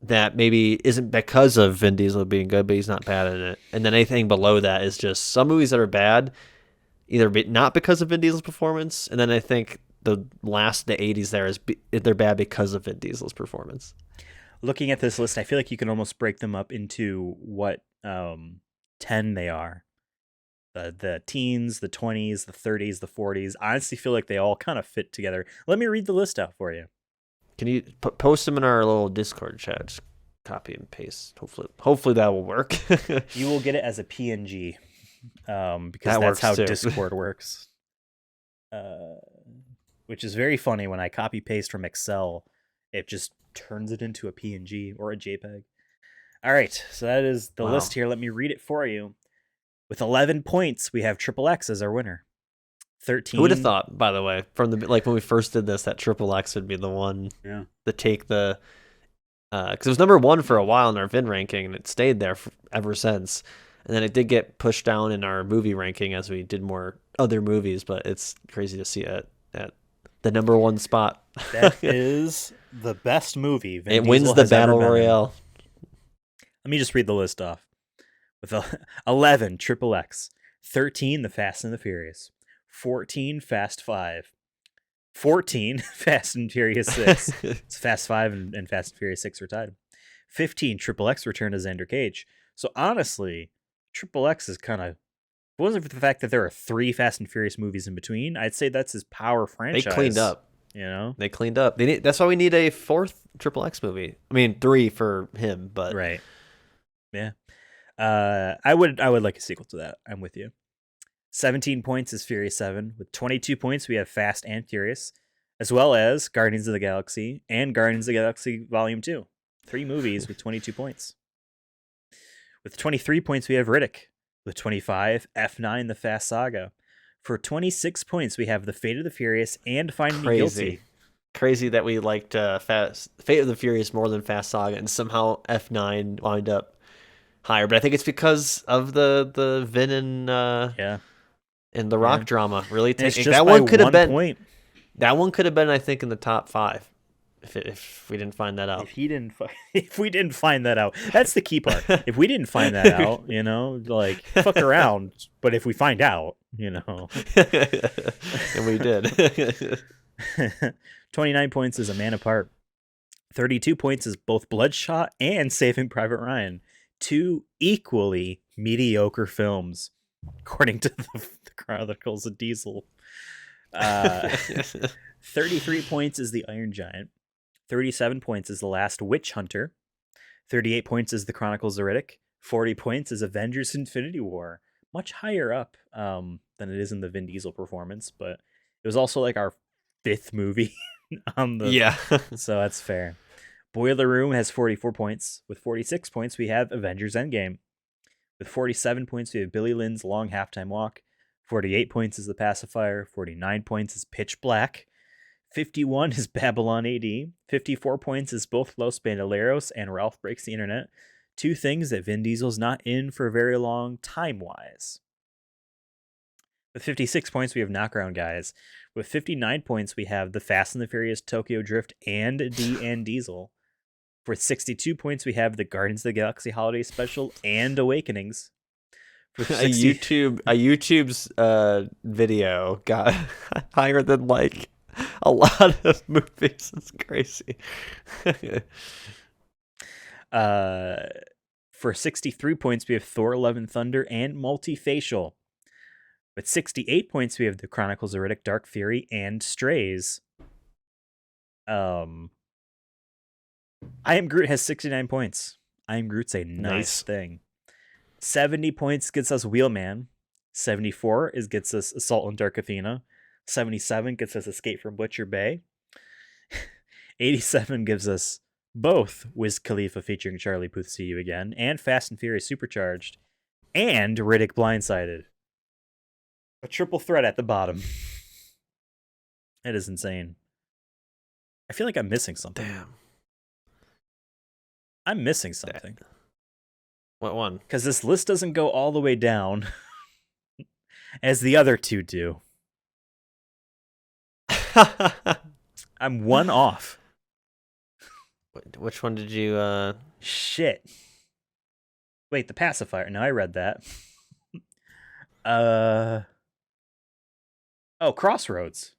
that maybe isn't because of Vin Diesel being good, but he's not bad in it. And then anything below that is just some movies that are bad, either not because of Vin Diesel's performance, and then I think the 80s there is they're bad because of Vin Diesel's performance. Looking at this list, I feel like you can almost break them up into what 10 they are. The teens, the 20s, the 30s, the 40s. I honestly feel like they all kind of fit together. Let me read the list out for you. Can you post them in our little Discord chat? Just copy and paste. Hopefully that will work. You will get it as a PNG, because That that's works how too. Discord works. Which is very funny. When I copy paste from Excel, it just turns it into a PNG or a JPEG. All right, so that is the list here. Let me read it for you. With 11 points, we have Triple X as our winner. 13. Who would have thought, by the way, from when we first did this, that Triple X would be the one to take the... Because it was number one for a while in our Vin ranking, and it stayed there ever since. And then it did get pushed down in our movie ranking as we did more other movies, but it's crazy to see it at the number one spot. That is the best movie Vin It Diesel wins the has ever battle been in. royale. Let me just read the list off. With 11, Triple X. 13, The Fast and the Furious. 14, Fast 5. 14, Fast and Furious 6. It's Fast 5 and Fast and Furious 6 are tied. 15, Triple X Return to Xander Cage. So honestly, Triple X is kind of... If it wasn't for the fact that there are 3 Fast and Furious movies in between, I'd say that's his power franchise. They cleaned up. You know? They cleaned up. That's why we need a 4th Triple X movie. I mean, 3 for him, but... Right. Yeah. I would like a sequel to that. I'm with you. 17 points is Furious 7. With 22 points, we have Fast and Furious, as well as Guardians of the Galaxy and Guardians of the Galaxy Volume 2. 3 movies with 22 points. With 23 points, we have Riddick. With 25, F9, The Fast Saga. For 26 points, we have The Fate of the Furious and Finding Me Guilty. Crazy that we liked Fate of the Furious more than Fast Saga, and somehow F9 wound up higher. But I think it's because of the Vin and the Rock drama. Really, that one could have been point. That one could have been, I think, in the top 5 if we didn't find that out. If we didn't find that out, that's the key part. If we didn't find that out, you know, like fuck around. But if we find out, you know, and we did. 29 points is A Man Apart. 32 points is both Bloodshot and Saving Private Ryan. 2 equally mediocre films, according to the Chronicles of Diesel. 33 points is The Iron Giant. 37 points is The Last Witch Hunter. 38 points is The Chronicles of Riddick. 40 points is Avengers Infinity War. Much higher up than it is in the Vin Diesel performance, but it was also like our 5th movie on the... Yeah. So that's fair. Boiler Room has 44 points. With 46 points, we have Avengers Endgame. With 47 points, we have Billy Lynn's Long Halftime Walk. 48 points is The Pacifier. 49 points is Pitch Black. 51 is Babylon AD. 54 points is both Los Bandoleros and Ralph Breaks the Internet. 2 things that Vin Diesel's not in for very long time-wise. With 56 points, we have Knockaround Guys. With 59 points, we have The Fast and the Furious Tokyo Drift and D and Diesel. For 62 points, we have the Guardians of the Galaxy Holiday Special and Awakenings. A YouTube's video got higher than like a lot of movies. It's crazy. For 63 points, we have Thor: Love and Thunder and Multifacial. With 68 points, we have The Chronicles of Riddick, Dark Fury, and Strays. I Am Groot has 69 points. I Am Groot's a nice thing. 70 points gets us Wheelman. 74 gets us Assault on Dark Athena. 77 gets us Escape from Butcher Bay. 87 gives us both Wiz Khalifa featuring Charlie Puth, See You Again, and Fast and Furious Supercharged, and Riddick Blindsided. A triple threat at the bottom. It is insane. I feel like I'm missing something. Damn. I'm missing something. What one? Because this list doesn't go all the way down as the other 2 do. I'm 1 off. Which one did you... Shit. Wait, The Pacifier. No, I read that. Oh, Crossroads.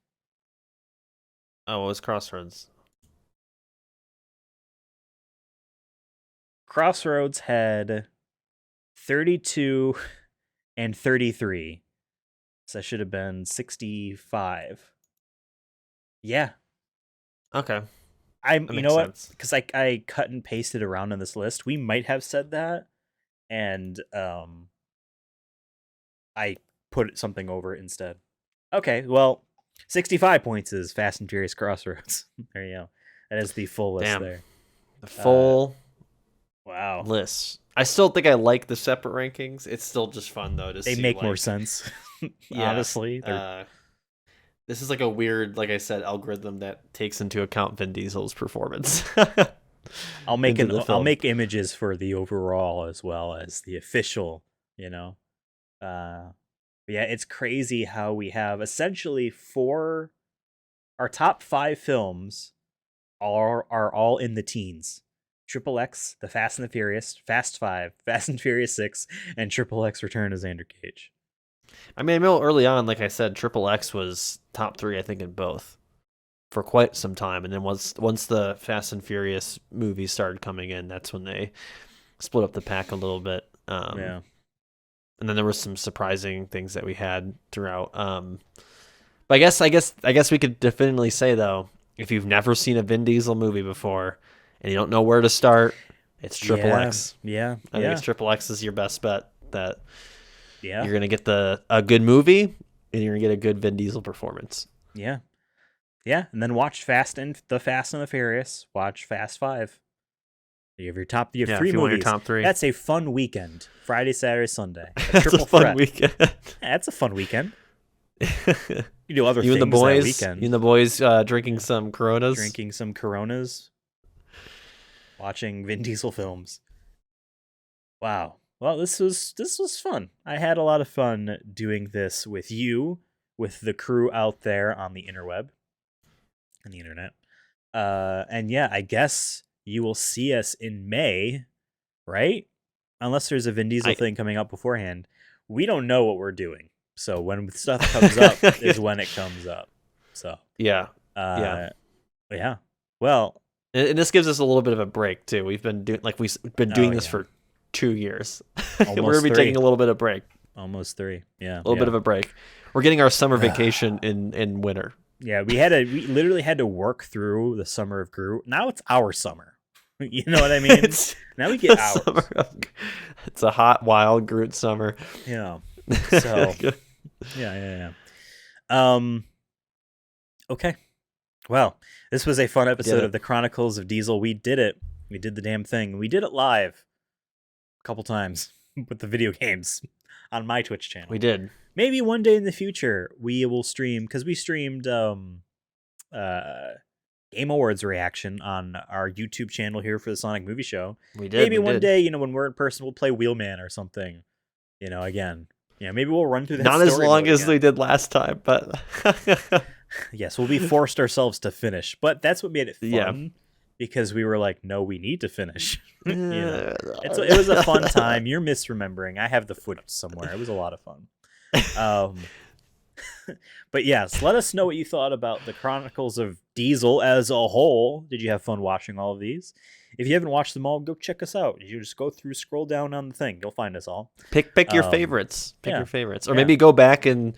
Oh, what was Crossroads? Crossroads had 32 and 33. So that should have been 65. Yeah. Okay. You know what? Because I cut and pasted around on this list. We might have said that, and I put something over it instead. Okay, well, 65 points is Fast and Furious Crossroads. There you go. That is the full list there. The full list. I still think I like the separate rankings. It's still just fun though to see. They make more sense. Yeah. Honestly. This is like a weird, like I said, algorithm that takes into account Vin Diesel's performance. I'll make images for the overall as well as the official, you know. Yeah, it's crazy how we have essentially our top 5 films are all in the teens. Triple X, The Fast and the Furious, Fast 5, Fast and Furious 6, and Triple X Return of Xander Cage. I mean, I know early on, like I said, Triple X was top 3, I think, in both for quite some time. And then once the Fast and Furious movies started coming in, that's when they split up the pack a little bit. Yeah. And then there were some surprising things that we had throughout. But I guess we could definitively say, though, if you've never seen a Vin Diesel movie before and you don't know where to start, it's Triple X. Yeah. I think it's Triple X is your best bet. That Yeah. you're gonna get a good movie and you're gonna get a good Vin Diesel performance. Yeah. Yeah. And then watch Fast and the Furious. Watch Fast 5. You have your top. You have 3 movies. Your top 3. That's a fun weekend. Friday, Saturday, Sunday. That's a fun weekend. Yeah, that's a fun weekend. You do other you things and the boys, that weekend. You and the boys drinking some Coronas. Drinking some Coronas. Watching Vin Diesel films. Wow. Well, this was fun. I had a lot of fun doing this with you, with the crew out there on the interweb and the internet. And yeah, I guess you will see us in May, right? Unless there's a Vin Diesel thing coming up beforehand. We don't know what we're doing. So when stuff comes up is when it comes up. So yeah. Well, and this gives us a little bit of a break too. We've been doing this for 2 years. We're gonna be taking a little bit of break. Almost 3. Yeah. A little bit of a break. We're getting our summer vacation in winter. Yeah, we literally had to work through the summer of Groot. Now it's our summer. You know what I mean? Now we get ours. It's a hot, wild Groot summer. Yeah. So yeah. Okay. Well, this was a fun episode of the Chronicles of Diesel. We did it. We did the damn thing. We did it live a couple times with the video games on my Twitch channel. We did. Maybe one day in the future we will stream, because we streamed Game Awards reaction on our YouTube channel here for the Sonic Movie Show. We did. Maybe one day, when we're in person, we'll play Wheelman or something. Again. Yeah, maybe we'll run through that. Not as long as we did last time, but yes, we forced ourselves to finish, but that's what made it fun. Because we were like, no, we need to finish. It was a fun time. You're misremembering. I have the footage somewhere. It was a lot of fun. But yes, let us know what you thought about the Chronicles of Diesel as a whole. Did you have fun watching all of these? If you haven't watched them all, go check us out. You just scroll down on the thing. You'll find us all. Pick your favorites. Pick your favorites. Or maybe go back to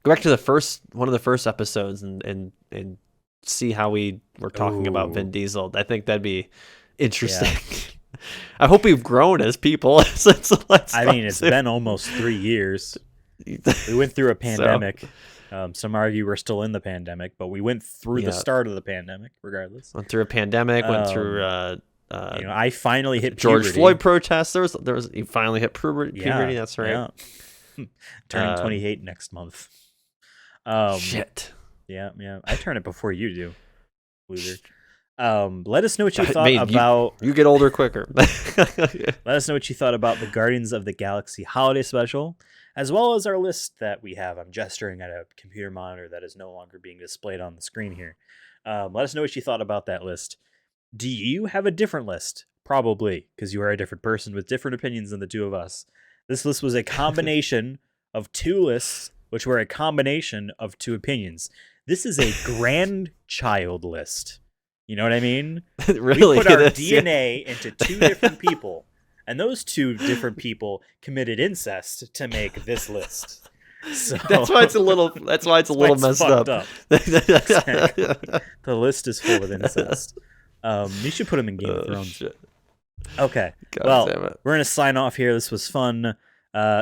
the one of the first episodes and see how we were talking about Vin Diesel. I think that'd be interesting. Yeah. I hope we've grown as people since the last time. It's been almost 3 years. We went through a pandemic. Some argue we're still in the pandemic, but we went through the start of the pandemic regardless. Went through a pandemic, went through I finally hit George puberty. Floyd protests. There was you finally hit puberty, that's right. Yeah. Turning 28 next month. Shit. Yeah. I turn it before you do, loser. Let us know what you thought about. You get older quicker. Let us know what you thought about the Guardians of the Galaxy Holiday Special, as well as our list that we have. I'm gesturing at a computer monitor that is no longer being displayed on the screen here. Let us know what you thought about that list. Do you have a different list? Probably, because you are a different person with different opinions than the two of us. This list was a combination of 2 lists, which were a combination of 2 opinions. This is a grandchild list. You know what I mean? Really? We put our DNA into 2 different people, and those 2 different people committed incest to make this list. So that's why it's a little messed up. The list is full of incest. You should put them in Game of Thrones. Shit. Okay. We're gonna sign off here. This was fun.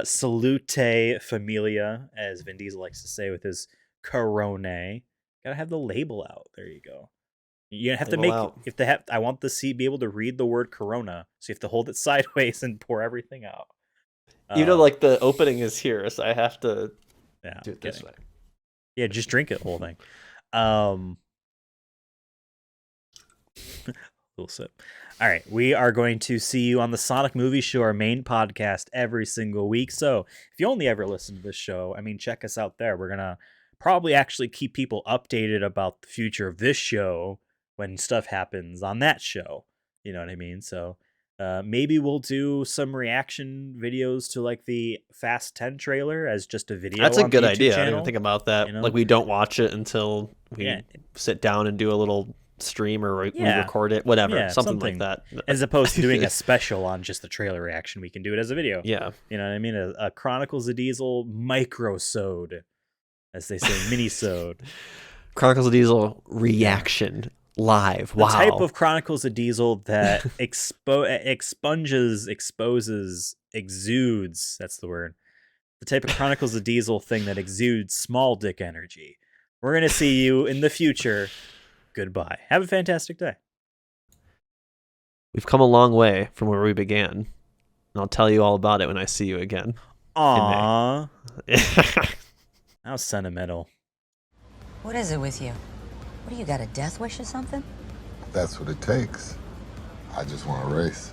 Salute familia, as Vin Diesel likes to say with his Corona. Gotta have the label out. There you go. You have label to make I want the be able to read the word Corona, so you have to hold it sideways and pour everything out. Like the opening is here, so I have to do it this way. Yeah, just drink it, the whole thing. Little sip. All right, we are going to see you on the Sonic Movie Show, our main podcast, every single week. So if you only ever listen to this show, check us out there. We're gonna probably actually keep people updated about the future of this show when stuff happens on that show. You know what I mean? So maybe we'll do some reaction videos to like the Fast 10 trailer as just a video. That's a on good the YouTube idea. I channel. didn't even think about that. You know? Like we don't watch it until we sit down and do a little stream or we record it, whatever, something like that. As opposed to doing a special on just the trailer reaction, we can do it as a video. Yeah. You know what I mean? A Chronicles of Diesel micro-sode, as they say, mini-sode. Chronicles of Diesel reaction live. Wow. The type of Chronicles of Diesel that expunges, exposes, exudes. That's the word. The type of Chronicles of Diesel thing that exudes small dick energy. We're going to see you in the future. Goodbye. Have a fantastic day. We've come a long way from where we began. And I'll tell you all about it when I see you again. Aww. How sentimental. What is it with you? What do you got, a death wish or something? That's what it takes. I just want to race.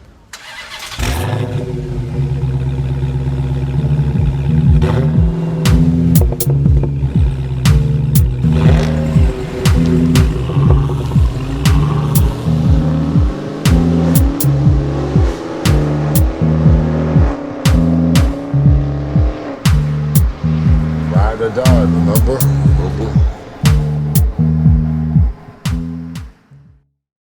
Ride or die, remember?